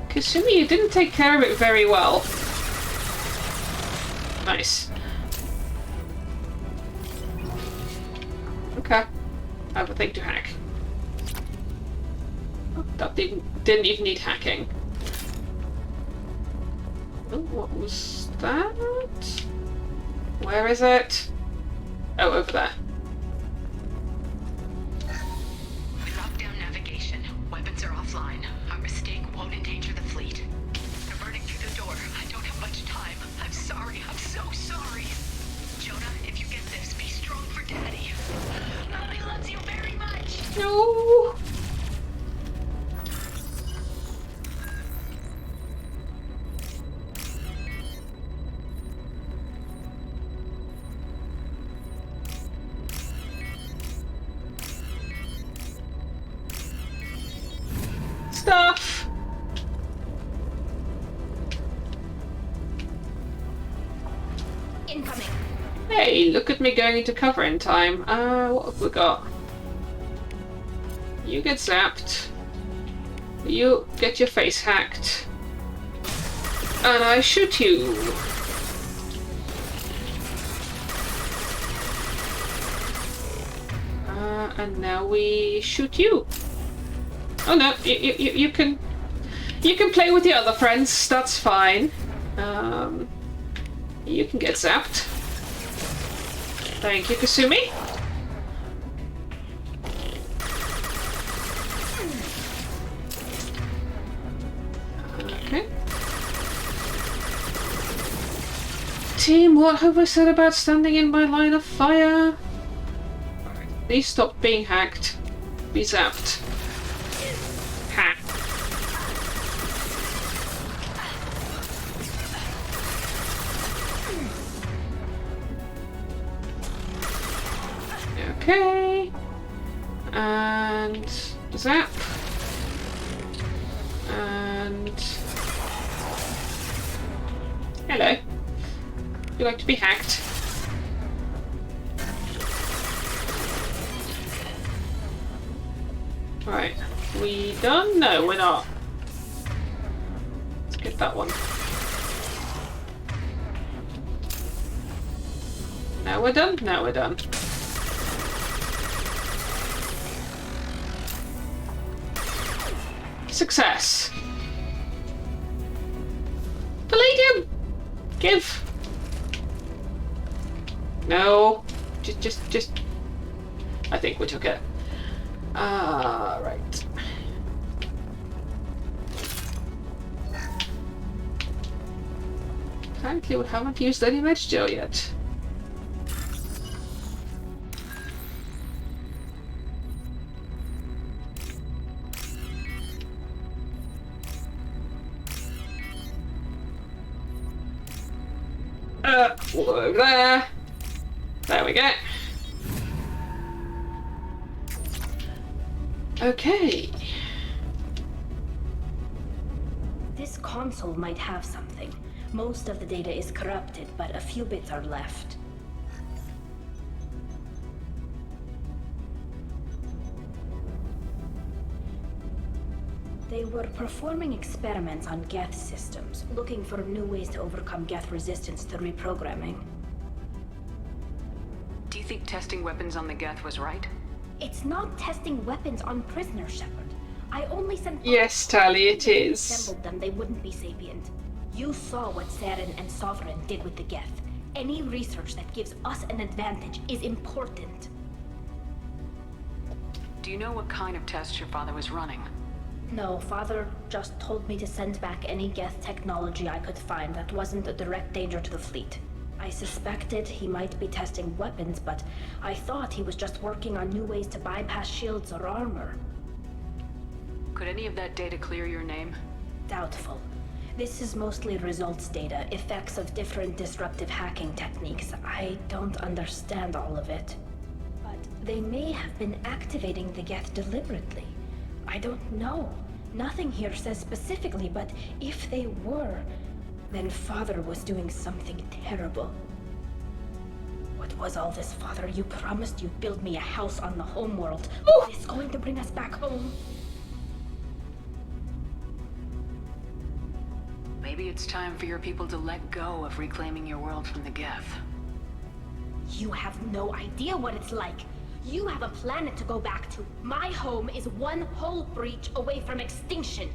Kasumi, you didn't take care of it very well. Nice. Okay. I have a thing to hack. Oh, that didn't even need hacking. Oh, what was that? Where is it? Oh, over there. We locked down navigation. Weapons are offline. Our mistake won't endanger the fleet. They're burning through the door. I don't have much time. I'm sorry. I'm so sorry. Jonah, if you get this, be strong for Daddy. Mommy loves you very much. No. Stuff. Incoming. Hey, look at me going into cover in time. What have we got? You get zapped. You get your face hacked. And I shoot you. And now we shoot you. Oh no, you can play with the other friends. That's fine. You can get zapped. Thank you, Kasumi. Okay. Team, what have I said about standing in my line of fire? Please stop being hacked. Be zapped. Ha. Okay. And zap. And hello. You like to be hacked? Right. We done? No, we're not. Let's get that one. Now we're done? Now we're done. Success. Palladium! Give! No. Just... I think we took it. Right. Apparently we haven't used any match gel yet. Over there. There we go. Okay. This console might have something. Most of the data is corrupted, but a few bits are left. They were performing experiments on Geth systems, looking for new ways to overcome Geth resistance to reprogramming. Do you think testing weapons on the Geth was right? It's not testing weapons on prisoners, Shepard. I only sent... Yes, Tally, it is. Assembled them, they wouldn't be sapient. You saw what Saren and Sovereign did with the Geth. Any research that gives us an advantage is important. Do you know what kind of tests your father was running? No, Father just told me to send back any Geth technology I could find that wasn't a direct danger to the fleet. I suspected he might be testing weapons, but I thought he was just working on new ways to bypass shields or armor. Could any of that data clear your name? Doubtful. This is mostly results data, effects of different disruptive hacking techniques. I don't understand all of it. But they may have been activating the Geth deliberately. I don't know. Nothing here says specifically, but if they were, then Father was doing something terrible. What was all this, Father? You promised you'd build me a house on the homeworld. Is this going to bring us back home? Maybe it's time for your people to let go of reclaiming your world from the Geth. You have no idea what it's like. You have a planet to go back to. My home is one hull breach away from extinction.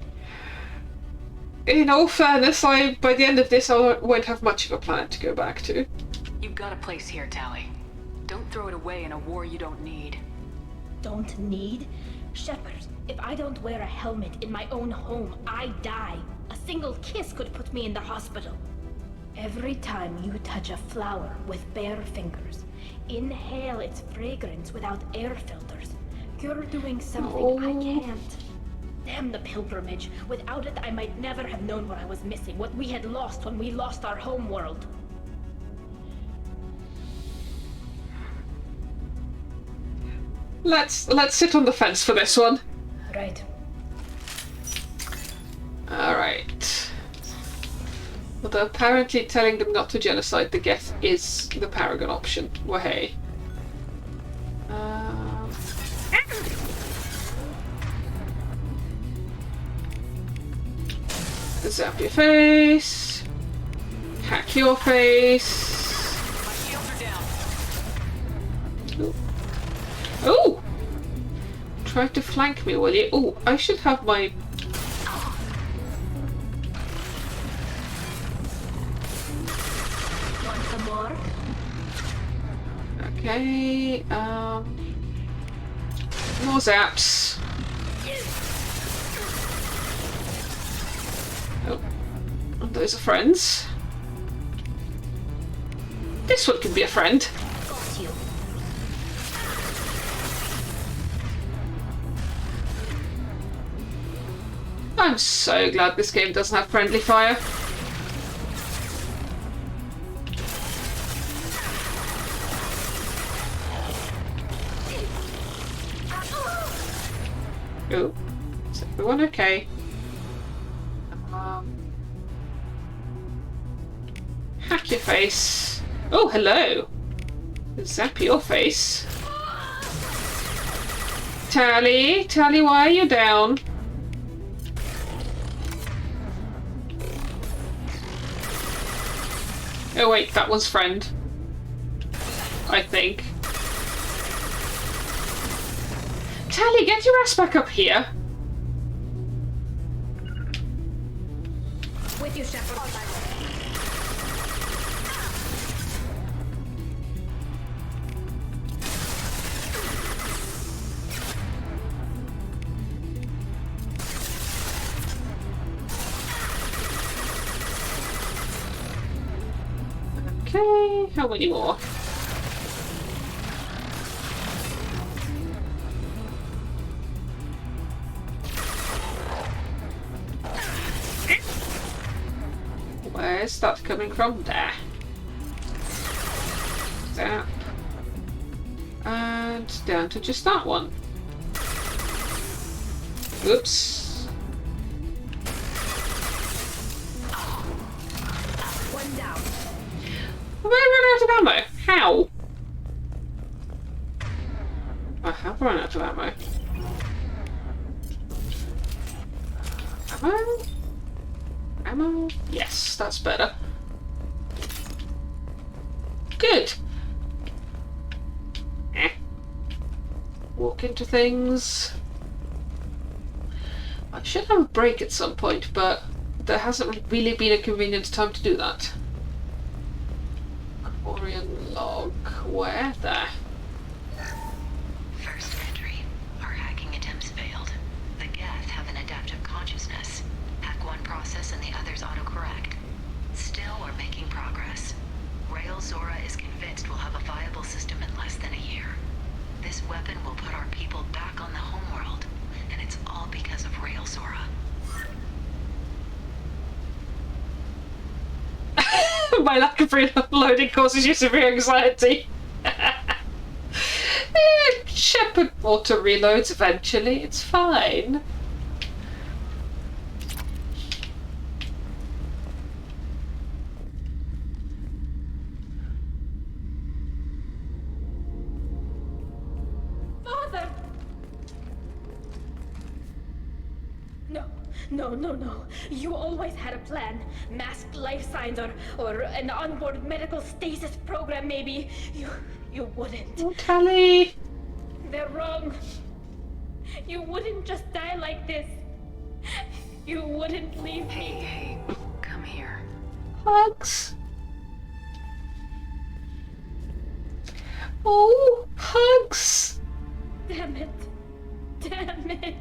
In all fairness, by the end of this, I won't have much of a planet to go back to. You've got a place here, Tali. Don't throw it away in a war you don't need. Don't need? Shepard, if I don't wear a helmet in my own home, I die. A single kiss could put me in the hospital. Every time you touch a flower with bare fingers, inhale its fragrance without air filters, you're doing something I can't. Damn the pilgrimage. Without it, I might never have known what I was missing, what we had lost when we lost our home world. Let's sit on the fence for this one. Right. Alright. Although apparently telling them not to genocide the Geth is the Paragon option. Well, hey. Zap your face. Hack your face. My shields are down. Ooh. Oh! Try to flank me, will you? Oh, I should have my... Want some more? Okay, more zaps. Oh, and those are friends. This one can be a friend. Got you. I'm so glad this game doesn't have friendly fire. Oh, is everyone okay? Hack your face. Oh, hello. Zap your face. Tally, why are you down? Oh wait, that one's friend. I think. Tally, get your ass back up here. With you, Shepard. Okay, how many more? Where's that coming from? There. Zap. And down to just that one. Oops. One down. Have I run out of ammo? How? I have run out of ammo. Ammo? Ammo? Yes, that's better. Good. Walk into things. I should have a break at some point, but there hasn't really been a convenient time to do that. Quarian log. Where? There. First entry. Our hacking attempts failed. The Geth have an adaptive consciousness. Hack one process and the others autocorrect. Still, we're making progress. Rail Zora is convinced we'll have a viable system in less than a year. This weapon will put our people back on the homeworld, and it's all because of Rail Zora. My lack of reloading causes you severe anxiety. Shepard auto reloads eventually, it's fine. Father! No, No, no, no. You always had a plan. Masked life signs or an onboard medical stasis program, maybe. You wouldn't. Oh, Tally! They're wrong. You wouldn't just die like this. You wouldn't leave me. Hey, come here. Hugs. Oh, hugs. Damn it. Damn it.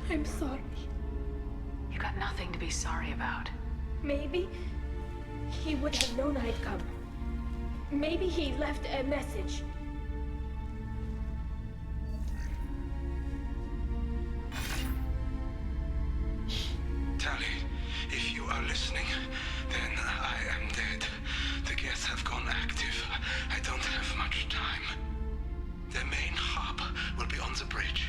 I'm sorry. You got nothing to be sorry about. Maybe he would have known I'd come. Maybe he left a message. Tally, if you are listening, then I am dead. The Geth have gone active. I don't have much time. The main hub will be on the bridge.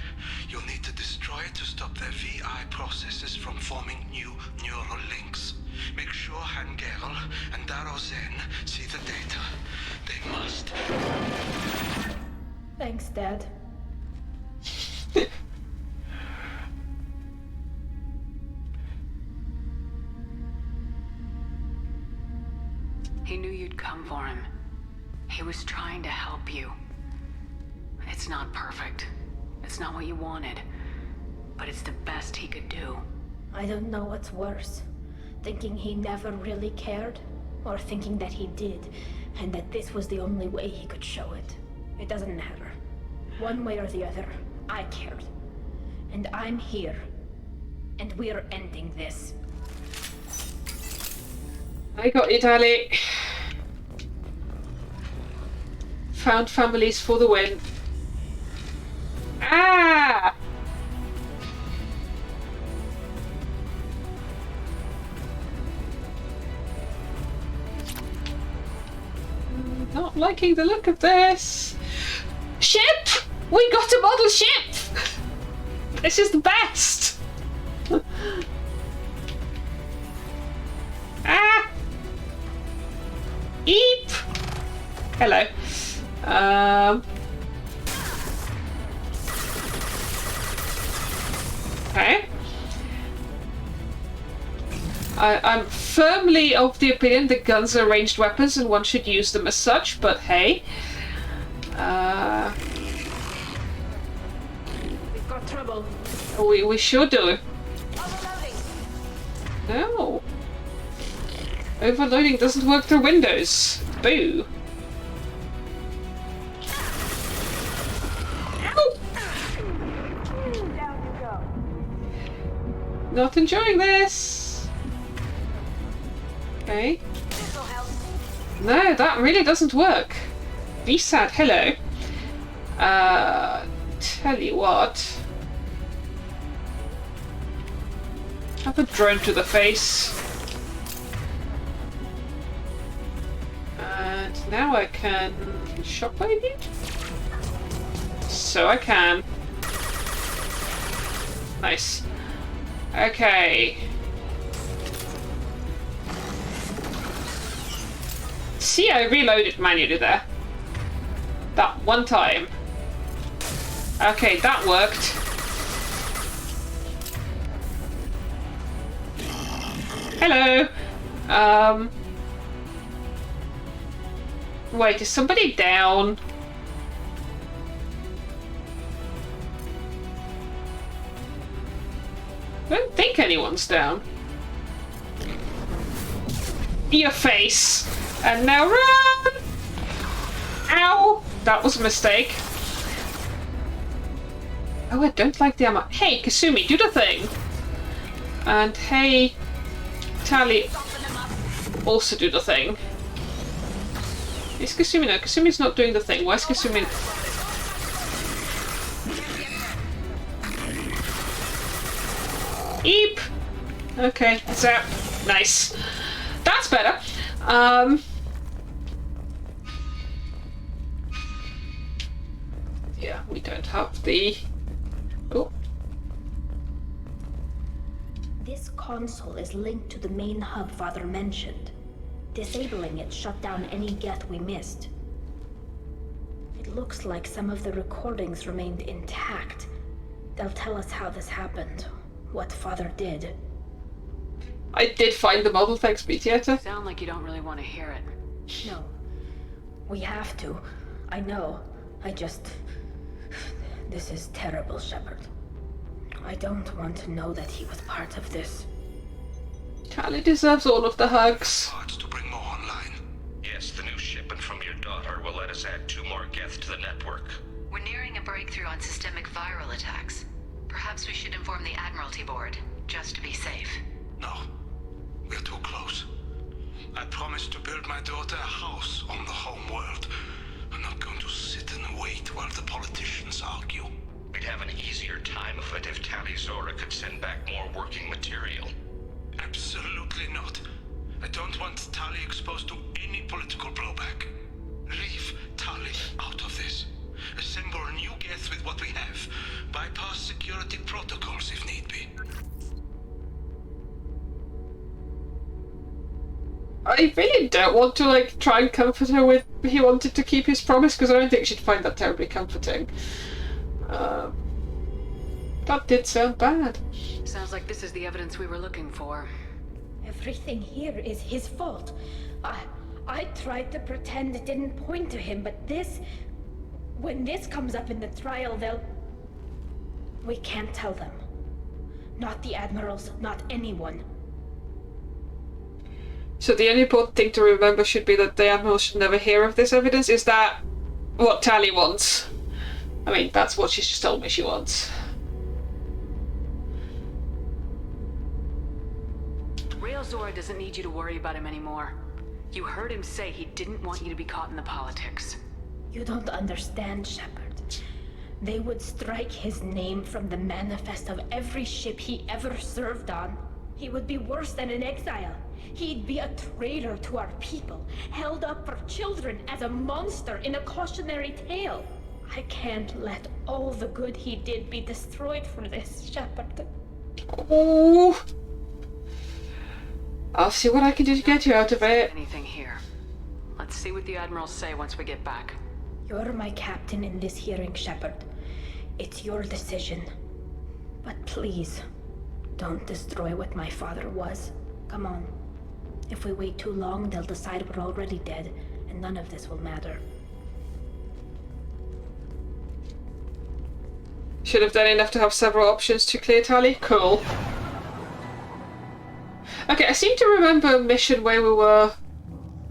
You'll need to destroy it to stop their VI processes from forming new neural links. Make sure Hangerl and Daro Zen see the data. They must. Thanks, Dad. He knew you'd come for him. He was trying to help you. It's not perfect. It's not what you wanted. But it's the best he could do. I don't know what's worse. Thinking he never really cared, or thinking that he did, and that this was the only way he could show it. It doesn't matter. One way or the other, I cared. And I'm here. And we're ending this. I got you, Tally. Found families for the win. Ah! Not liking the look of this. Ship! We got a model ship! This is the best! Ah! Eep! Hello. Okay. I'm firmly of the opinion that guns are ranged weapons and one should use them as such, but hey. We've got trouble. We sure do. No. Overloading doesn't work through Windows. Boo. Not enjoying this. Okay. No, that really doesn't work. Be sad. Hello. Tell you what. Have a drone to the face. And now I can shockwave you? So I can. Nice. Okay. See, I reloaded manually there. That one time. Okay, that worked. Hello. Wait, is somebody down? I don't think anyone's down. Your face. And now run! Ow! That was a mistake. Oh, I don't like the ammo. Hey, Kasumi, do the thing. And hey, Tally, also do the thing. Is Kasumi? No, Kasumi's not doing the thing. Why is Kasumi? Eep! Okay, zap. Nice. That's better. Yeah, we don't have the... Oh. This console is linked to the main hub Father mentioned. Disabling it shut down any Geth we missed. It looks like some of the recordings remained intact. They'll tell us how this happened, what father did. I did find the model, thanks, BTS. Sound like you don't really want to hear it. No. We have to. I know. I just... This is terrible, Shepard. I don't want to know that he was part of this. Tali deserves all of the hugs. Yes, the new shipment from your daughter will let us add 2 more Geth to the network. We're nearing a breakthrough on systemic viral attacks. Perhaps we should inform the Admiralty Board, just to be safe. No. We're too close. I promised to build my daughter a house on the home world. I'm not going to sit and wait while the politicians argue. We'd have an easier time of it if Tali Zora could send back more working material. Absolutely not. I don't want Tali exposed to any political blowback. Leave Tali out of this. Assemble new Geth with what we have. Bypass security protocols if need be. I really don't want to, like, try and comfort her with he wanted to keep his promise, because I don't think she'd find that terribly comforting. That did sound bad. Sounds like this is the evidence we were looking for. Everything here is his fault. I tried to pretend it didn't point to him, but this... When this comes up in the trial, they'll... We can't tell them. Not the admirals, not anyone. So the only important thing to remember should be that the Admiral should never hear of this evidence. Is that what Tali wants? I mean, that's what she's just told me she wants. Real Zora doesn't need you to worry about him anymore. You heard him say he didn't want you to be caught in the politics. You don't understand, Shepard. They would strike his name from the manifest of every ship he ever served on. He would be worse than an exile. He'd be a traitor to our people, held up for children as a monster in a cautionary tale. I can't let all the good he did be destroyed for this, Shepard. Oh, I'll see what I can do to get you out of it. Anything here. Let's see what the Admirals say once we get back. You're my captain in this hearing, Shepard. It's your decision. But please, don't destroy what my father was. Come on. If we wait too long, they'll decide we're already dead, and none of this will matter. Should have done enough to have several options to clear Tali. Cool. Okay, I seem to remember a mission where we were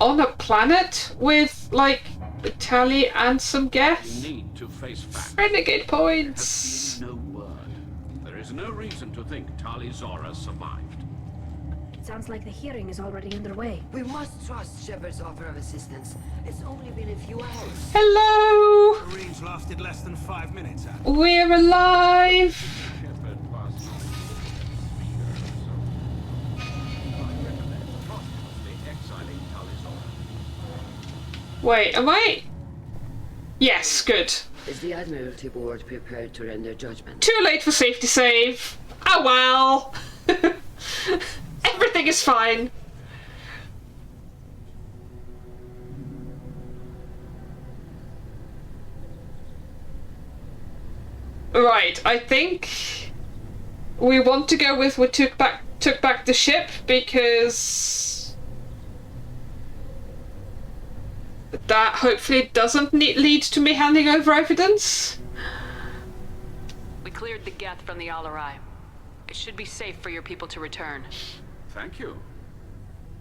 on a planet with, like, Tali and some Geth. You need to face facts. Renegade points. No word. There is no reason to think Tali Zora survived. Sounds like the hearing is already underway. We must trust Shepard's offer of assistance. It's only been a few hours. Hello! Marines lasted less than 5 minutes, Adam. We're alive! Wait, am I? Yes, good. Is the Admiralty Board prepared to render judgment? Too late for safety save. Oh well. Everything is fine. Right, I think we want to go with we took back the ship because that hopefully doesn't lead to me handing over evidence. We cleared the Geth from the Alarai. It should be safe for your people to return. Thank you.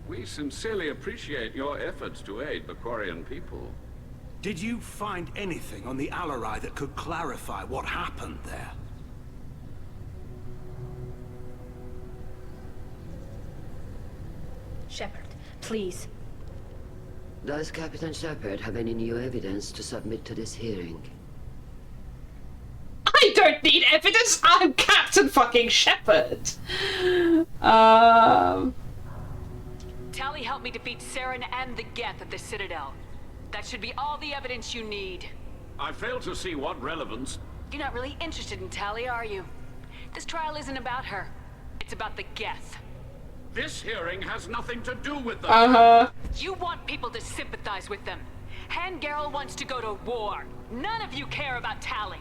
We sincerely appreciate your efforts to aid the Quarian people. Did you find anything on the Alarai that could clarify what happened there? Shepard, please. Does Captain Shepard have any new evidence to submit to this hearing? I don't need evidence. I'm Captain fucking Shepard. Tali helped me defeat Saren and the Geth at the Citadel. That should be all the evidence you need. I fail to see what relevance... You're not really interested in Tali, are you? This trial isn't about her. It's about the Geth. This hearing has nothing to do with them. Uh-huh. You want people to sympathize with them. Han Garel wants to go to war. None of you care about Tali.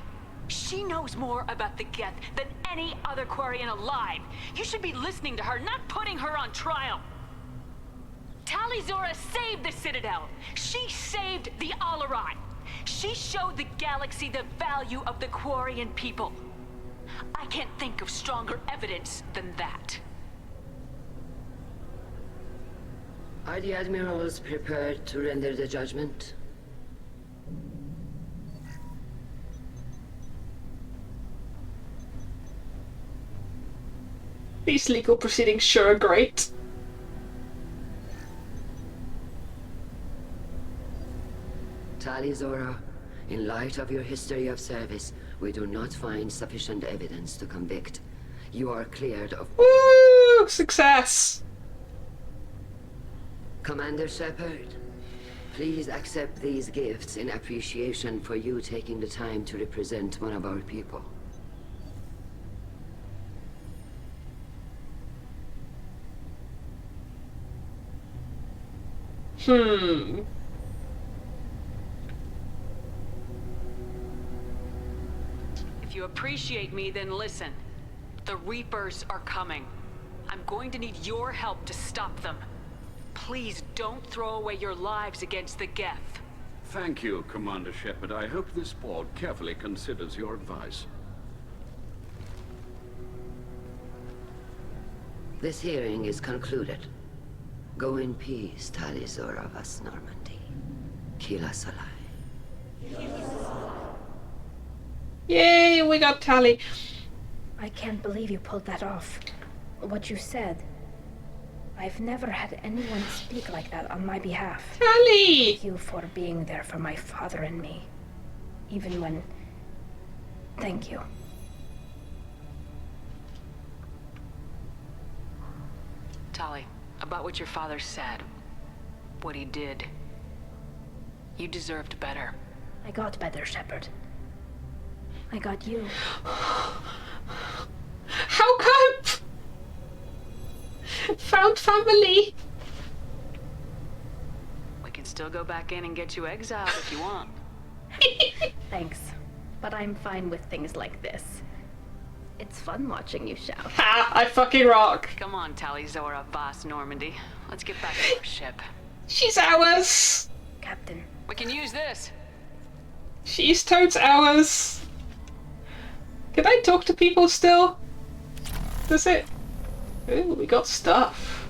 She knows more about the Geth than any other Quarian alive. You should be listening to her, not putting her on trial. Tali Zora saved the Citadel. She saved the Alarai. She showed the galaxy the value of the Quarian people. I can't think of stronger evidence than that. Are the admirals prepared to render the judgment? These legal proceedings sure are great. Tali Zora, in light of your history of service, we do not find sufficient evidence to convict. You are cleared of... Woo! Success! Commander Shepard, please accept these gifts in appreciation for you taking the time to represent one of our people. If you appreciate me, then listen. The Reapers are coming. I'm going to need your help to stop them. Please don't throw away your lives against the Geth. Thank you, Commander Shepard. I hope this board carefully considers your advice. This hearing is concluded. Go in peace, Tali Zora Vas Normandy. Kila Salai. Yay, we got Tali. I can't believe you pulled that off. What you said. I've never had anyone speak like that on my behalf. Tali! Thank you for being there for my father and me. Even when... Thank you. Tali, about what your father said, what he did, you deserved better. I got better, Shepard. I got you. How come? Found family. We can still go back in and get you exiled if you want. Thanks, but I'm fine with things like this. It's fun watching you shout. Ha! I fucking rock. Come on, Tali Zora Vas Normandy. Let's get back to our ship. She's ours. Captain. We can use this. She's totes ours. Can I talk to people still? Does it? Ooh, we got stuff.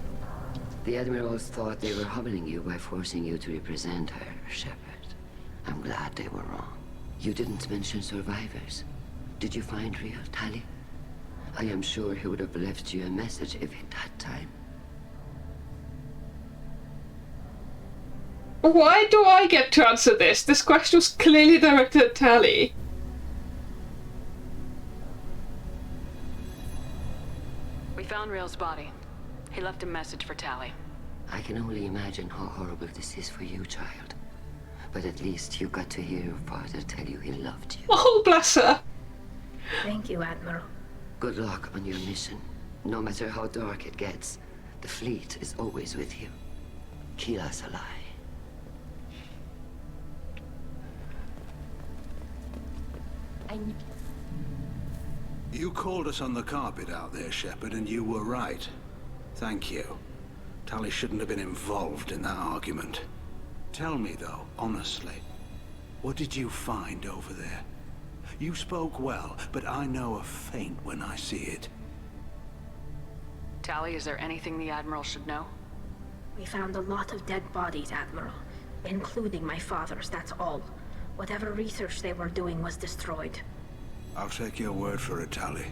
The admirals thought they were humbling you by forcing you to represent her, Shepard. I'm glad they were wrong. You didn't mention survivors. Did you find real Tali? I am sure he would have left you a message if he'd had time. Why do I get to answer this? This question was clearly directed at Tali. We found Rail's body. He left a message for Tali. I can only imagine how horrible this is for you, child. But at least you got to hear your father tell you he loved you. Oh, bless her. Thank you, Admiral. Good luck on your mission. No matter how dark it gets, the fleet is always with you. Kila Salai. You called us on the carpet out there, Shepard, and you were right. Thank you. Tali shouldn't have been involved in that argument. Tell me, though, honestly, what did you find over there? You spoke well, but I know a feint when I see it. Tali, is there anything the Admiral should know? We found a lot of dead bodies, Admiral. Including my father's, that's all. Whatever research they were doing was destroyed. I'll take your word for it, Tali.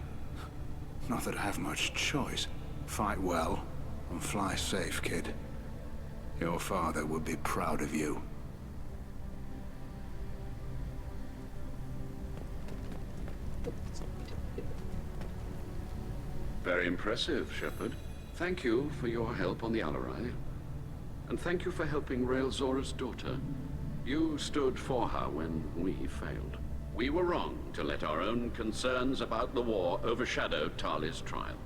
Not that I have much choice. Fight well, and fly safe, kid. Your father would be proud of you. Very impressive, Shepard. Thank you for your help on the Alarai. And thank you for helping Rail Zora's daughter. You stood for her when we failed. We were wrong to let our own concerns about the war overshadow Tali's trial.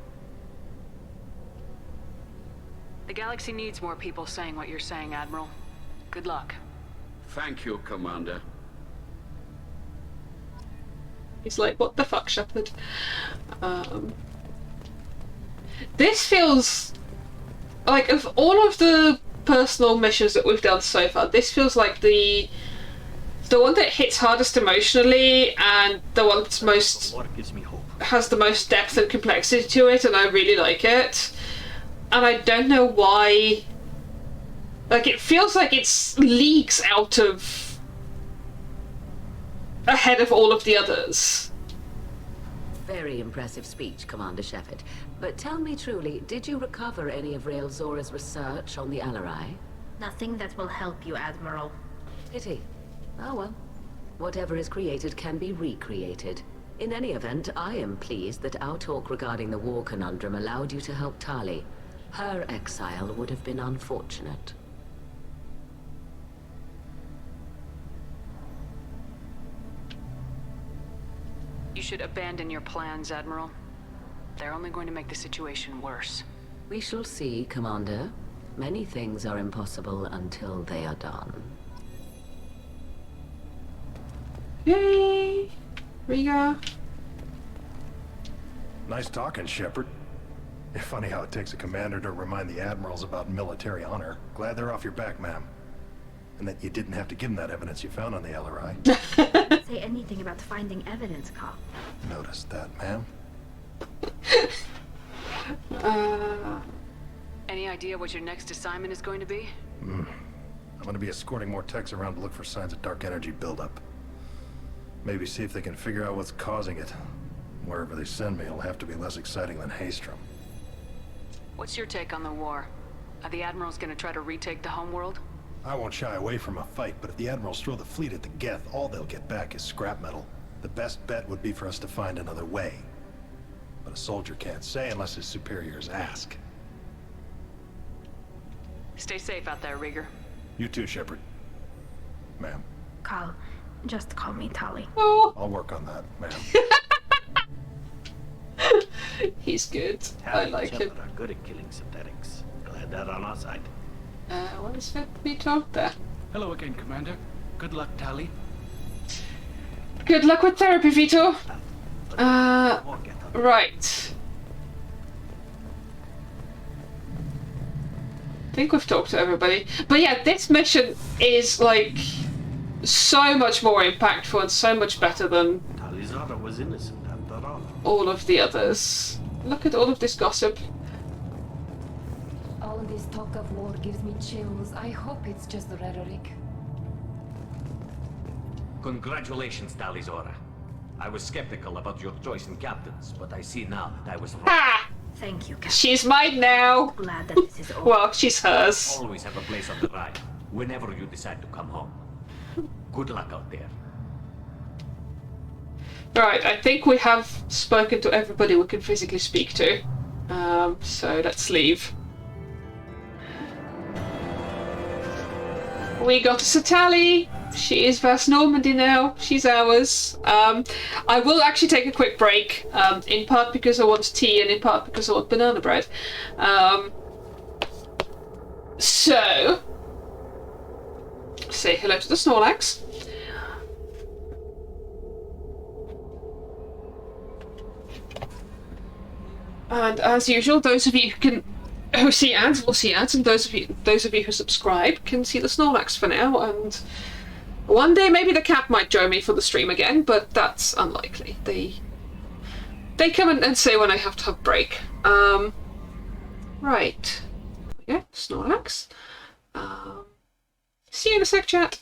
The galaxy needs more people saying what you're saying, Admiral. Good luck. Thank you, Commander. He's like, what the fuck, Shepard? This feels like, of all of the personal missions that we've done so far, this feels like the one that hits hardest emotionally, and the one that's most has the most depth and complexity to it, and I really like it. And I don't know why. Like, it feels like it's leagues out of ahead of all of the others. Very impressive speech, Commander Shepard. But tell me truly, did you recover any of Rael Zora's research on the Alarai? Nothing that will help you, Admiral. Pity. Oh well. Whatever is created can be recreated. In any event, I am pleased that our talk regarding the war conundrum allowed you to help Tali. Her exile would have been unfortunate. You should abandon your plans, Admiral. They're only going to make the situation worse. We shall see, Commander. Many things are impossible until they are done. Yay! Riga. Nice talking, Shepard. It's funny how it takes a commander to remind the admirals about military honor. Glad they're off your back, ma'am. And that you didn't have to give them that evidence you found on the LRI. Don't say anything about finding evidence, Carl. Noticed that, ma'am. Any idea what your next assignment is going to be? I'm going to be escorting more techs around to look for signs of dark energy buildup. Maybe see if they can figure out what's causing it. Wherever they send me, it'll have to be less exciting than Haystrom. What's your take on the war? Are the Admirals going to try to retake the homeworld? I won't shy away from a fight, but if the Admirals throw the fleet at the Geth, all they'll get back is scrap metal. The best bet would be for us to find another way. But a soldier can't say unless his superiors ask. Stay safe out there, Rieger. You too, Shepard. Ma'am. Carl, just call me Tali. Oh. I'll work on that, ma'am. He's good. Tali I and like him. Shepard are good at killing synthetics. Glad they're on our side. What is that we talked there? Hello again, Commander. Good luck, Tali. Good luck with therapy, Vito. Right. I think we've talked to everybody. But yeah, this mission is like so much more impactful and so much better than Talizara was innocent after all. all of the others. Look at all of this gossip. All this talk of war gives me chills. I hope it's just rhetoric. Congratulations, Talizora. I was skeptical about your choice in captains, but I see now that I was wrong. Ha! Thank you, Captain. She's mine now. Glad that this is over. Well, she's hers. Always have a place on the ride, whenever you decide to come home. Good luck out there. Right, I think we have spoken to everybody we can physically speak to. So let's leave. We got Satali. She is Vast Normandy now. She's ours. I will actually take a quick break, in part because I want tea and in part because I want banana bread. So, say hello to the Snorlax. And as usual, those of you who see ads will see ads, and those of you who subscribe can see the Snorlax for now. And one day maybe the cat might join me for the stream again, but that's unlikely. They come and say when I have to have a break. Right. Yeah, Snorlax. See you in a sec, chat.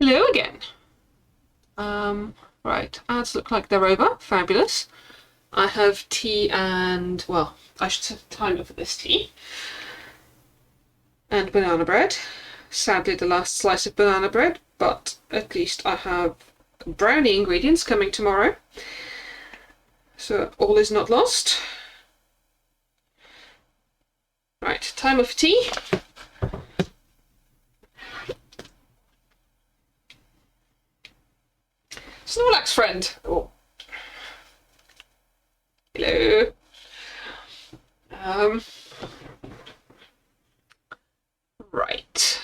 hello again. Right, ads look like they're over. Fabulous. I have tea and, well, I should set a timer for this tea. And banana bread. Sadly, the last slice of banana bread, but at least I have brownie ingredients coming tomorrow. So all is not lost. Right, time of tea. Snorlax friend. Oh. Hello. Right.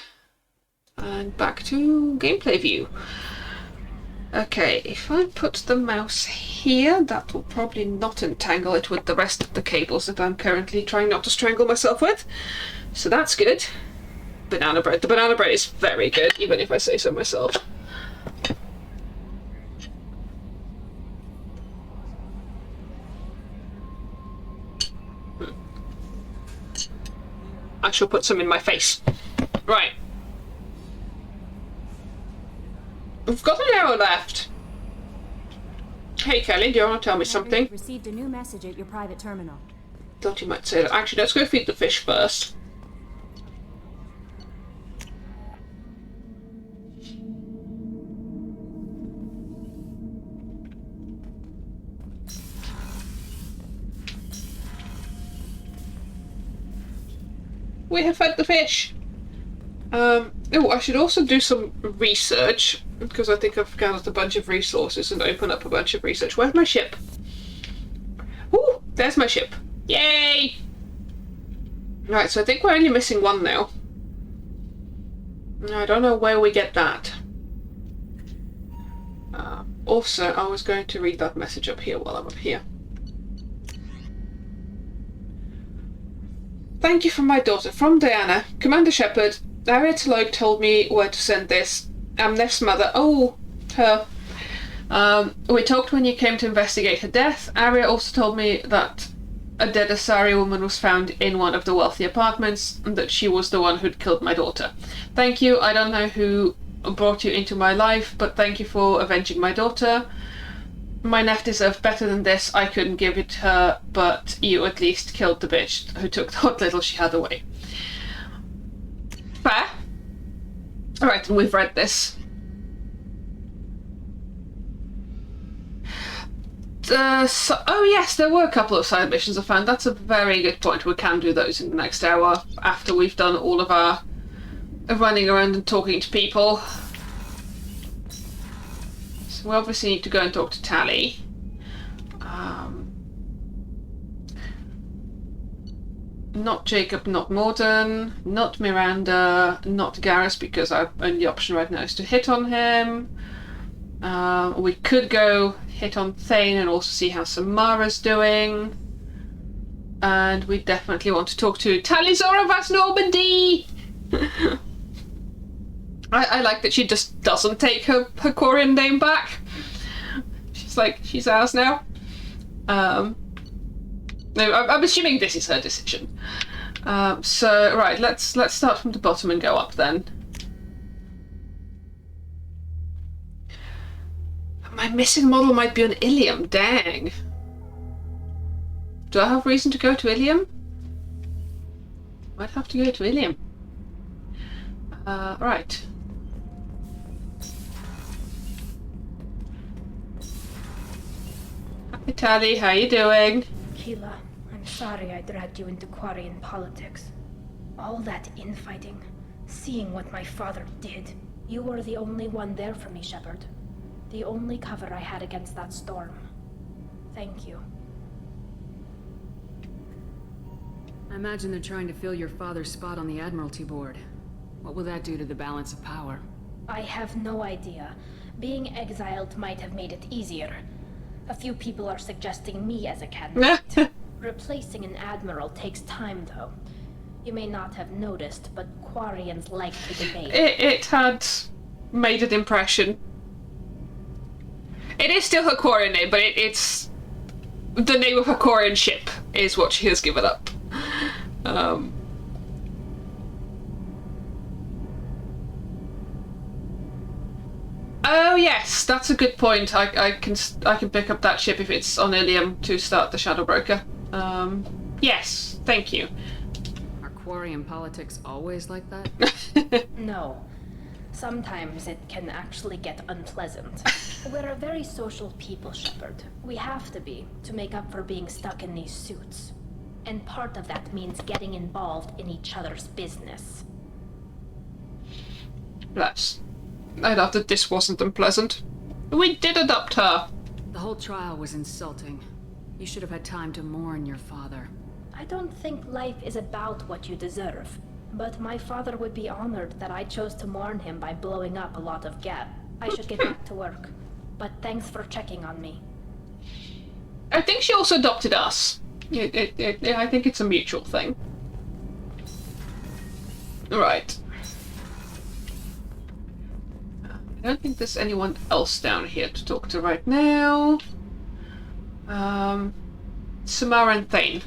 And back to gameplay view. Okay, if I put the mouse here, that will probably not entangle it with the rest of the cables that I'm currently trying not to strangle myself with. So that's good. Banana bread. The banana bread is very good, even if I say so myself. I shall put some in my face. Right. We've got an hour left. Hey Kelly, do you want to tell me something? Received a new message at your private terminal. Thought you might say that. Actually, let's go feed the fish first. We have fed the fish. Oh, I should also do some research, because I think I've gathered a bunch of resources and open up a bunch of research. Where's my ship? Ooh, there's my ship. Yay! Right, so I think we're only missing one now. I don't know where we get that. Also, I was going to read that message up here while I'm up here. Thank you from my daughter, from Diana. Commander Shepard, Aria Talogue told me where to send this. Amnef's mother. Oh, her. We talked when you came to investigate her death. Aria also told me that a dead Asari woman was found in one of the wealthy apartments, and that she was the one who'd killed my daughter. Thank you. I don't know who brought you into my life, but thank you for avenging my daughter. My Nef deserved better than this. I couldn't give it her, but you at least killed the bitch who took what little she had away. Fair. Alright, and we've read this. Oh yes, there were a couple of side missions I found. That's a very good point. We can do those in the next hour, after we've done all of our running around and talking to people. We obviously need to go and talk to Tally. Not Jacob, not Morden, not Miranda, not Garrus, because our only option right now is to hit on him. We could go hit on Thane and also see how Samara's doing. And we definitely want to talk to Tally Zoravas Normandy! I like that she just doesn't take her Quarian name back. She's like, she's ours now. No, I'm assuming this is her decision. So, right, let's start from the bottom and go up then. My missing model might be on Ilium, dang. Do I have reason to go to Ilium? Might have to go to Ilium. Right. Hi Tally, how you doing? Keela, I'm sorry I dragged you into Quarian politics. All that infighting, seeing what my father did. You were the only one there for me, Shepard. The only cover I had against that storm. Thank you. I imagine they're trying to fill your father's spot on the Admiralty board. What will that do to the balance of power? I have no idea. Being exiled might have made it easier. A few people are suggesting me as a candidate. Replacing an admiral takes time, though. You may not have noticed, but Quarians like to debate. It had made an impression. It is still her Quarian name, but it's the name of her Quarian ship is what she has given up. Oh yes, that's a good point. I can pick up that ship if it's on Ilium to start the Shadow Broker. Yes, thank you. Are Quarian politics always like that? No. Sometimes it can actually get unpleasant. We're a very social people, Shepard. We have to be, to make up for being stuck in these suits. And part of that means getting involved in each other's business. Bless. I thought that this wasn't unpleasant. We did adopt her. The whole trial was insulting. You should have had time to mourn your father. I don't think life is about what you deserve. But my father would be honored that I chose to mourn him by blowing up a lot of Geth. I should get back to work. But thanks for checking on me. I think she also adopted us. I think it's a mutual thing. Right. I don't think there's anyone else down here to talk to right now. Samara and Thane.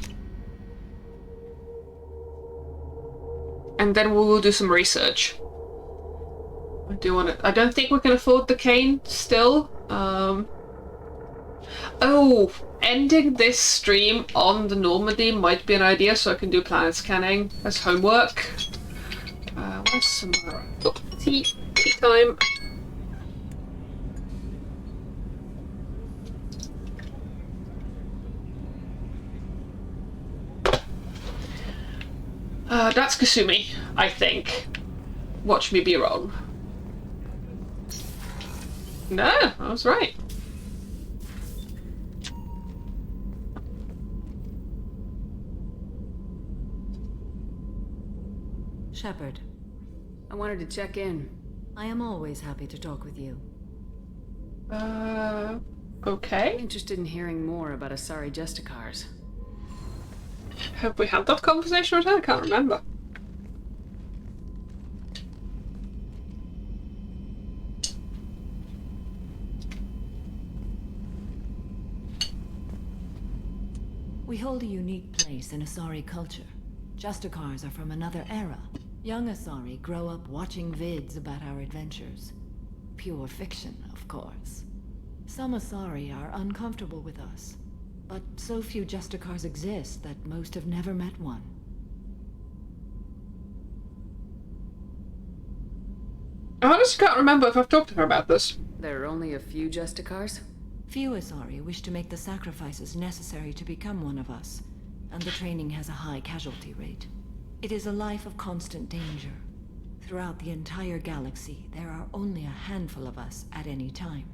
And then we will do some research. I don't think we can afford the cane still. Oh, ending this stream on the Normandy might be an idea, so I can do planet scanning as homework. Where's Samara? Oh, tea time. That's Kasumi, I think. Watch me be wrong. No, I was right. Shepard. I wanted to check in. I am always happy to talk with you. Okay. I'm interested in hearing more about Asari Justicars. Have we had that conversation with her? I can't remember. We hold a unique place in Asari culture. Justicars are from another era. Young Asari grow up watching vids about our adventures. Pure fiction, of course. Some Asari are uncomfortable with us. But so few Justicars exist that most have never met one. I honestly can't remember if I've talked to her about this. There are only a few Justicars? Few Asari wish to make the sacrifices necessary to become one of us, and the training has a high casualty rate. It is a life of constant danger. Throughout the entire galaxy, there are only a handful of us at any time.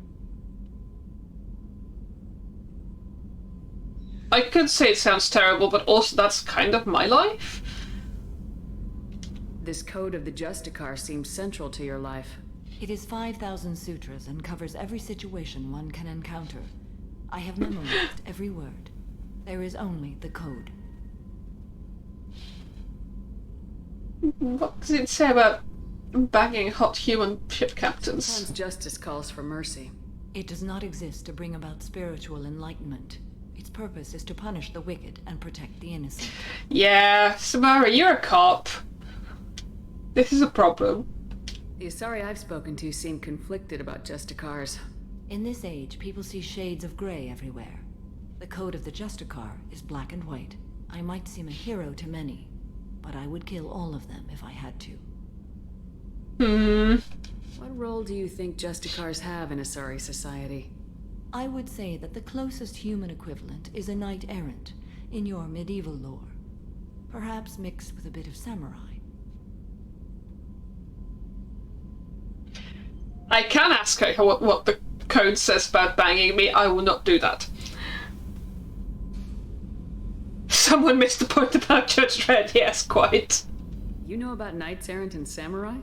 I could say it sounds terrible, but also that's kind of my life. This code of the Justicar seems central to your life. It is 5,000 sutras and covers every situation one can encounter. I have memorized every word. There is only the code. What does it say about banging hot human ship captains? Sometimes justice calls for mercy. It does not exist to bring about spiritual enlightenment. Its purpose is to punish the wicked and protect the innocent. Yeah, Samara, you're a cop. This is a problem. The Asari I've spoken to seem conflicted about Justicars. In this age, people see shades of gray everywhere. The code of the Justicar is black and white. I might seem a hero to many, but I would kill all of them if I had to. What role do you think Justicars have in Asari society? I would say that the closest human equivalent is a knight-errant in your medieval lore. Perhaps mixed with a bit of samurai. I can ask her what the code says about banging me. I will not do that. Someone missed the point about Judge Dredd. Yes, quite. You know about knights errant and samurai?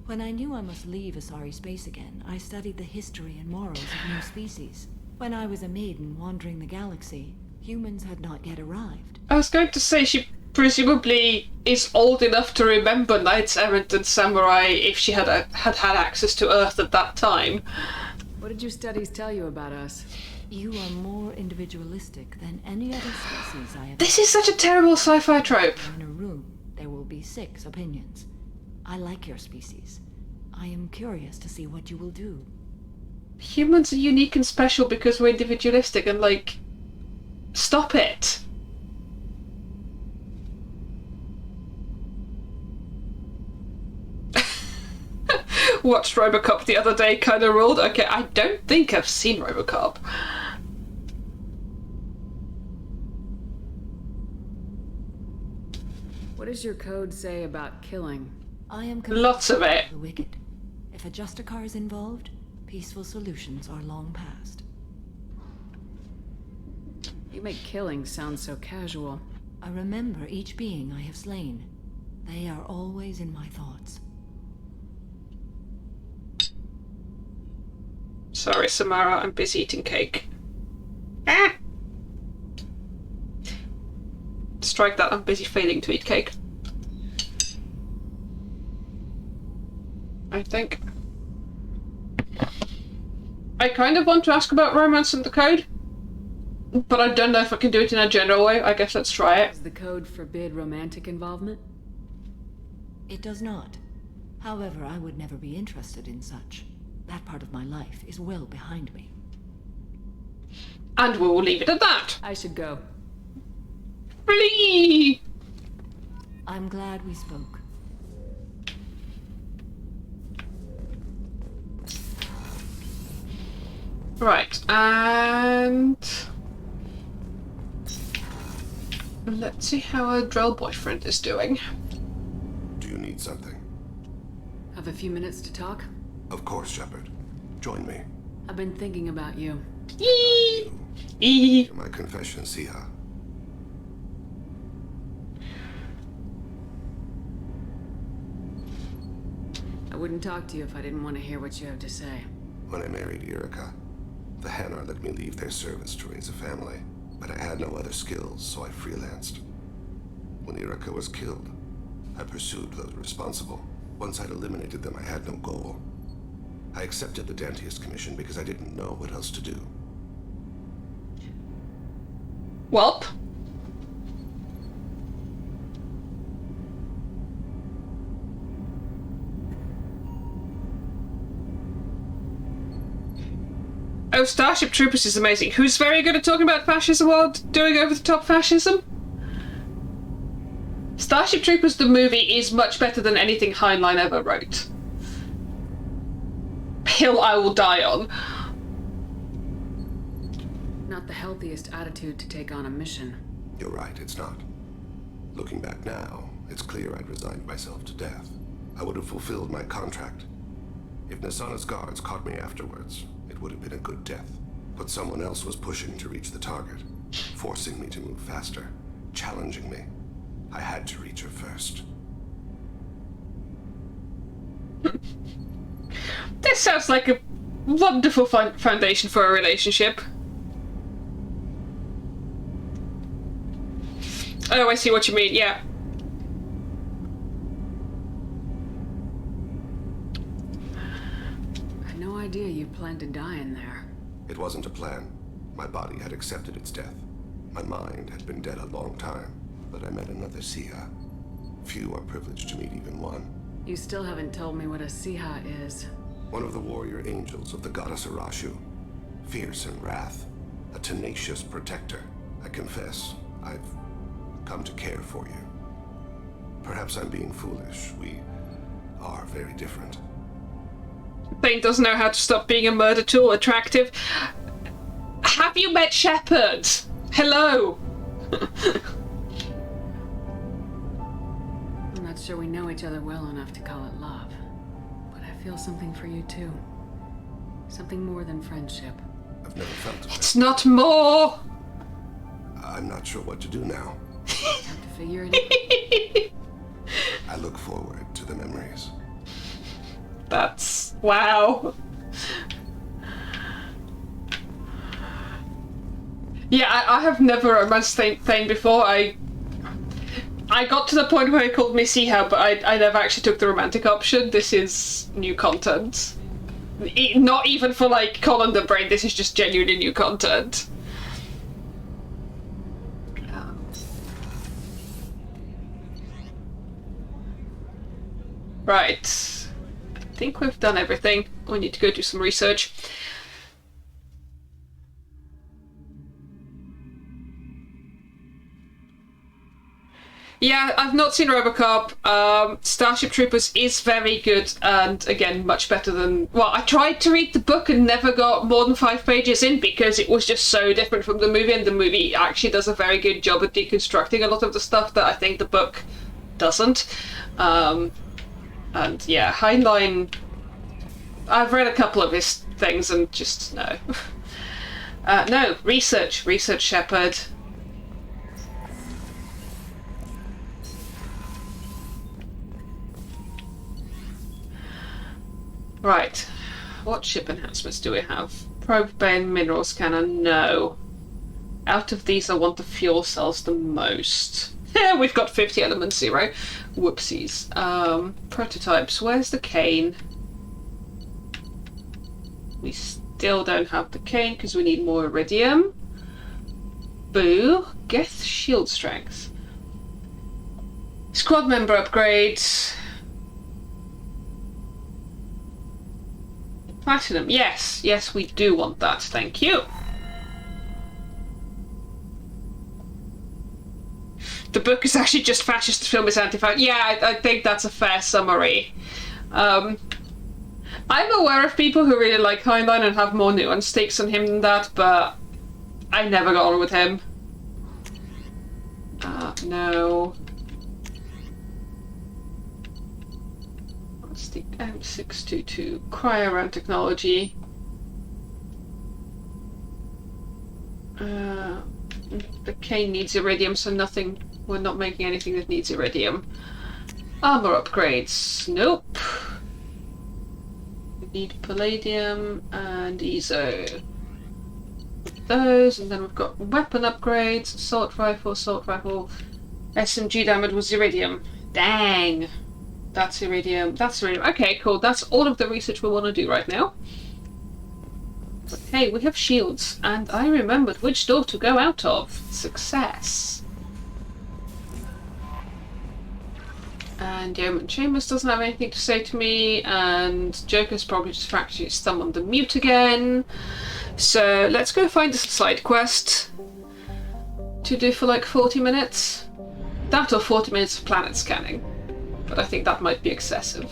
When I knew I must leave Asari space again, I studied the history and morals of new species. When I was a maiden wandering the galaxy, humans had not yet arrived. I was going to say she presumably is old enough to remember knights errant and samurai if she had access to Earth at that time. What did your studies tell you about us? You are more individualistic than any other species I have. This is such a terrible sci-fi trope. In a room, there will be 6 opinions. I like your species. I am curious to see what you will do. Humans are unique and special because we're individualistic and, like, stop it. Watched RoboCop the other day, kind of ruled. Okay, I don't think I've seen RoboCop. What does your code say about killing? I am lots of it. The wicked. If a Justicar is involved, peaceful solutions are long past. You make killing sound so casual. I remember each being I have slain. They are always in my thoughts. Sorry, Samara, I'm busy eating cake. Ah! Strike that, I'm busy failing to eat cake. I think. I kind of want to ask about romance and the code, but I don't know if I can do it in a general way. I guess let's try it. Does the code forbid romantic involvement? It does not. However, I would never be interested in such. That part of my life is well behind me. And we'll leave it at that. I should go. Flee! I'm glad we spoke. Right, and let's see how our Drell boyfriend is doing. Do you need something? Have a few minutes to talk? Of course, Shepard. Join me. I've been thinking about you. Hear my confession, Siha. I wouldn't talk to you if I didn't want to hear what you have to say. When I married Yurika, the Hanar let me leave their service to raise a family, but I had no other skills, so I freelanced. When Yurika was killed, I pursued those responsible. Once I'd eliminated them, I had no goal. I accepted the Dantius commission because I didn't know what else to do. Welp. Oh, Starship Troopers is amazing. Who's very good at talking about fascism while doing over-the-top fascism? Starship Troopers, the movie, is much better than anything Heinlein ever wrote. Hill I will die on. Not the healthiest attitude to take on a mission. You're right, it's not. Looking back now, it's clear I'd resigned myself to death. I would have fulfilled my contract. If Nasana's guards caught me afterwards, it would have been a good death. But someone else was pushing to reach the target, forcing me to move faster, challenging me. I had to reach her first. This sounds like a wonderful foundation for a relationship. Oh, I see what you mean, yeah. I had no idea you planned to die in there. It wasn't a plan. My body had accepted its death. My mind had been dead a long time, but I met another Siha. Few are privileged to meet even one. You still haven't told me what a Siha is. One of the warrior angels of the goddess Arashu. Fierce in wrath. A tenacious protector. I confess, I've come to care for you. Perhaps I'm being foolish. We are very different. Thane doesn't know how to stop being a murder tool attractive. Have you met Shepard? Hello! I'm not sure we know each other well enough to call it love. But I feel something for you too. Something more than friendship. I've never felt it. It's not more! I'm not sure what to do now. Have to figure it out. I look forward to the memories. That's... wow. Yeah, I have never romanced Thane before. I got to the point where he called me Siha, but I never actually took the romantic option. This is new content. Not even for, like, Colin the Brain, this is just genuinely new content. Right. I think we've done everything. We need to go do some research. Yeah, I've not seen RoboCop. Starship Troopers is very good, and again, much better than... Well, I tried to read the book and never got more than 5 pages in because it was just so different from the movie, and the movie actually does a very good job at deconstructing a lot of the stuff that I think the book doesn't. And yeah, Heinlein... I've read a couple of his things and just no. No, research Shepard. Right, what ship enhancements do we have? Probe bay and mineral scanner, no. Out of these I want the fuel cells the most. Yeah, we've got 50 element 0. Whoopsies. Prototypes, where's the cane? We still don't have the cane because we need more iridium. Boo. Geth shield strength. Squad member upgrades. Platinum, yes, we do want that, thank you. The book is actually just fascist, the film is anti-fascist. Yeah, I think that's a fair summary. I'm aware of people who really like Heinlein and have more nuanced takes on him than that, but I never got on with him. No. What's the M622? Quarian technology. The cane needs iridium, so nothing. We're not making anything that needs iridium. Armor upgrades. Nope. We need palladium and ESO. Those, and then we've got weapon upgrades. Assault rifle. SMG damage was iridium. Dang. That's iridium. Okay, cool. That's all of the research we want to do right now. But hey, we have shields, and I remembered which door to go out of. Success. And Yeoman Chambers doesn't have anything to say to me, and Joker's probably just fractured his thumb on the mute again. So let's go find us a side quest to do for like 40 minutes. That or 40 minutes of planet scanning. But I think that might be excessive.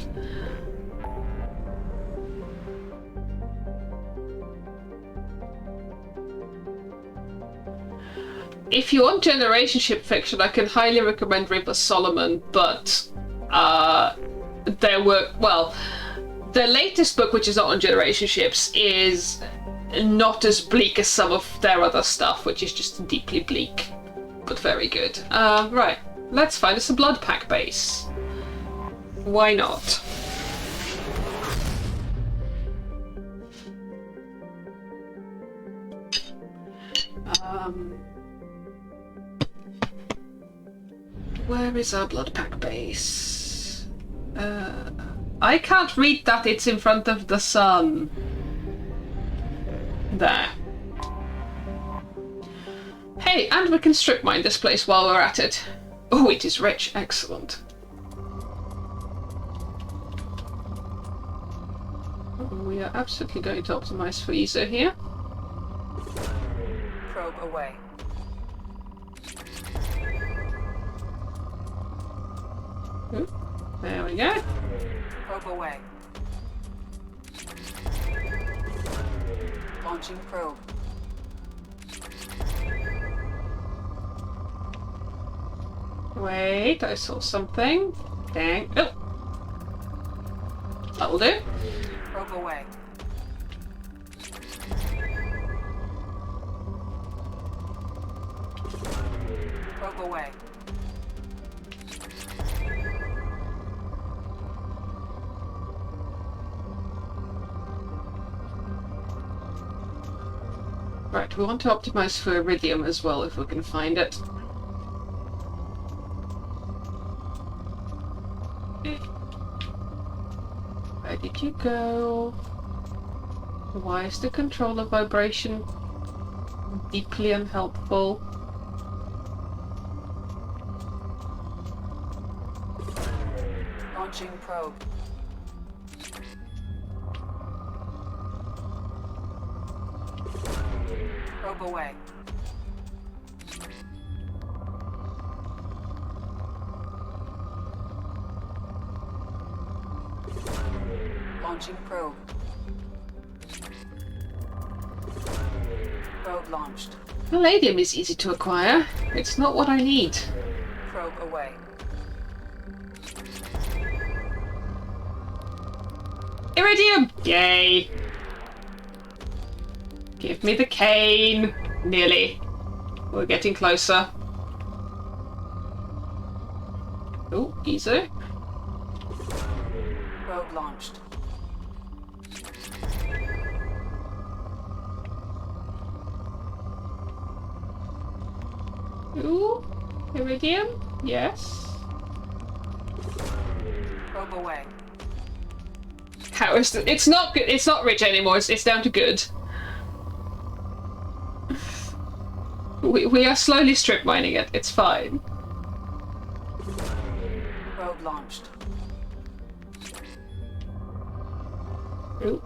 If you want generation ship fiction, I can highly recommend River Solomon, but their latest book, which is not on generation ships, is not as bleak as some of their other stuff, which is just deeply bleak, but very good. Right, let's find us a blood pack base. Why not? Where is our blood pack base? I can't read that, it's in front of the sun. There. Hey, and we can strip mine this place while we're at it. Oh, it is rich. Excellent. We are absolutely going to optimize for ESO here. Probe away. There we go. Probe away. Launching probe. Wait, I saw something. Dang. Oh! That'll do. Probe away. Probe away. Right, we want to optimize for iridium as well if we can find it. Where did you go? Why is the controller vibration deeply unhelpful? Launching probe. Probe away. Launching probe. Probe launched. Palladium is easy to acquire. It's not what I need. Probe away. Iridium! Yay! Give me the cane. Nearly. We're getting closer. Oh, easy. Probe launched. Ooh, iridium? Yes. Probe away. How is it? It's not good. It's not rich anymore. It's down to good. We are slowly strip mining it. It's fine. Probe launched. Ooh.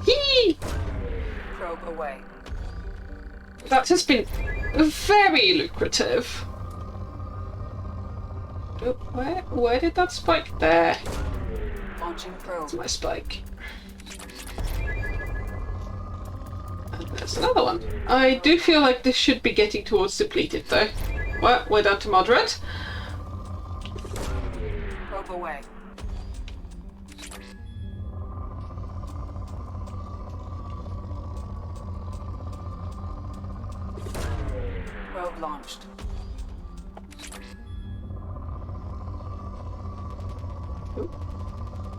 Hee! Probe away. That has been very lucrative. Oh, where did that spike? There. Launching probe. That's my spike. And there's another one. I do feel like this should be getting towards depleted though. Well, we're down to moderate. Probe away. Probe launched.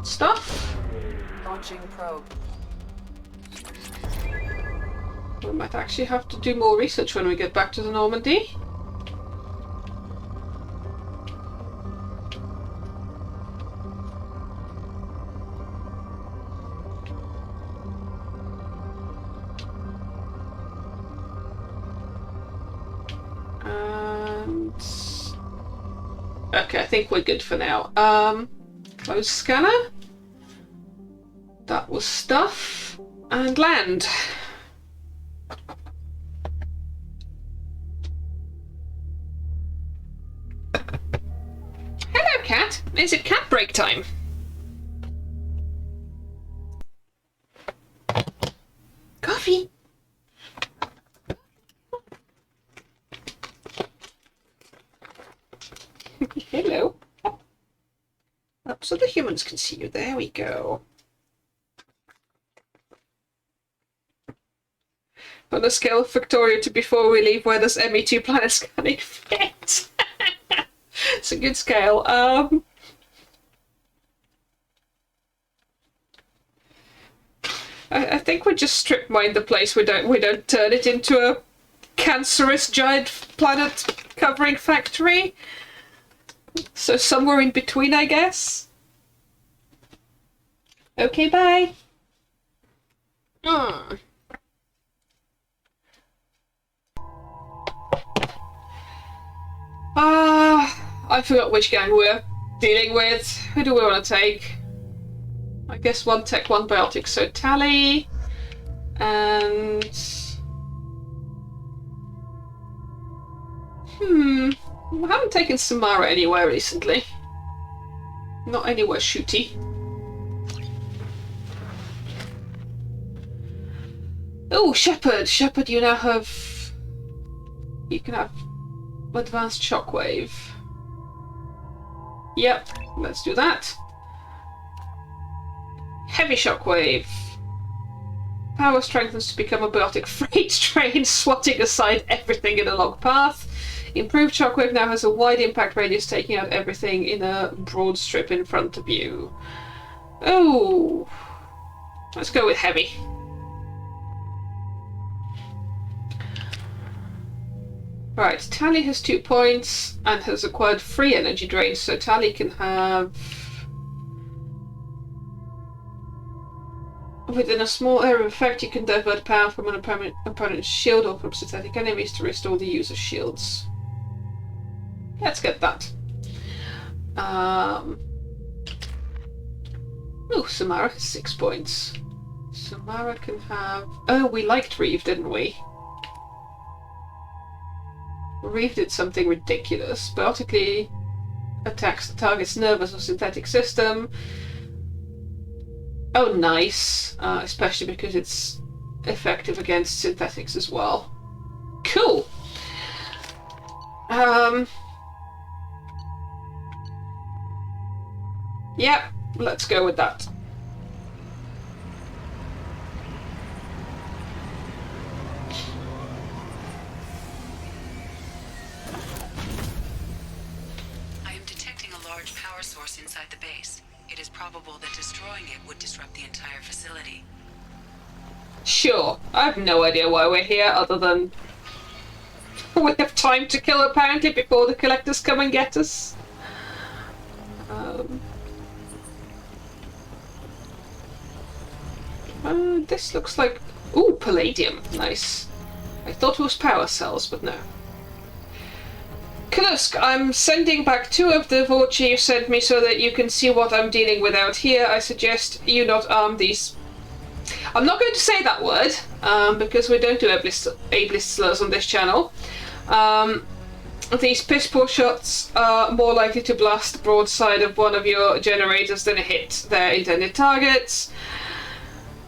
Stuff. Launching probe. We might actually have to do more research when we get back to the Normandy. And okay, I think we're good for now. Close scanner. That was stuff. And land. Hello, cat. Is it cat break time? Coffee. Hello. Up so the humans can see you. There we go. On a scale of Victoria to before we leave, where does ME2 planet scanning fit? It's a good scale. I think we just strip mine the place. We don't turn it into a cancerous giant planet covering factory. So somewhere in between, I guess. Okay, bye. I forgot which gang we're dealing with. Who do we want to take? I guess one tech, one biotic. So Tally and we haven't taken Samara anywhere recently. Not anywhere shooty. Oh, Shepherd! Shepherd, you now have... You can have advanced shockwave. Yep, let's do that. Heavy shockwave. Power strengthens to become a biotic freight train, swatting aside everything in a long path. Improved shockwave now has a wide impact radius, taking out everything in a broad strip in front of you. Oh, let's go with heavy. Right, Tally has 2 points and has acquired free energy drain, so Tally can have... Within a small area of effect, you can divert power from an opponent's shield or from synthetic enemies to restore the use of shields. Let's get that. Oh, Samara has 6 points. Samara can have... Oh, we liked Reeve, didn't we? Reeve did something ridiculous. Biotically attacks the target's nervous or synthetic system. Oh, nice. Especially because it's effective against synthetics as well. Cool. Yeah, let's go with that. I am detecting a large power source inside the base. It is probable that destroying it would disrupt the entire facility. Sure. I have no idea why we're here other than we have time to kill apparently before the collectors come and get us. This looks like... Ooh, palladium. Nice. I thought it was power cells, but no. Kalusk, I'm sending back 2 of the Vorchi you sent me so that you can see what I'm dealing with out here. I suggest you not arm these... I'm not going to say that word, because we don't do ableist slurs on this channel. These piss-poor shots are more likely to blast the broadside of one of your generators than hit their intended targets.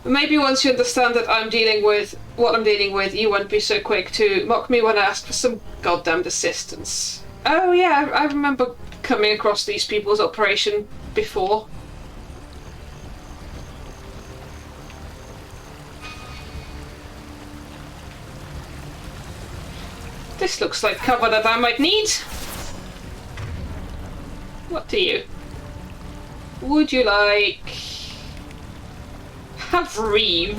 Maybe once you understand that I'm dealing with what I'm dealing with, you won't be so quick to mock me when I ask for some goddamned assistance. Oh yeah, I remember coming across these people's operation before. This looks like cover that I might need. What do you? Would you like... Have Reeve.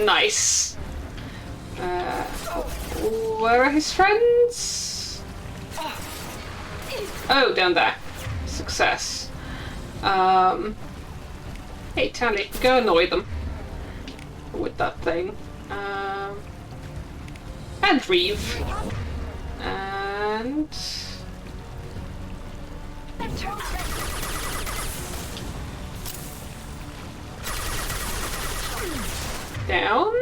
Nice. Where are his friends? Oh, down there. Success. Hey, Tally, go annoy them with that thing. And Reeve. And... down.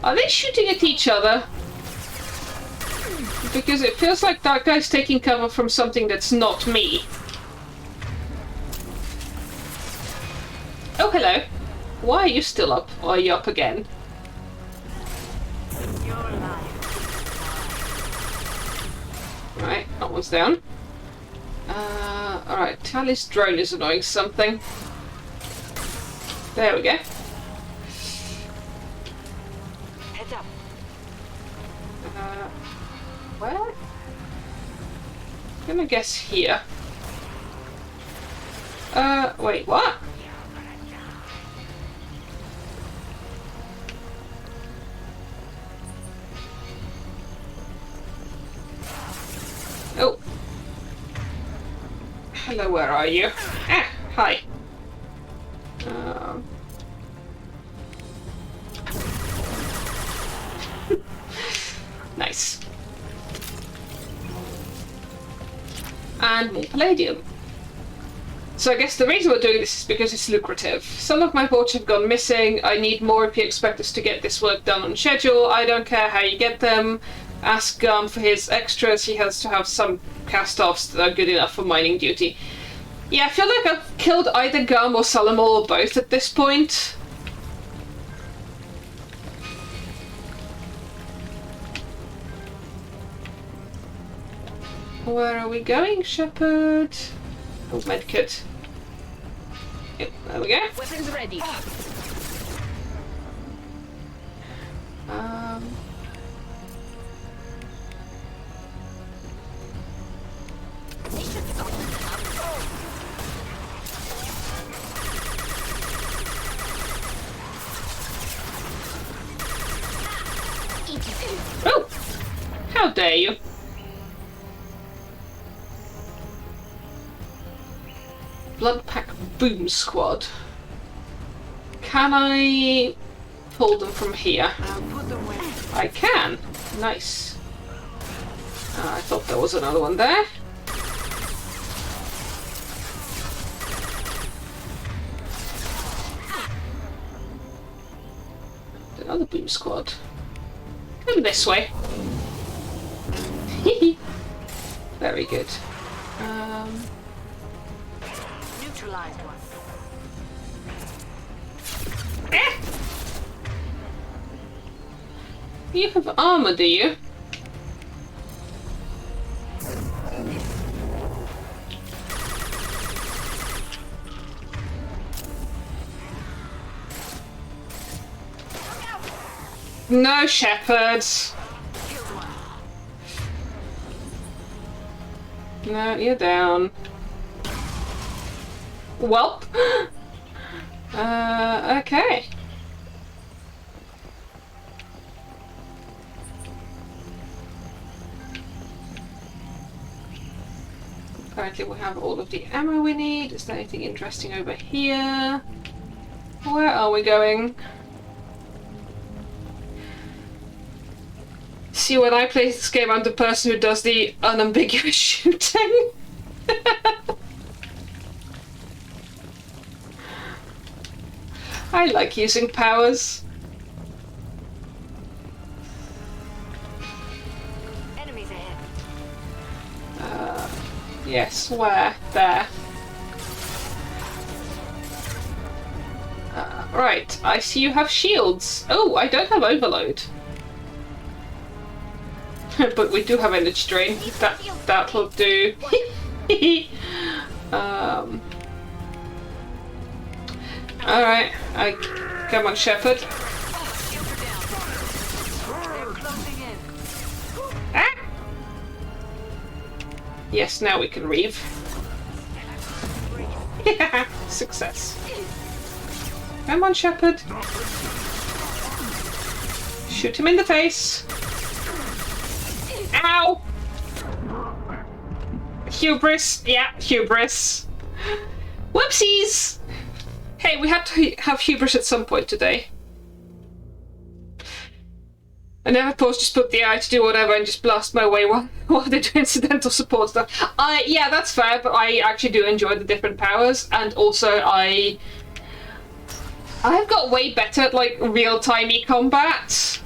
Are they shooting at each other? Because it feels like that guy's taking cover from something that's not me. Oh, hello. Why are you still up? Or are you up again? Right, that one's down. Alright, Tally's drone is annoying something. There we go. Heads up. Where? I'm gonna guess here. Wait, what? Oh. Hello, where are you? Ah, hi. Nice. And more palladium. So I guess the reason we're doing this is because it's lucrative. Some of my boats have gone missing. I need more if you expect us to get this work done on schedule. I don't care how you get them. Ask Gum for his extras. He has to have some cast-offs that are good enough for mining duty. Yeah, I feel like I've killed either Gum or Salamol or both at this point. Where are we going, Shepherd? Oh, medkit. Yep, there we go. Weapons ready. Oh! How dare you! Blood Pack Boom Squad. Can I pull them from here? I can. Nice. I thought there was another one there. Another Boom Squad. Come this way. Very good. Neutralized one. You have armor, do you? No shepherds. No, you're down. Welp. Okay. Apparently we have all of the ammo we need. Is there anything interesting over here? Where are we going? See, when I play this game, I'm the person who does the unambiguous shooting. I like using powers. Enemies ahead. Yes, where? There. Right, I see you have shields. Oh, I don't have overload. But we do have energy drain. That'll do. Alright, come on, Shepherd. Ah! Yes, now we can reave. Success. Come on, Shepherd. Shoot him in the face. Ow! Hubris. Yeah, hubris. Whoopsies! Hey, we had to have hubris at some point today. I never pause, just put the eye to do whatever and just blast my way while they do incidental support stuff. Yeah, that's fair, but I actually do enjoy the different powers, and also I've got way better at like real-timey combat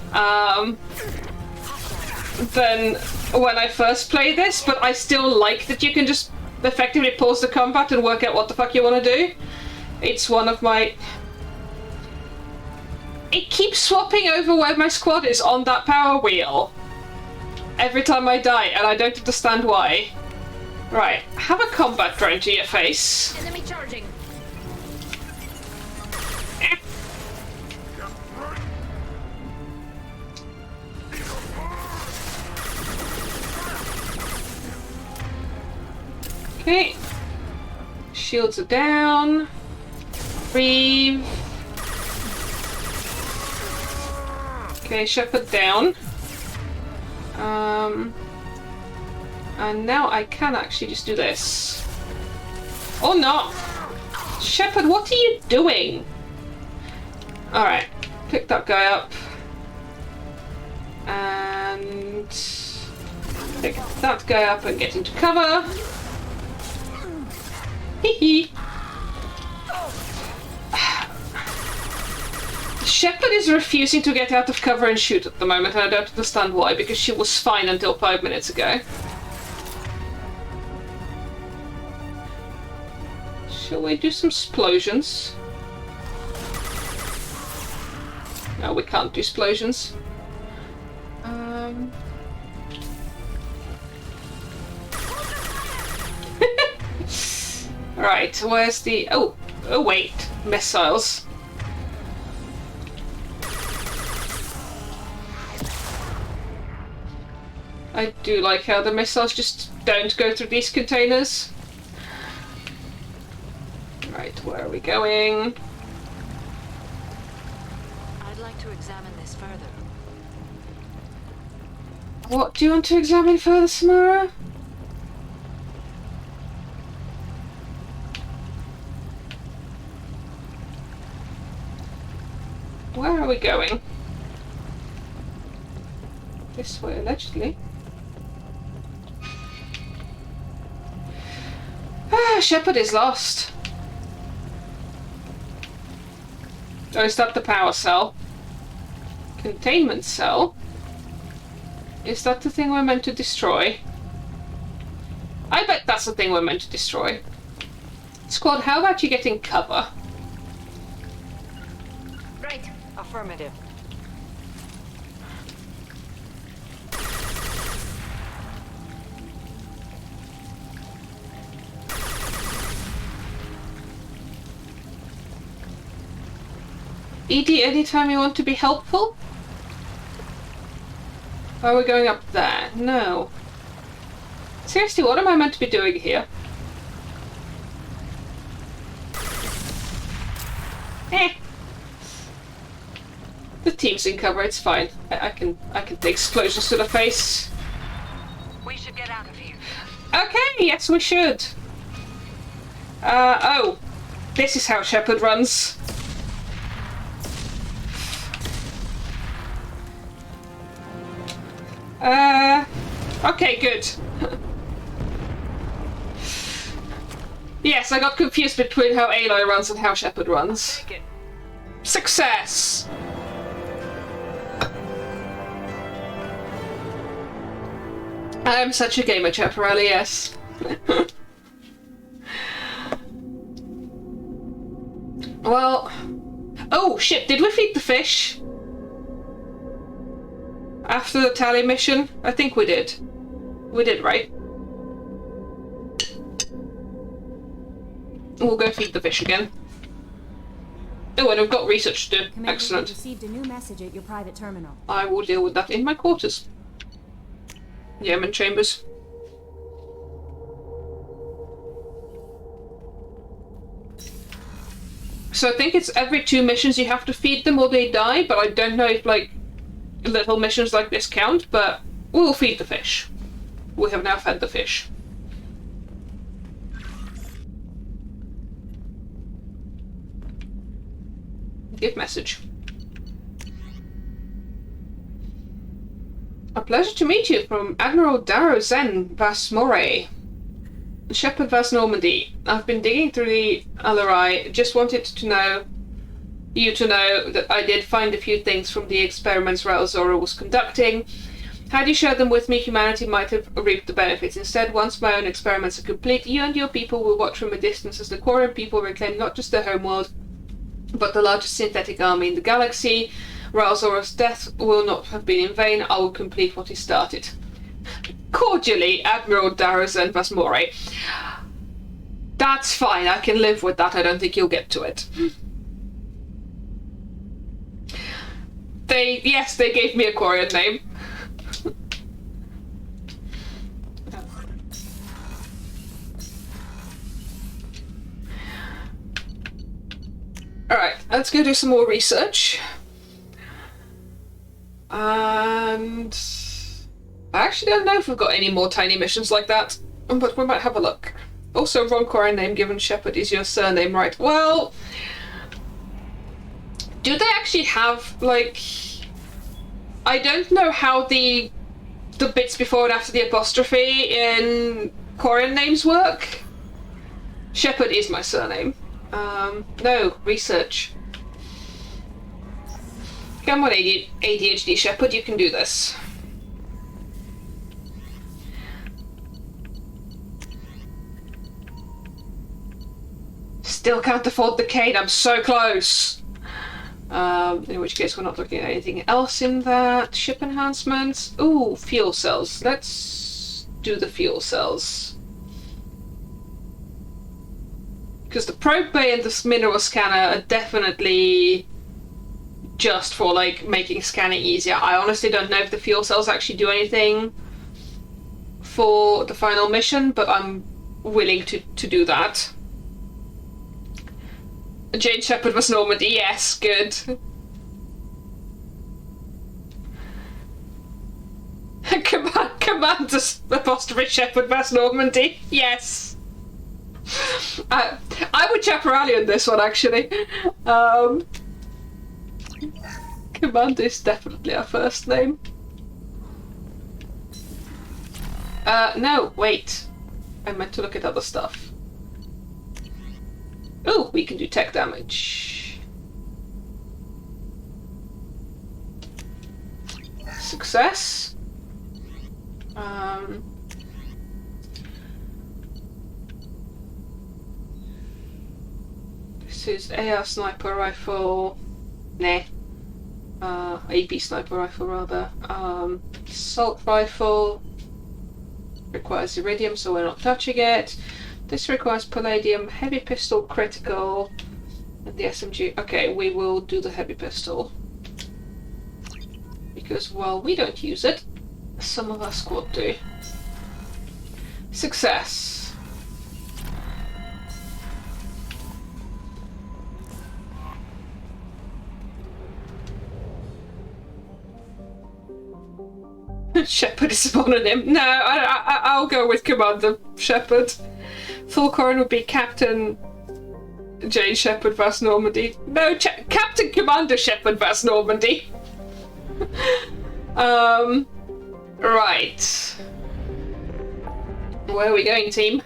than when I first played this, but I still like that you can just effectively pause the combat and work out what the fuck you want to do. It's one of my... It keeps swapping over where my squad is on that power wheel every time I die, and I don't understand why. Right, have a combat drone to your face. Enemy charging. Okay. Shields are down. Reeve. Okay, Shepherd down. And now I can actually just do this. Or not. Shepherd, what are you doing? Alright, pick that guy up. And pick that guy up and get into cover. Hee. Shepherd is refusing to get out of cover and shoot at the moment, and I don't understand why, because she was fine until 5 minutes ago. Shall we do some explosions? No, we can't do explosions. Right, where's the... Oh wait, missiles. I do like how the missiles just don't go through these containers. Right, where are we going? I'd like to examine this further. What do you want to examine further, Samara? Where are we going? This way, allegedly. Ah, Shepherd is lost. Oh, is that the power cell? Containment cell? Is that the thing we're meant to destroy? I bet that's the thing we're meant to destroy. Squad, how about you get in cover? Right. Affirmative. ED, anytime you want to be helpful? Are we going up there? No. Seriously, what am I meant to be doing here? Eh. The team's in cover, it's fine. I can take explosions to the face. We should get out of here. Okay, yes we should. Oh. This is how Shepard runs. Okay, good. Yes, I got confused between how Aloy runs and how Shepard runs. Success! I'm such a gamer, Chaparelli, yes. Well... Oh, shit, did we feed the fish? After the tally mission? I think we did. We did, right? We'll go feed the fish again. Oh, and we've got research to do. Commander, Excellent. you received a new message at your private terminal. I will deal with that in my quarters. Yeoman chambers. So I think it's every 2 missions you have to feed them or they die, but I don't know if, like, little missions like this count, but we'll feed the fish. We have now fed the fish. Give message. A pleasure to meet you from Admiral Darrow Zen Vas Moray. Shepard Vas Normandy. I've been digging through the LRI. Just wanted to know that I did find a few things from the experiments Raul Zora was conducting. Had you shared them with me, humanity might have reaped the benefits. Instead, once my own experiments are complete, you and your people will watch from a distance as the Quarian people reclaim not just their homeworld, but the largest synthetic army in the galaxy. Raul Zora's death will not have been in vain. I will complete what he started. Cordially, Admiral Darazan Vasmore. That's fine, I can live with that. I don't think you'll get to it. They gave me a Quarian name. Alright, let's go do some more research. And I actually don't know if we've got any more tiny missions like that, but we might have a look. Also, wrong Quarian name given Shepard is your surname, right? Well, do they actually have, like... I don't know how the bits before and after the apostrophe in Quarian names work. Shepard is my surname. No, research. Come on, ADHD Shepard, you can do this. Still can't afford the cane, I'm so close! In which case we're not looking at anything else in that. Ship enhancements. Ooh, fuel cells. Let's do the fuel cells. Because the probe bay and the mineral scanner are definitely just for, like, making scanning easier. I honestly don't know if the fuel cells actually do anything for the final mission, but I'm willing to do that. Jane Shepard was Normandy, yes, good. Commander apostrophe Shepard Vas Normandy, yes. I would Chaparrali in this one, actually. Commander is definitely our first name. No, wait. I meant to look at other stuff. Oh, we can do tech damage. Success. This is AR sniper rifle. Nah. AP sniper rifle rather. Assault rifle requires iridium, so we're not touching it. This requires palladium. Heavy pistol critical. And the SMG. Okay, we will do the heavy pistol. Because while we don't use it, some of our squad do. Success. Shepard is spawning him. No, I'll go with Commander Shepard. Full Quarian would be Captain Jane Shepard vs Normandy. No, Captain Commander Shepard vs Normandy. Right. Where are we going, team?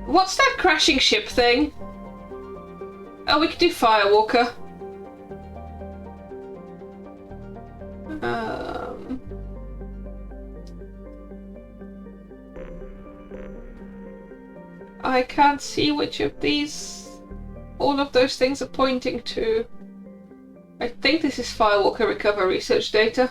What's that crashing ship thing? Oh, we could do Firewalker. I can't see which of these all of those things are pointing to. I think this is Firewalker recover research data.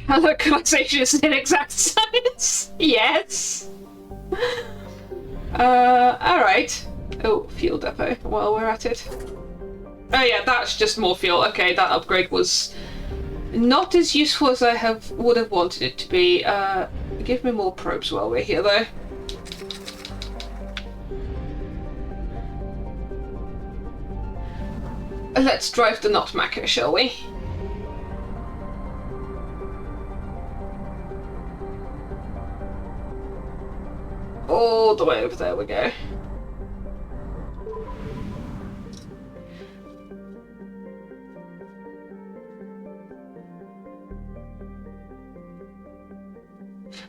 Localization is an inexact science. Yes. Alright. Oh, fuel depot while we're at it. Oh yeah, that's just more fuel. Okay, that upgrade was not as useful as I would have wanted it to be. Give me more probes while we're here though. Let's drive the Notmaker, shall we? All the way over there we go.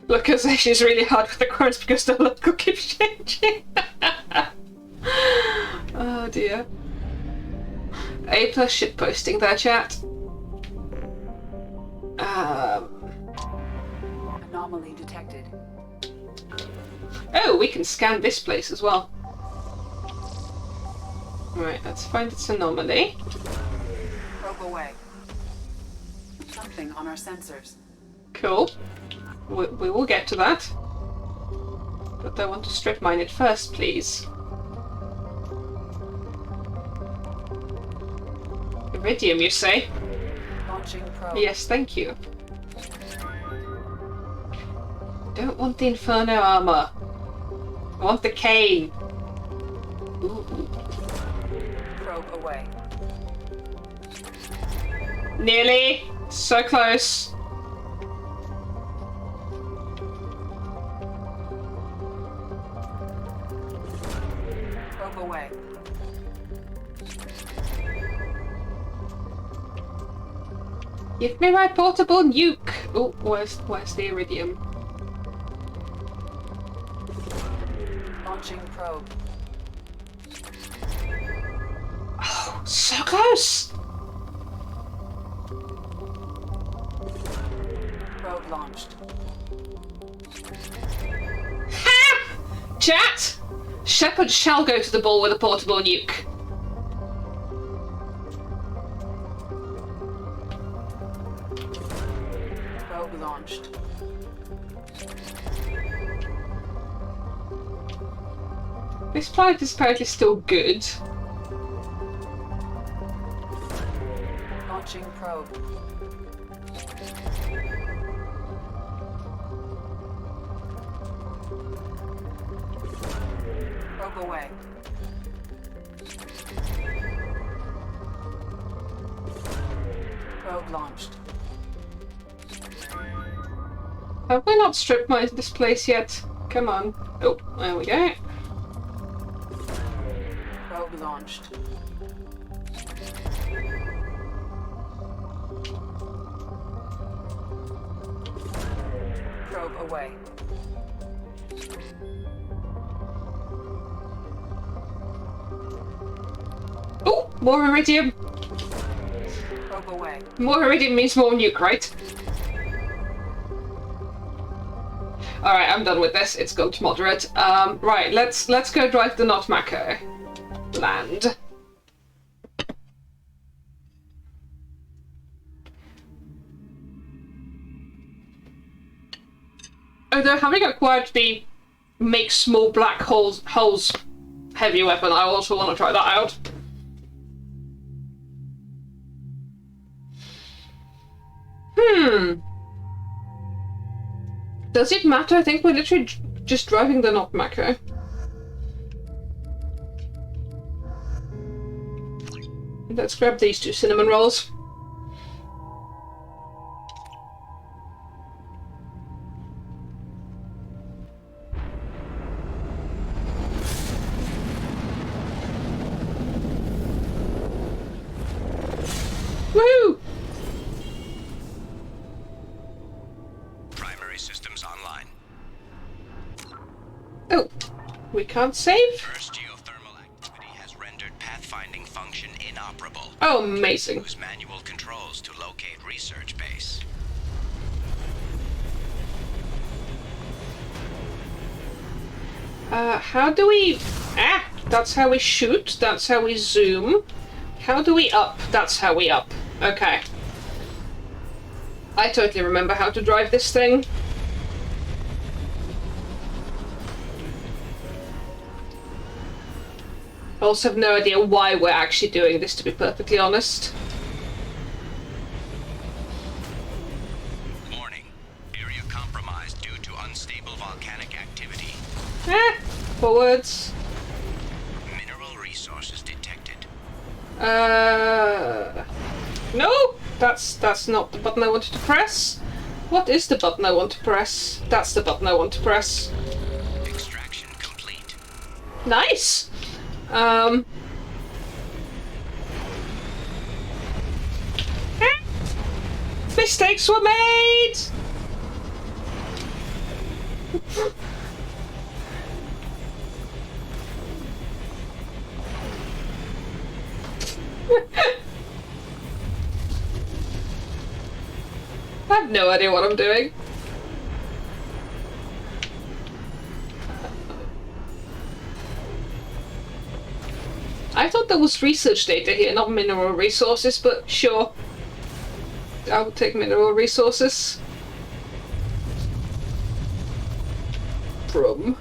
Localization is really hard with the Quarians because the local keeps changing. Oh dear. A+ shitposting there, chat. Anomaly detected. Oh, we can scan this place as well. Right, let's find its anomaly. Probe away. Something on our sensors. Cool. We will get to that. But I want to strip mine it first, please. Iridium, you say? Launching probe. Yes, thank you. Don't want the Inferno armor. I want the cane. Ooh. Probe away. Nearly. So close. Probe away. Give me my portable nuke. Oh, where's the iridium? Launching probe. Oh, so close! Probe launched. Ha! Chat! Shepard shall go to the ball with a portable nuke. Probe launched. This planet is apparently still good. Launching probe. Probe away. Probe launched. Have we not stripped mined this place yet? Come on. Oh, there we go. Probe launched. Probe away. More iridium. Probe away. More iridium means more nuke, right? Alright, I'm done with this. It's gone to moderate. Right, let's go drive the Not Mako land. Although having acquired the make small black holes heavy weapon, I also want to try that out. Does it matter? I think we're literally just driving the Not Mako. Let's grab these 2 cinnamon rolls. Woohoo! Primary systems online. Oh, we can't save? First geothermal activity has rendered pathfinding function inoperable. Oh, amazing. Use manual controls to locate research base. How do we... Ah! That's how we shoot. That's how we zoom. How do we up? That's how we up. Okay. I totally remember how to drive this thing. I also have no idea why we're actually doing this, to be perfectly honest. Warning. Area compromised due to unstable volcanic activity. Forwards. Mineral resources detected. No! That's not the button I wanted to press. What is the button I want to press? That's the button I want to press. Extraction complete. Nice! Mistakes were made! I have no idea what I'm doing. I thought there was research data here, not mineral resources, but sure. I would take mineral resources. From.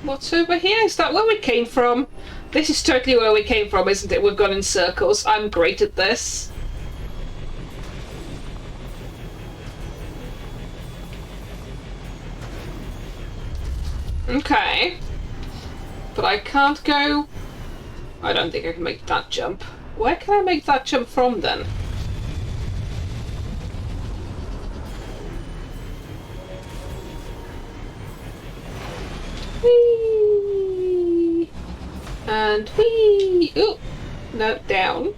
What's over here? Is that where we came from? This is totally where we came from, isn't it? We've gone in circles. I'm great at this. Okay. But I can't go... I don't think I can make that jump. Where can I make that jump from, then? Whee! And whee! Ooh! No, down.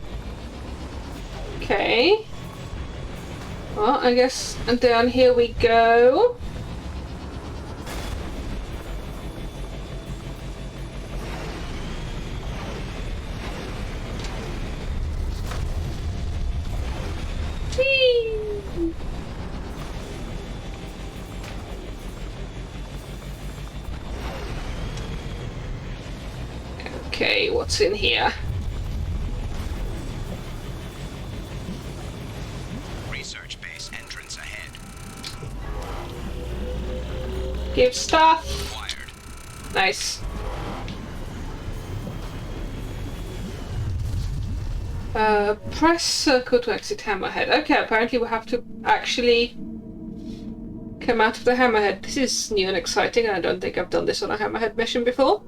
Okay. Well, I guess... And down here we go. Okay, what's in here? Research base entrance ahead. Give stuff. Acquired. Nice. Press circle to exit hammerhead. Okay, apparently we have to actually come out of the hammerhead. This is new and exciting, and I don't think I've done this on a hammerhead mission before.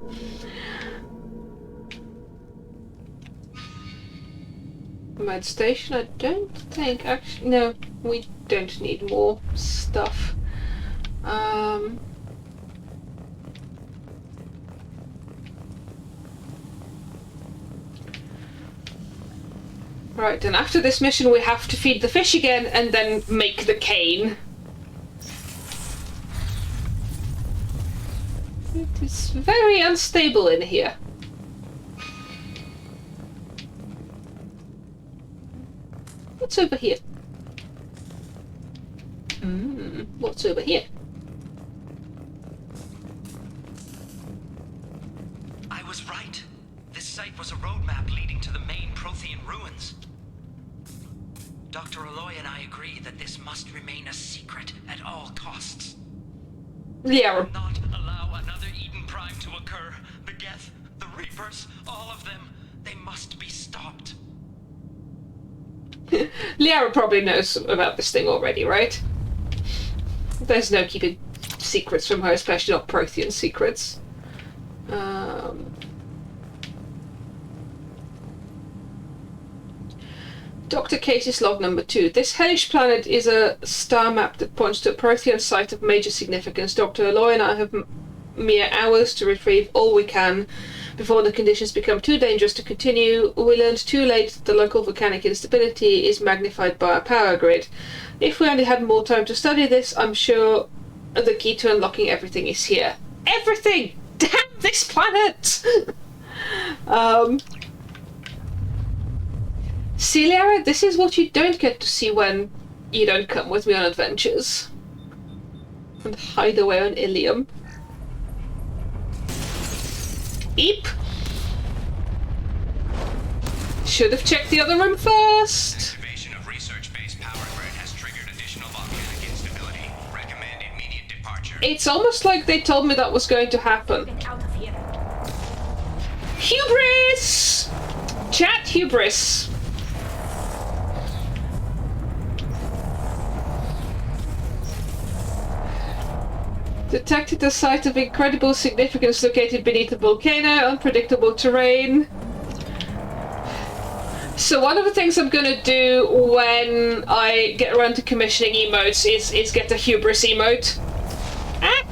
Med station, I don't think, actually, no, we don't need more stuff. Right, and after this mission we have to feed the fish again and then make the cane. It is very unstable in here. What's over here? What's over here? I was right. This site was a roadmap leading to the main Prothean ruins. Dr. Aloy and I agree that this must remain a secret at all costs. Yeah. Not allow another Eden Prime to occur. The Geth, the Reapers, all of them, they must be stopped. Liara probably knows about this thing already, right? There's no keeping secrets from her, especially not Prothean secrets. Dr. Casey's log number 2. This hellish planet is a star map that points to a Prothean site of major significance. Dr. Aloy and I have mere hours to retrieve all we can before the conditions become too dangerous to continue. We learned too late that the local volcanic instability is magnified by our power grid. If we only had more time to study this, I'm sure the key to unlocking everything is here. Everything! Damn this planet! See, Liara, this is what you don't get to see when you don't come with me on adventures. And hide away on Ilium. Eep! Should have checked the other room first! Activation of research-based power grid has triggered additional volcanic instability. Recommend immediate departure. It's almost like they told me that was going to happen. Out of here. Hubris! Chat hubris. Detected a site of incredible significance located beneath a volcano, unpredictable terrain. So one of the things I'm gonna do when I get around to commissioning emotes is get a hubris emote. Ah!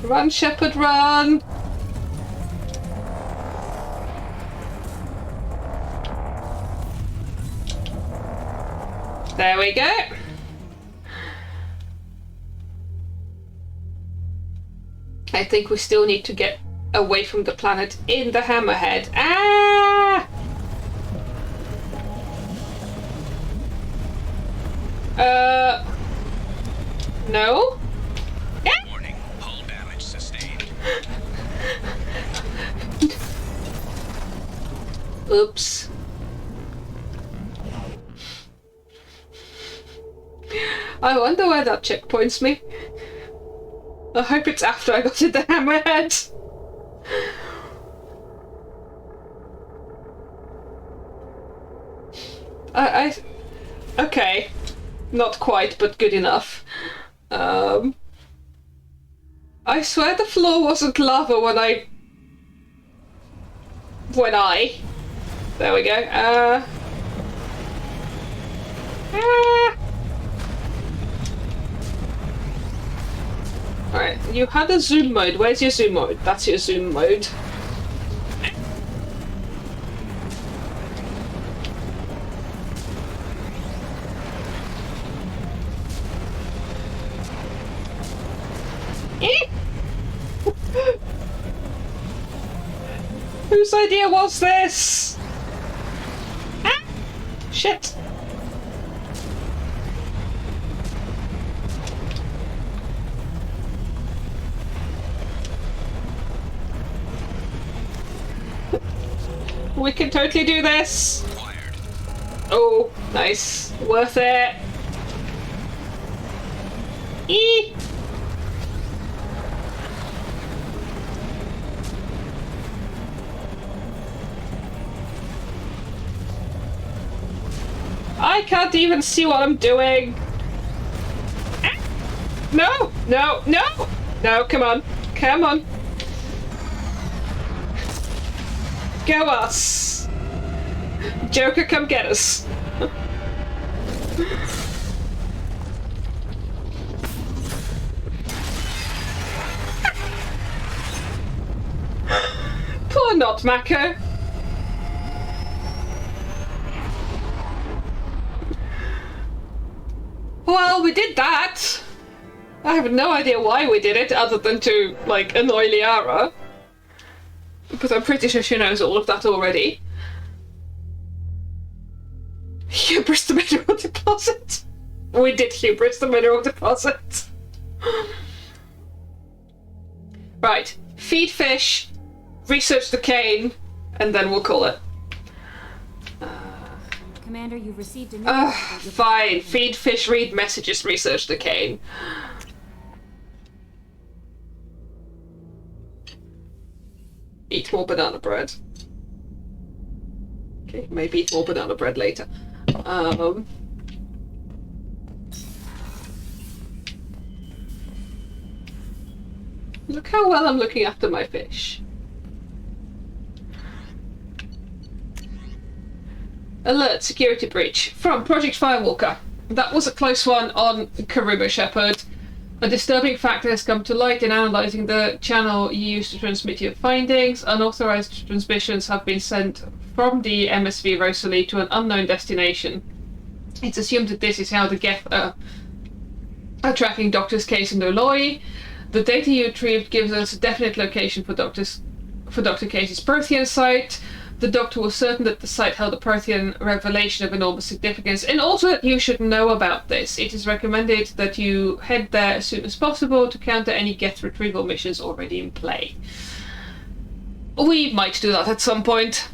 Run, Shepherd, run! There we go. I think we still need to get away from the planet in the Hammerhead. Ah! No? Warning, hull damage sustained. Oops. I wonder where that checkpoints me. I hope it's after I got to the Hammerhead. Okay. Not quite, but good enough. I swear the floor wasn't lava when I... There we go. Alright, you had a zoom mode. Where's your zoom mode? That's your zoom mode. Whose idea was this? Ah! Shit. We can totally do this. Oh, nice. Worth it. Eee! I can't even see what I'm doing. Ah! No, no, no! No, come on. Come on. Go us! Joker, come get us! Poor Not Mako. Well, we did that. I have no idea why we did it, other than to, like, annoy Liara. But I'm pretty sure she knows all of that already. Hubris the mineral deposit. We did hubris the mineral deposit. Right. Feed fish, research the cane, and then we'll call it. Commander, you've received a new fine. Feed fish, read messages, research the cane. Eat more banana bread. Okay, maybe eat more banana bread later. Look how well I'm looking after my fish. Alert, security breach. From Project Firewalker. That was a close one on Kariba Shepherd. A disturbing factor has come to light in analysing the channel you used to transmit your findings. Unauthorised transmissions have been sent from the MSV Rosalie to an unknown destination. It's assumed that this is how the Geth are tracking Doctor's case in Oloi. The data you retrieved gives us a definite location for Dr. Case's Prothean site. The Doctor was certain that the site held a Prothean revelation of enormous significance, and also that you should know about this. It is recommended that you head there as soon as possible to counter any Geth retrieval missions already in play. We might do that at some point.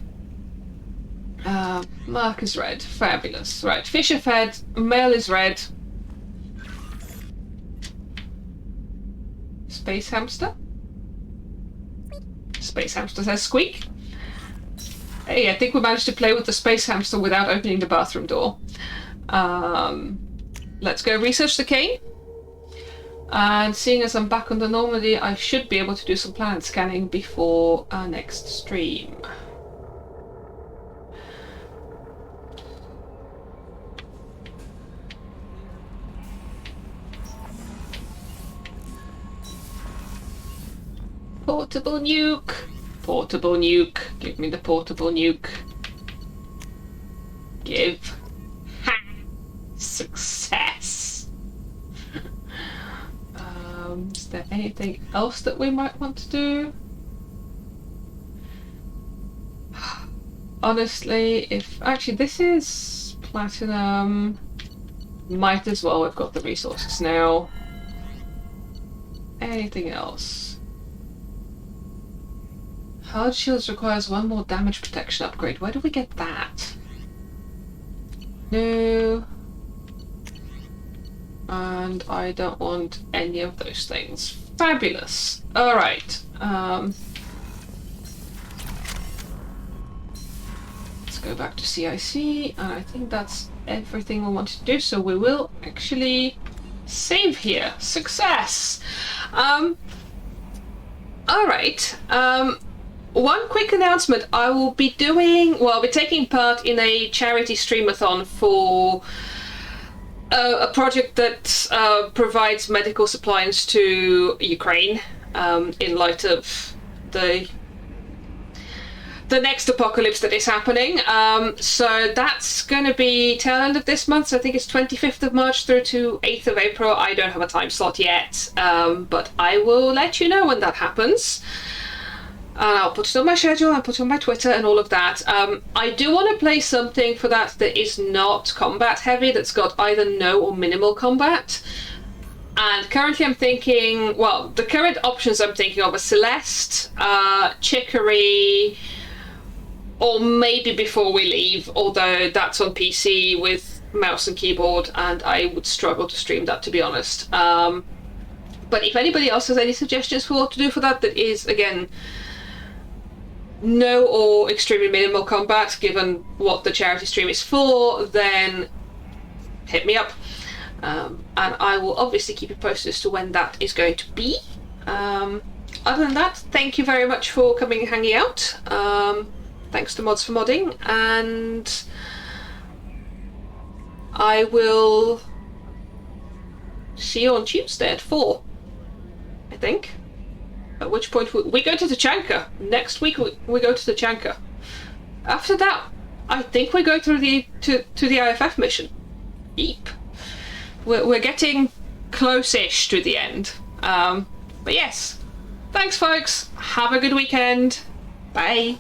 Mark is red. Fabulous. Right, fish are fed. Mail is red. Space hamster? Space hamster says squeak. Hey, I think we managed to play with the space hamster without opening the bathroom door. Let's go research the cane. And seeing as I'm back on the Normandy, I should be able to do some planet scanning before our next stream. Portable nuke. Portable nuke. Give me the portable nuke. Give. Ha! Success! Is there anything else that we might want to do? Honestly, if... Actually, this is platinum. Might as well, we've got the resources now. Anything else? Hard shields requires one more damage protection upgrade. Where do we get that? No. And I don't want any of those things. Fabulous. Alright. Let's go back to CIC. And I think that's everything we wanted to do. So we will actually save here. Success! Alright. One quick announcement, I will be I'll be taking part in a charity streamathon for a project that provides medical supplies to Ukraine in light of the next apocalypse that is happening. So that's going to be tail end of this month, so I think it's 25th of March through to 8th of April. I don't have a time slot yet, but I will let you know when that happens. I'll put it on my schedule, I'll put it on my Twitter and all of that. I do want to play something for that is not combat heavy, that's got either no or minimal combat. And currently I'm thinking, well, the current options I'm thinking of are Celeste, Chicory, or maybe Before We Leave, although that's on PC with mouse and keyboard, and I would struggle to stream that, to be honest. But if anybody else has any suggestions for what to do for that is, again, no or extremely minimal combat, given what the charity stream is for, then hit me up. And I will obviously keep you posted as to when that is going to be. Other than that, thank you very much for coming and hanging out. Thanks to Mods for Modding, and I will see you on Tuesday at 4, I think. At which point we go to Tachanka. Next week we go to Tachanka. After that, I think we go through to the IFF mission. Eep. we're getting close-ish to the end. But yes, thanks folks, have a good weekend, bye.